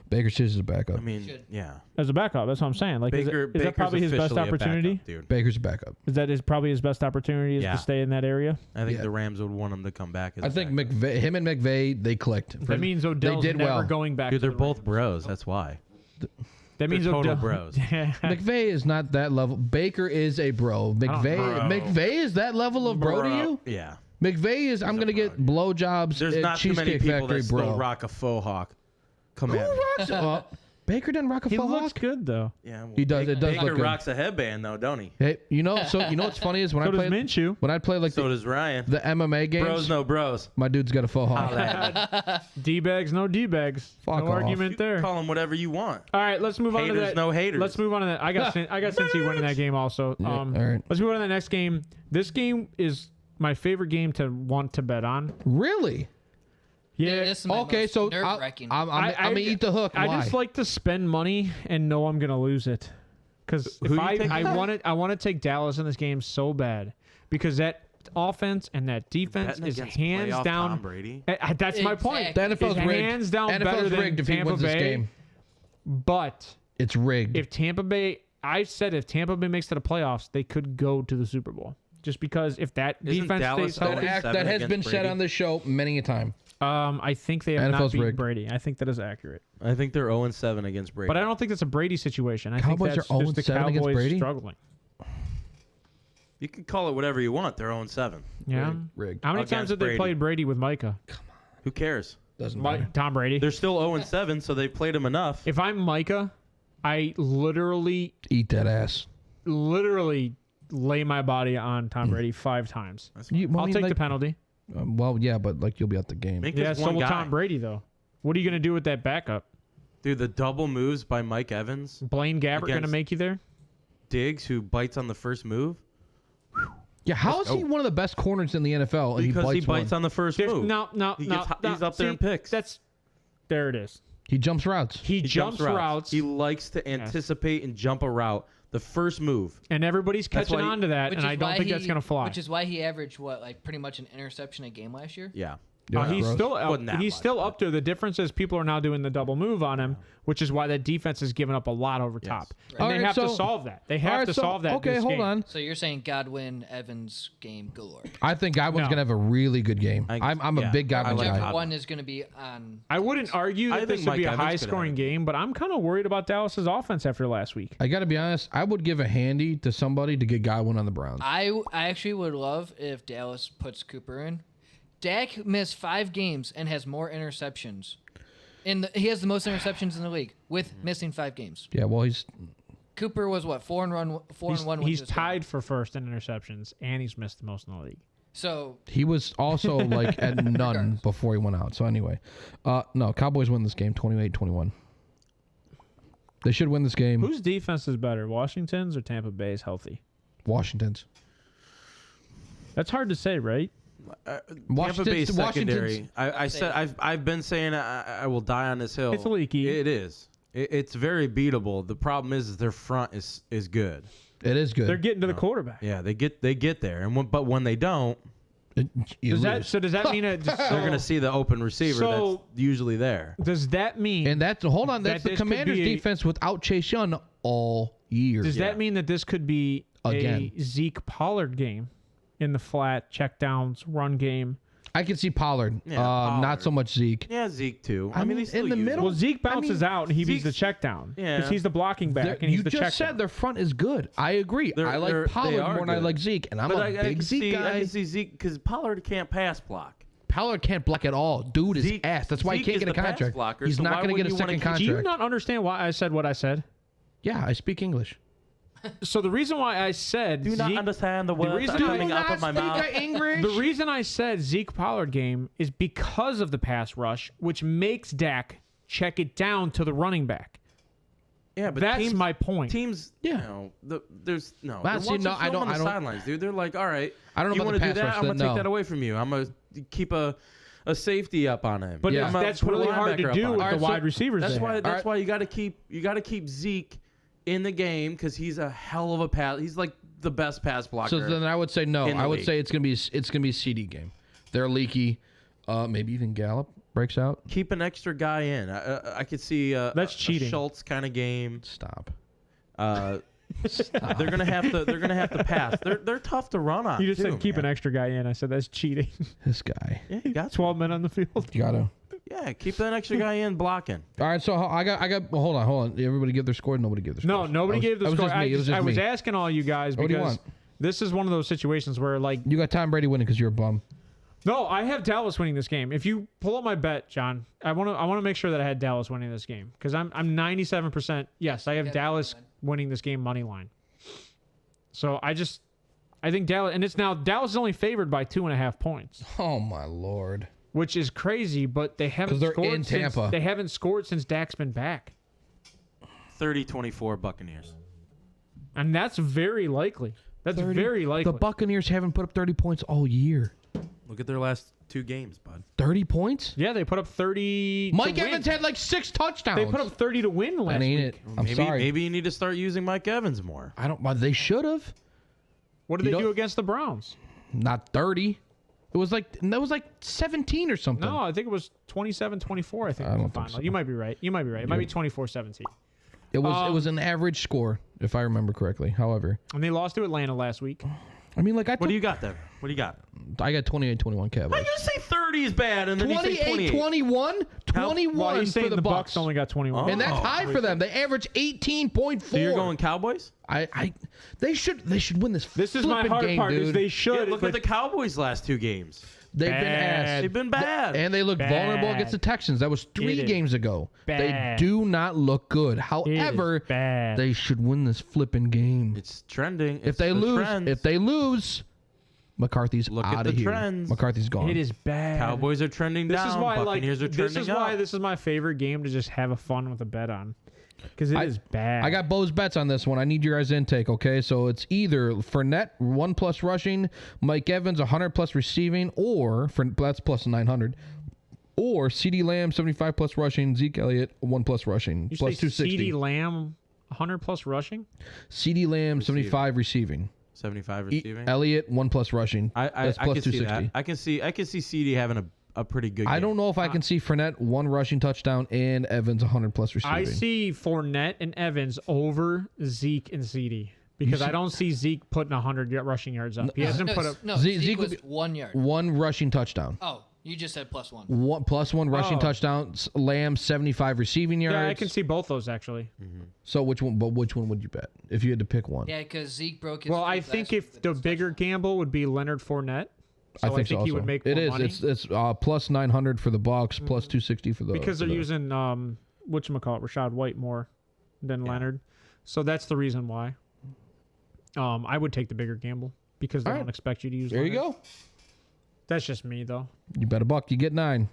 Baker's just a backup. I mean, Should. yeah. As a backup, that's what I'm saying. Like, Baker, is that probably his best opportunity? Dude. Baker's a backup. Is that probably his best opportunity is Yeah. to stay in that area? I think Yeah. the Rams would want him to come back. As I a think backup. him and McVay, they clicked. That means Odell's did never well. going back. Dude, to they're the both Rams. bros. That's why. That means total Odell. bros. McVay is not that level. Baker is a bro. McVay is that level of bro to you? Yeah. McVay is, I'm going to get blowjobs There's at not too many Cheesecake people Factory, that bro. still rock a faux hawk. Come Who at me. rocks? Baker doesn't rock a He faux looks hawk. good though. Yeah, well, He does. It does Baker look good. rocks a headband though, don't he? Hey, you know what's funny is when So I does play Minshew. when I play like So does Ryan. the MMA games. Bros, no bros. My dude's got a faux hawk. D-bags, no D-bags. Fuck no off. argument there. Call him whatever you want. All right, let's move on to Haters, that. no haters. Let's move on to that. I got Cincy winning that game also. all right. Let's move on to the next game. This game is my favorite game to want to bet on. Really? Yeah. This is my Okay, most so nerve-wracking. I'm gonna eat the hook. I Why? just like to spend money and know I'm gonna lose it. Because if you I taking? I want to take Dallas in this game so bad because that offense and that defense Betting is against hands playoff down. Tom Brady. That's my point. the Exactly. NFL's It's rigged. hands down better NFL's than rigged if he Tampa wins this Bay. game. But It's rigged. if Tampa Bay, I said if Tampa Bay makes it to the playoffs, they could go to the Super Bowl. Just because if that Isn't defense Dallas stays healthy, always- that has against been said Brady? on this show many a time. I think they have not NFL's beaten rigged. Brady. I think that is accurate. I think they're 0-7 against Brady. But I don't think that's a Brady situation. I Cowboys think that's are just the 0-7 against Cowboys Brady? struggling. You can call it whatever you want. They're 0-7. Yeah. Rigged. How many Against times have they Brady. played Brady with Micah? Who cares? Doesn't matter. Tom Brady. They're still 0-7, so they played him enough. If I'm Micah, I literally Eat that ass. lay my body on Tom Brady 5 times. I'll take the penalty. Well, yeah, but like you'll be out the game. Make Yeah, this so one will guy. Tom Brady though. What are you gonna do with that backup? Dude, the double moves by Mike Evans. Blaine Gabbert gonna Against- make you there? Diggs, who bites on the first move. Yeah, how is he one of the best corners in the NFL? And Because he he bites one? on the first There's, move. no, He gets- he's up there in picks. There it is. He jumps routes. He jumps routes, He likes to anticipate and jump a route. The first move. and everybody's That's catching why he- on to that, Which and is I don't why think that's he- gonna fly. Which is why he averaged pretty much an interception a game last year. Yeah. He's gross. still Wasn't that he's much, still but- up there. The difference is people are now doing the double move on him, which is why that defense is giving up a lot over top. And All they right, have to so- solve that. They All have right, to so- solve that. Okay, this hold game. on. So you're saying Godwin Evans game galore. I think Godwin's No. gonna have a really good game. I- I'm a yeah, big Godwin I like guy. Godwin. One is going to be on. I wouldn't argue I that think this would be Mike a Evans could high-scoring have game, but I'm kind of worried about Dallas's offense after last week. I got to be honest. I would give a handy to somebody to get Godwin on the Browns. I actually would love if Dallas puts Cooper in. Dak missed 5 games and has more interceptions. He has the most interceptions in the league with missing 5 games. Yeah, well, he's Cooper was what 4-1. He's tied for first in interceptions, and he's missed the most in the league. So he was also like at none before he went out. So anyway, no, Cowboys win this game 28-21. They should win this game. Whose defense is better, Washington's or Tampa Bay's healthy? Washington's. That's hard to say, right? Tampa Bay secondary. Washington's- I said I've been saying I will die on this hill. It's leaky. It is. It's very beatable. The problem is their front is good. It is good. They're getting to the quarterback. Yeah, they get there, and but when they don't, You Does lose. that mean it? they're gonna see the open receiver So- that's usually there. Does that mean? And that's hold on. That's that the this could Commanders' be a- defense without Chase Young all year. Does that mean that this could be Again. a Zeke Pollard game in the flat checkdowns run game? I can see Pollard. Yeah, Not Pollard. so much Zeke. Yeah, Zeke too. I mean, they still in the use middle- him. Well, Zeke bounces out and he beats the Zeke's- check down. Yeah. Because he's the blocking back and he's You the check just said down. their front is good. I agree. They're- I like they Pollard are more than I good. like Zeke, and I'm But a I big can Zeke see, guy. I can see Zeke because Pollard can't pass block. Pollard can't block at all. Dude is Zeke- ass. That's why he Zeke can't is get a the pass contract. blocker, He's so not why going to get wouldn't a you wanna second keep- Do you contract. not understand why I said what I said? Yeah, I speak English. So the reason why I said Do you not Zeke, understand the words reason that are I coming out of my mouth? English. the reason I said Zeke Pollard game is because of the pass rush, which makes Dak check it down to the running back. Yeah, but That's teams, my point. Teams, Yeah. there's no. Well, see, no, I don't- On the I don't- sidelines, dude. They're like, all right, I don't know you about want the to do pass that? rush, I'm gonna no. take that away from you. I'm gonna keep a safety up on him. But Yeah. that's Put a really hard to linebacker up do on with him. the All right, wide receivers. That's they why. have. That's why you got to keep Zeke in the game because he's a hell of a pass. He's like the best pass blocker. So then I would say no. in the I would league. say it's gonna be a CD game. They're leaky. Maybe even Gallup. breaks out. Keep an extra guy in. I could see That's cheating. a Schultz kind of game. Stop. They're gonna have to pass. They're tough to run on. You just too, said keep man. an extra guy in. I said that's cheating. This guy. Yeah, you got 12 men on the field. You gotta. Yeah, keep that extra guy in blocking. All right, so I got. Well, hold on. Everybody give their score. Nobody gave their score. No, nobody gave the score. I was asking all you guys What do you because want? this is one of those situations where, like, You got Tom Brady winning because you're a bum. no, I have Dallas winning this game. If you pull up my bet, John, I want to make sure that I had Dallas winning this game because I'm 97%. Yes, I have Dallas winning this game money line. So I think Dallas, and it's now Dallas is only favored by 2.5 points. Oh my Lord. Which is crazy, but they haven't 'Cause they're scored in Tampa. They haven't scored since Dak's been back. 30-24 Buccaneers. And that's very likely. That's 30. very likely. The Buccaneers haven't put up 30 points all year. Look at their last 2 games, bud. 30 points? Yeah, they put up 30 Mike to win. Evans had like 6 touchdowns. They put up 30 to win last That ain't week. it. I'm sorry. Maybe you need to start using Mike Evans more. I don't. They should have. What did You they do don't- against the Browns? Not 30. It was like 17 or something. No, I think it was 27-24, I think. I was don't the think final. so. You might be right. It might be 24-17. It was an average score, if I remember correctly. However, And they lost to Atlanta last week. I mean, like What do you got there? What do you got? I got 28-21 How Cowboys. you say 30 is bad and then you say 28? 28-21? 21 Well, he's for saying the Bucks. only got 21. And that's Oh. high for them. They average 18.4. So you're going Cowboys? They should win this. This is my flipping hard game, part. dude. Is they Yeah, should. look but at the Cowboys' last 2 games. They've been Bad. ass. They've been bad. And they look vulnerable Bad. against the Texans. That was 3 It is games ago. They bad. do not look good. It is However, bad. they should win this flipping game. It's trending. If they lose, McCarthy's Look at out the of here. trends. McCarthy's gone. It is bad. Cowboys are trending This down. is why, Buccaneers are trending this is up. why this is my favorite game to just have a fun with a bet on, because it is bad. I got Bo's bets on this one. I need your guys' intake, okay? So it's either Fournette 1+ rushing, Mike Evans 100+ receiving, or that's plus 900, or CeeDee Lamb 75+ rushing, Zeke Elliott 1+ rushing, You plus say 260. CeeDee Lamb 100+ rushing. CeeDee Lamb 75 receiving. 75 receiving. Elliott 1+ rushing. I That's plus can see 260. that. I can see CD having a pretty good game. I don't know if I can see Fournette 1 rushing touchdown and Evans 100+ receiving. I see Fournette and Evans over Zeke and CeeDee because I don't see Zeke putting 100 rushing yards up. He hasn't put up. No, Zeke Zeke would was be- 1 yard. 1 rushing touchdown. Oh, you just said +1. 1+1 rushing Oh. touchdown. Lamb 75 receiving yards. Yeah, I can see both those actually. So which one? But which one would you bet if you had to pick one? Yeah, because Zeke broke his. Well, I streak think last week if with the his bigger touchdown. gamble would be Leonard Fournette. So I think so he would also. make It more is. money It's plus 900 for the Bucks, plus 260 for the because they're for the- using whatchamacallit, Rashad White more than Leonard. So that's the reason why. I would take the bigger gamble because they All don't right. expect you to use. There you Leonard. go. That's just me though. You bet $1, you get 9.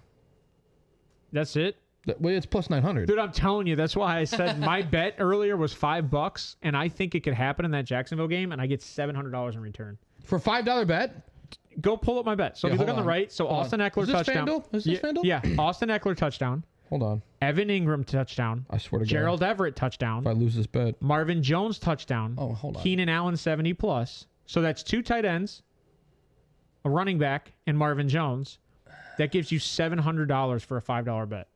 That's it. Well, it's plus 900. Dude, I'm telling you, that's why I said my bet earlier was $5, and I think it could happen in that Jacksonville game, and I get $700 in return. For $5 bet. Go pull up my bet. So Yeah, if you look hold on the on. right, so Hold Austin on. Eckler Is this touchdown. FanDuel? Is this FanDuel? Yeah, Austin Eckler touchdown. Hold on. Evan Ingram touchdown. I swear to Gerald God. Everett touchdown. If I lose this bet. Marvin Jones touchdown. Oh, hold on. Keenan Allen 70+. So that's 2 tight ends, a running back, and Marvin Jones. That gives you $700 for a $5 bet.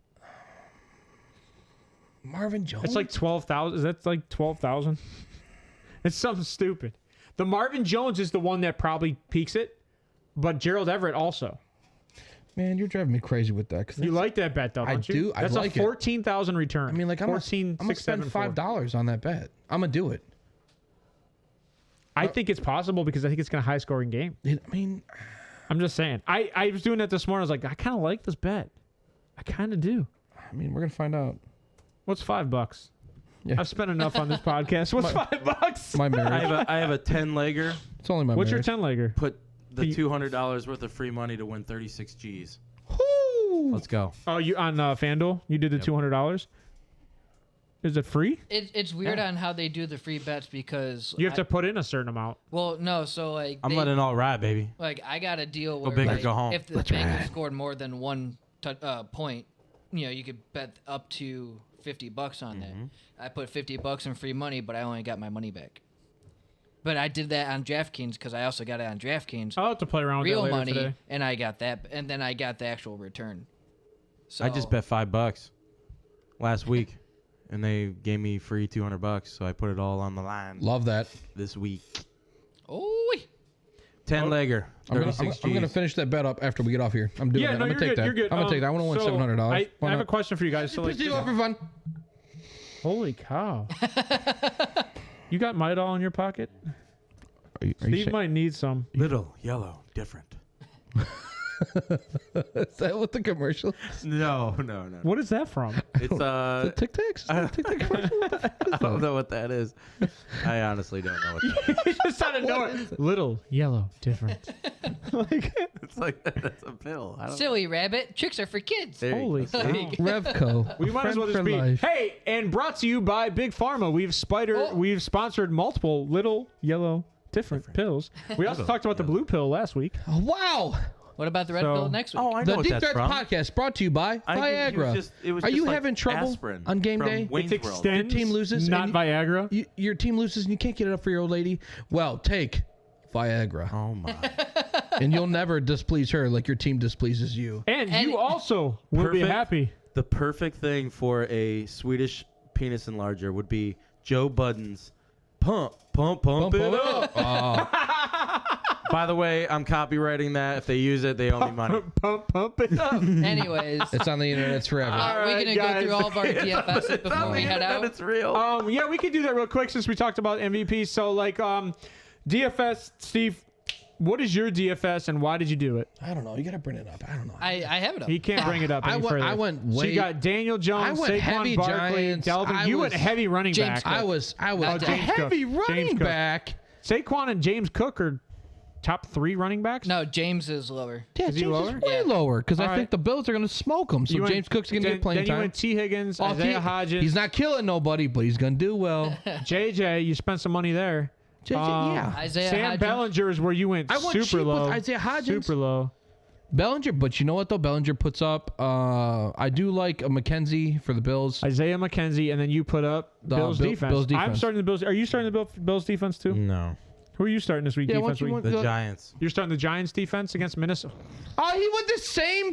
Marvin Jones. It's like 12,000. That's like 12,000. It's something stupid. The Marvin Jones is the one that probably peaks it, but Gerald Everett also. Man, you're driving me crazy with that. 'Cause You like that bet though, I don't you? do. I That's like a it. 14,000 return. I mean, like I'm gonna 14,674. spend $5 on that bet. I'm gonna do it. I think it's possible because I think it's going to high scoring game. I mean, I'm just saying. I was doing that this morning. I was like, I kind of like this bet. I kind of do. we're gonna find out. What's $5? Yeah. I've spent enough on this podcast. What's $5? My marriage. I have a 10-legger. It's only my What's marriage. your 10-legger? Put the You- $200 worth of free money to win 36 G's. Woo! Let's go. Oh, you on FanDuel? You did the $200? Is it free? It's weird on how they do the free bets because You have to put in a certain amount. Well, no, so like I'm letting it all ride, baby. like I got a deal where big or like, go home. if the Bengals scored more than one point, you could bet up to $50 on that. I put $50 in free money, but I only got my money back. But I did that on DraftKings because I also got it on DraftKings. I'll have to play around with Real that later money, today. and I got that, and then I got the actual return. So I just bet $5 last week, and they gave me free $200, so I put it all on the line Love that. this week. Oh, 10-legger, I'm 36 gonna G's. finish that bet up after we get off here. I'm doing Yeah, that. no, I'm you're gonna take good. that. You're good. I'm gonna take that. I want to win So $700. I have a question for you guys. So Let's do it for fun. holy cow. You got Midol in your pocket? Are you Steve might need some. Little, yellow, different. Is that what the commercial? No. What is that from? It's Tic Tacs? Tic Tac commercial? I don't know what that is. I honestly don't know what that is. Just out of nowhere. Little, yellow, different. Like, It's like that's a pill. I don't silly rabbit. Tricks are for kids. There you holy go. cow. Revco. We might as well Friend just for be. life. Hey, and brought to you by Big Pharma. We've sponsored multiple little, yellow, different pills. We also talked about the blue pill last week. Oh, wow. What about the red So- pill next week? Oh, I know The what Deep that's Threats from. podcast brought to you by I think he Viagra. was just- it was Are just you like having trouble aspirin on game from day? Wayne's It World. extends. Your team loses Not and Viagra. Your team loses and you can't get it up for your old lady? Well, take Viagra. Oh my! And you'll never displease her like your team displeases you. And And- you also will be Perfect. happy. The perfect thing for a Swedish penis enlarger would be Joe Budden's pump it up. By the way, I'm copywriting that. If they use it, they owe me money. Pump it up. Anyways, It's on the internet. It's forever. are we right, gonna guys. go through all of our DFS before we head out? It's real. Yeah, we can do that real quick since we talked about MVP. So, like, DFS, Steve, what is your DFS and why did you do it? I don't know. You got to bring it up. I don't know. I have it up. He can't bring it up any further. I went So way. you got Daniel Jones, I went Saquon heavy Barkley, Giants. Delvin. You went heavy running James back. Cook. I was Not a James heavy Cook. running James Cook. back. Saquon and James Cook are top 3 running backs? No, James is lower. Yeah, Is he James lower? is way Yeah. lower because I All think right. the Bills are going to smoke him. So You went- James Cook's going to get playing then time. you went T. Higgins, Oh, Isaiah T- Hodgins. He's not killing nobody, but he's going to do well. JJ, you spent some money there. JJ, yeah. Isaiah Sam Hodgins. Bellinger is where you went I went super cheap with low. Isaiah Hodgins. Super low. Bellinger, but you know what though? Bellinger puts up. I do like a McKenzie for the Bills. Isaiah McKenzie, and then you put up Bills defense. Bills I'm defense. starting the Bills. Are you starting the Bills defense too? No, Who are you starting this week? Yeah, defense what you week? want- the Giants. You're starting the Giants defense against Minnesota. Oh, he went the same.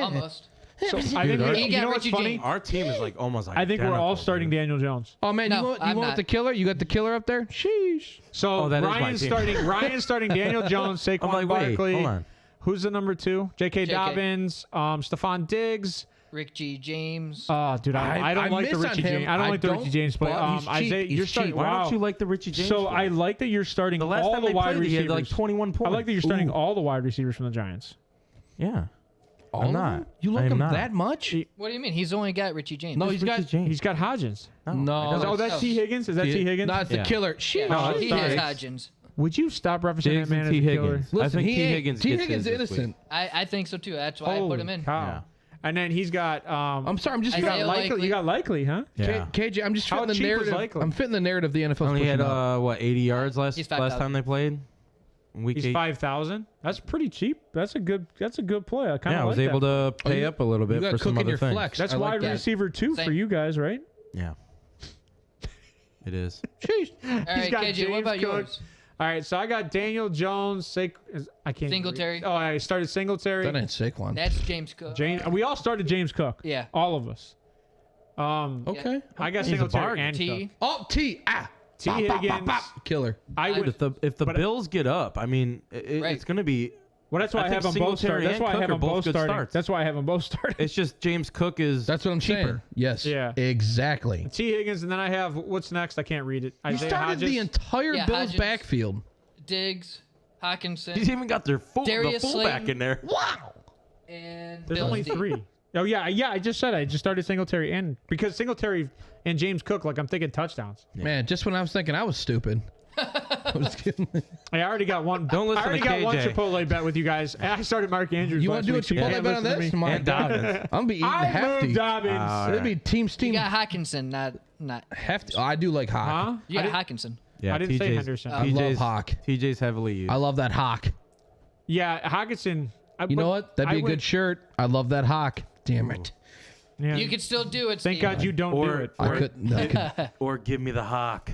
Almost. So I think He you got know what's Richie funny. James. Our team is like almost. I think we're all identical, starting dude. Daniel Jones. Oh man, No, you want I'm with not. the killer? You got the killer up there? Sheesh. So Oh, that is my Ryan's team. starting Daniel Jones, Saquon I'm like, wait, Barkley. hold on. Who's the number 2? J.K. JK. Dobbins, Stephon Diggs. Rick G. James. Oh, dude, I don't like the miss on Richie him. James. I don't like the Richie James play. but he's cheap. Isaiah, He's you're starting. cheap. Why Wow. don't you like the Richie James? So play? I like that you're starting the last all time the they wide played, he receivers. had like 21 points. I like that you're starting Ooh. all the wide receivers from the Giants. Yeah. All I'm of not. them? You I like am him not. that much? What do you mean? He's only got Richie James. No, he's got. Richie James. He's got Hodgins. No. Oh, that's T. Higgins? Is that T. Higgins? No, it's the Yeah. killer. Yeah, No, he sorry. has Hodgins. Would you stop referencing Diggs that man and as T. a killer? Higgins. I Listen, think he T. ain't- Higgins T. gets Higgins his this week. innocent. I think so too. That's why I put him in. Cow. Yeah. And then he's got. I'm sorry. I'm just You got Isaiah likely. Likely. You got likely, huh? Yeah. KJ. I'm just How fitting the cheap was narrative. Likely? I'm fitting the narrative the NFL's Only pushing had out. 80 yards last He's 5,000. time they played. Week He's 8. 5,000. That's pretty cheap. That's a good play. I kind of Yeah, I was like able that. to pay you- up a little You bit got for some cooking other your things. flex. That's I like wide that. receiver 2 for Same. you guys, right? Yeah. It is. Sheesh. All right, got KJ, James what about Cook. yours? All right, so I got Daniel Jones. I can't. Singletary. Oh, I started Singletary. That ain't Saquon. That's James Cook. We all started James Cook. Yeah. All of us. Okay. I got He's a Singletary bargain. and T. Cook. Oh, T. T. Higgins. Killer. I would. If the But- Bills get up, I mean, Right. it's going to be. Well, that's why I I have think them both Singletary starting. That's and why I Cook have are them both both good starting. starts. That's why I have them both starting. It's just James Cook is. That's what I'm cheaper. saying. Yes. Yeah. Exactly. T. Higgins, and then I have what's next? I can't read it. You Isaiah started Hodgins. the entire Yeah, Bills Hodgins. backfield. Diggs, Hawkinson, He's even got the Darius fullback Slayton. in there. Wow. and There's Bills only D. 3. Oh yeah. I just said I just started Singletary and because Singletary and James Cook, like I'm thinking touchdowns. Man, just when I was thinking I was stupid. I'm just kidding. I already got one. Don't listen I already to got one KJ. Chipotle bet with you guys. I started Mark Andrews. You want want to do a Chipotle bet on this? My And God. Dobbins. I'm gonna be eating I hefty. moved Dobbins. All It'll right. be team You steam got Hawkinson, not. hefty. Oh, I do like Hawk. Huh? You I got didn't- Hawkinson. Yeah, I didn't say TJ's Henderson. I love Hawk. TJ's heavily used. I love that Hawk. Yeah, Hawkinson. You know what? That'd be a good shirt. I love that Hawk. Damn it. Yeah. You could still do it. Thank Steve. God you don't do Or- it. I couldn't. Or give me the hawk.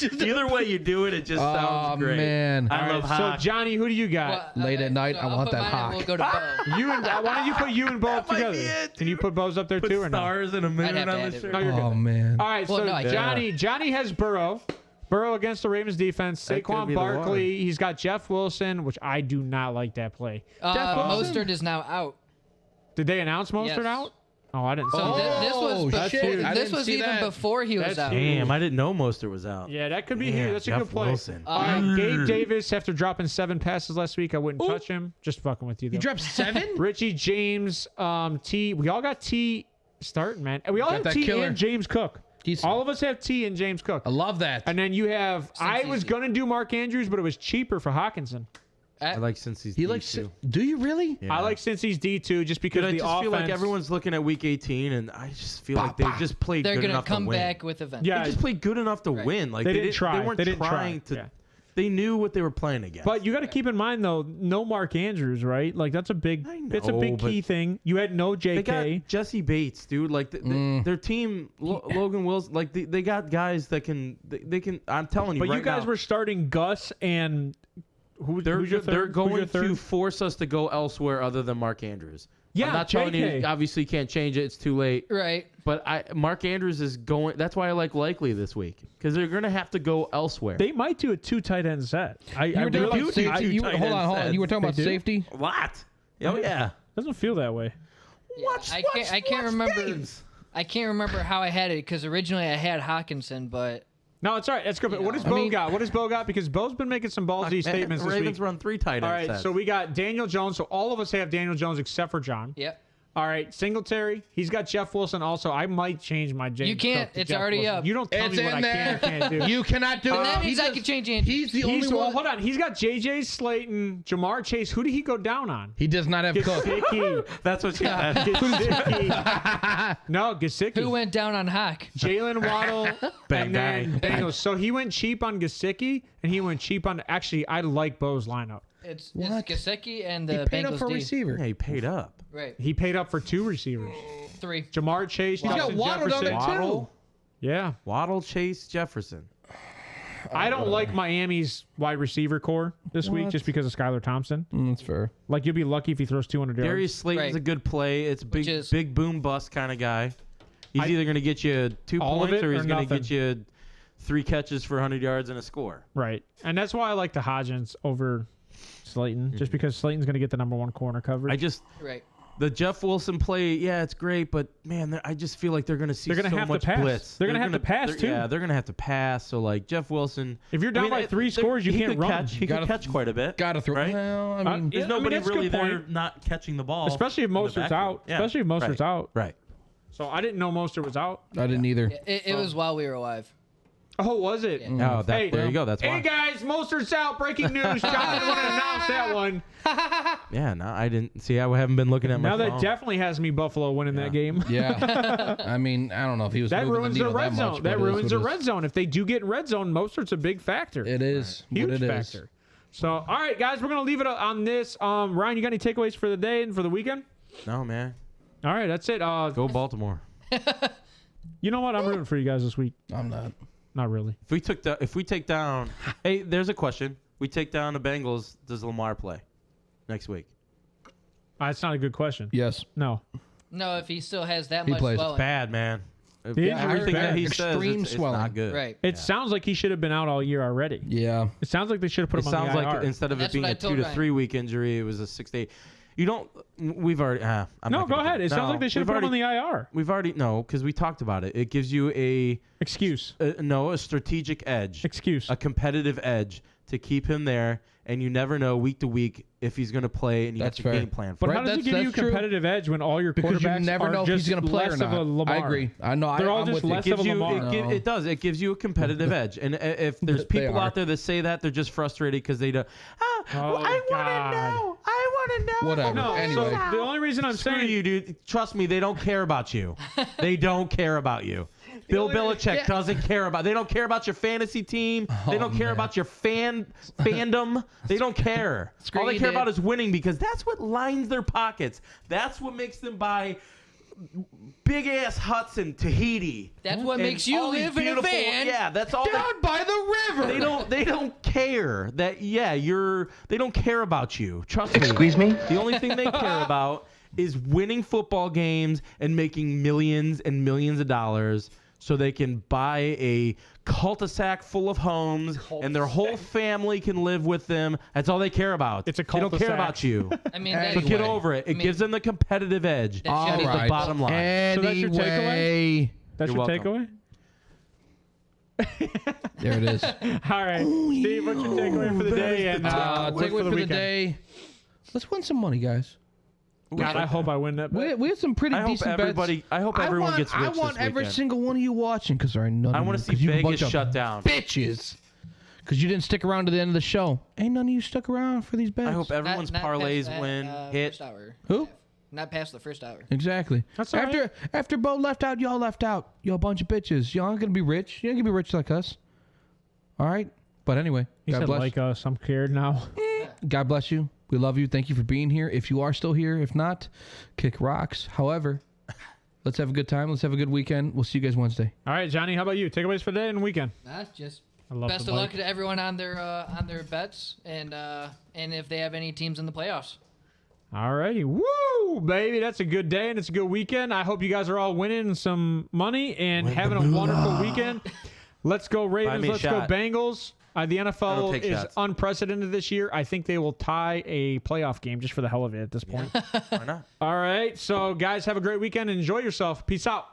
Either way you do it, it just sounds great. Man. I love So Hawk. Johnny, who do you got? Well, Late at night, I I'll want put that mine hawk. and We'll go to Bo. You and why don't you put you and Bo up might be together? it, Can you put Bo's up there Put too or no? stars and a moon I'd have to on add the it. shirt. No, you're good. Oh, man. All right, Well, so no, I can't. Johnny has Burrow. Burrow against the Ravens defense. That could Saquon be the Barkley. He's got Jeff Wilson, which I do not like that play. Jeff Wilson? Mostert is now out. Did they announce Mostert Yes. out? Oh, I didn't. So see that. this was that's before, huge. I this didn't was see even that. before he was That's out. huge. Damn, I didn't know Mostert was out. Yeah, that could be Damn, huge. That's a Jeff good play. Wilson. All right, Gabe Davis, after dropping 7 passes last week, I wouldn't touch him. Just fucking with you, though. You dropped 7? Richie James, T. We all got T starting, man. And we all Got have that T killer. and James Cook. All of us have T and James Cook. I love that. And then you have, I was easy. going to do Mark Andrews, but it was cheaper for Hawkinson. I like since he's He likes. Do you really? Yeah. I like since he's D2 just because But I the just offense. feel like everyone's looking at week 18, and I just feel like they just played They're good gonna enough come to win. back with a vengeance. Yeah, They just played good enough to win. Like They didn't didn't try. They weren't They didn't trying try. to. Yeah. They knew what they were playing against. But you got to keep in mind though, no Mark Andrews, right? Like that's a big, it's a know, big but key thing. You had no they JK. got Jesse Bates, dude. Like their team, Logan Wilson. Like they got guys that can. They can. I'm telling you, But right you guys now, were starting Gus and who's your third? they're Who's going your third? to force us to go elsewhere other than Mark Andrews. Yeah, I'm not telling JK. you. Obviously, can't change it. It's too late. Right. But Mark Andrews is going. That's why I like Likely this week because they're going to have to go elsewhere. They might do a 2 tight end set. I You were really talking about do safety. two tight Hold end on. sets. You were talking about They do? safety. What? Oh yeah. doesn't feel that way. I can't remember. I can't remember how I had it because originally I had Hawkinson, but No, it's all right. That's good. But what does I Bo mean- got? What does Bo got? Because Bo's been making some ballsy statements the this Ravens week. run 3 tight end All right, sets. so we got Daniel Jones. So all of us have Daniel Jones except for John. yep. All right, Singletary. He's got Jeff Wilson also. I might change my James. You can't. Cook to it's Jeff already Wilson. up. You don't tell It's me what in I can there. and can't do. You cannot do And it. that means I does- can change Andrews. He's the only one. Hold on. He's got J.J. Slayton, Jamar Chase. Who did he go down on? He does not have Cook. Gesicki. that's what she said. Gesicki. No, Gesicki. Who went down on Hawk? Jalen Waddle. Bang, and then bang. Bengals. So he went cheap on Gesicki, and he went cheap on. Actually, I like Bo's lineup. It's What? Gesicki and He the paid up Bengals for a D. receiver. Yeah, he paid up. Right. He paid up for 2 receivers. 3. Jamar Chase. He's got Justin Waddle down Jefferson. there too. Waddle, Yeah. Waddle, Chase, Jefferson. I don't like Miami's wide receiver core this week What? just because of Skylar Thompson. That's fair. Like, you'll be lucky if he throws 200 yards. Darius Slayton's Right. a good play. It's Which big, is- big boom bust kind of guy. He's either going to get you 2 All of points it or he's or going to nothing. get you 3 catches for 100 yards and a score. Right. And that's why I like the Hodgins over Slayton, just because Slayton's going to get the number 1 corner coverage. I just Right. the Jeff Wilson play, yeah, it's great, but man, I just feel like they're going to see They're gonna so have to much pass. blitz. They're gonna have to pass, too. Yeah, they're going to have to pass. So like Jeff Wilson, If you're down by 3 scores, you he can't could run. Catch, he Gotta- could catch quite a bit. Got to throw. Right? Well, I mean, There's I mean, nobody that's a really good there point. Not catching the ball. Especially if in the Mostert's backfield. out. Yeah. Especially if Mostert's Right. out. Right. So I didn't know Mostert was out. I didn't either. It was while we were alive. Oh, was it? Oh, Hey, there you go. That's Hey why. guys, Mostert's out. Breaking news. John didn't want to announce that one. Yeah, no, I didn't see. I haven't been looking at my Now phone. that definitely has me Buffalo winning that game. Yeah. I mean, I don't know if he was That moving ruins the their needle red that zone. much, That but it is ruins what their it is. red zone. If they do get in red zone, Mostert's a big factor. It is. Huge what it factor. is. So, all right, guys, we're gonna leave it on this. Ryan, you got any takeaways for the day and for the weekend? No, man. All right, that's it. Go Baltimore. You know what? I'm rooting for you guys this week. I'm not. Not really. If we take down, hey, there's a question. We take down the Bengals. Does Lamar play next week? That's not a good question. Yes. No. No, if he still has that He much plays. swelling. Bad, man. The Everything bad. that he says, Extreme it's swelling. not good. Right. It sounds like he should have been out all year already. Yeah. It sounds like they should have put It him on sounds the like IR. instead of it That's being what I a told 2 to Ryan. 3 week injury, it was a 6 to 8. You don't. We've already. I'm No, not go gonna ahead. do It sounds like they should have we've put him on the already- IR. We've already because we talked about it. It gives you a Excuse. a strategic edge, Excuse. a competitive edge to keep him there, and you never know week to week if he's going to play, and you That's have to fair. game plan But for. how it. does it That's- give you a that's true. competitive edge when all your Because quarterbacks you never are know if just he's going to play or less of a not. Lamar? I agree. I know. They're all I'm just with you. less Gives of a you, Lamar. it does. It gives you a competitive edge, and if there's They people are. out there that say that, they're just frustrated because they don't. Oh, I want to God. know. I want to know. Whatever. No, Anyway. so the only reason I'm Screw saying you, dude. Trust me, they don't care about you. They don't care about you. Bill Belichick doesn't care about. They don't care about your fantasy team. They don't care about your fandom. They don't care. All they you, care dude. about is winning because that's what lines their pockets. That's what makes them buy big ass huts in Tahiti. That's what And makes you all these live in a beautiful- van. Yeah, that's all. Down by the river. They don't care that. Yeah, they don't care about you. Trust me. Excuse me? The only thing they care about is winning football games and making millions and millions of dollars so they can buy a cul-de-sac full of homes and their whole family can live with them. That's all they care about. It's a They don't care cul-de-sac. about you. I mean, Hey, So that, get over it. It gives them the competitive edge. That's All Johnny's right. the bottom line. So that's your takeaway? Anyway, That's You're your welcome. takeaway? there it is. All right. Steve, what's your takeaway for the day? And Takeaway for the weekend? day. Let's win some money, guys. God, I hope I win that bet. We had some pretty I hope decent everybody. bets. I hope everyone gets rich I want this every weekend. single one of you watching because there are none. I want to see Vegas shut down. Bitches. Because you didn't stick around to the end of the show. Ain't none of you stuck around for these bets. I hope everyone's not parlays past that, win. Hit. First hour. Who? Not past the first hour. Exactly. That's all right. After Bo left out, y'all left out. Y'all a bunch of bitches. Y'all aren't gonna be rich. You ain't gonna be rich like us. All right. But anyway, He God said bless. like us. I'm scared now. God bless you. We love you. Thank you for being here. If you are still here, if not, kick rocks. However, let's have a good time. Let's have a good weekend. We'll see you guys Wednesday. All right, Johnny, how about you? Takeaways for the day and weekend. That's just I love best the of luck bike. to everyone on their bets and if they have any teams in the playoffs. All righty. Woo, baby. That's a good day and it's a good weekend. I hope you guys are all winning some money and having a wonderful weekend. Let's go Ravens. me a Let's go shot. Bengals. The I don't NFL take is shots. unprecedented this year. I think they will tie a playoff game just for the hell of it at this point. Why not? All right. So, guys, have a great weekend. Enjoy yourself. Peace out.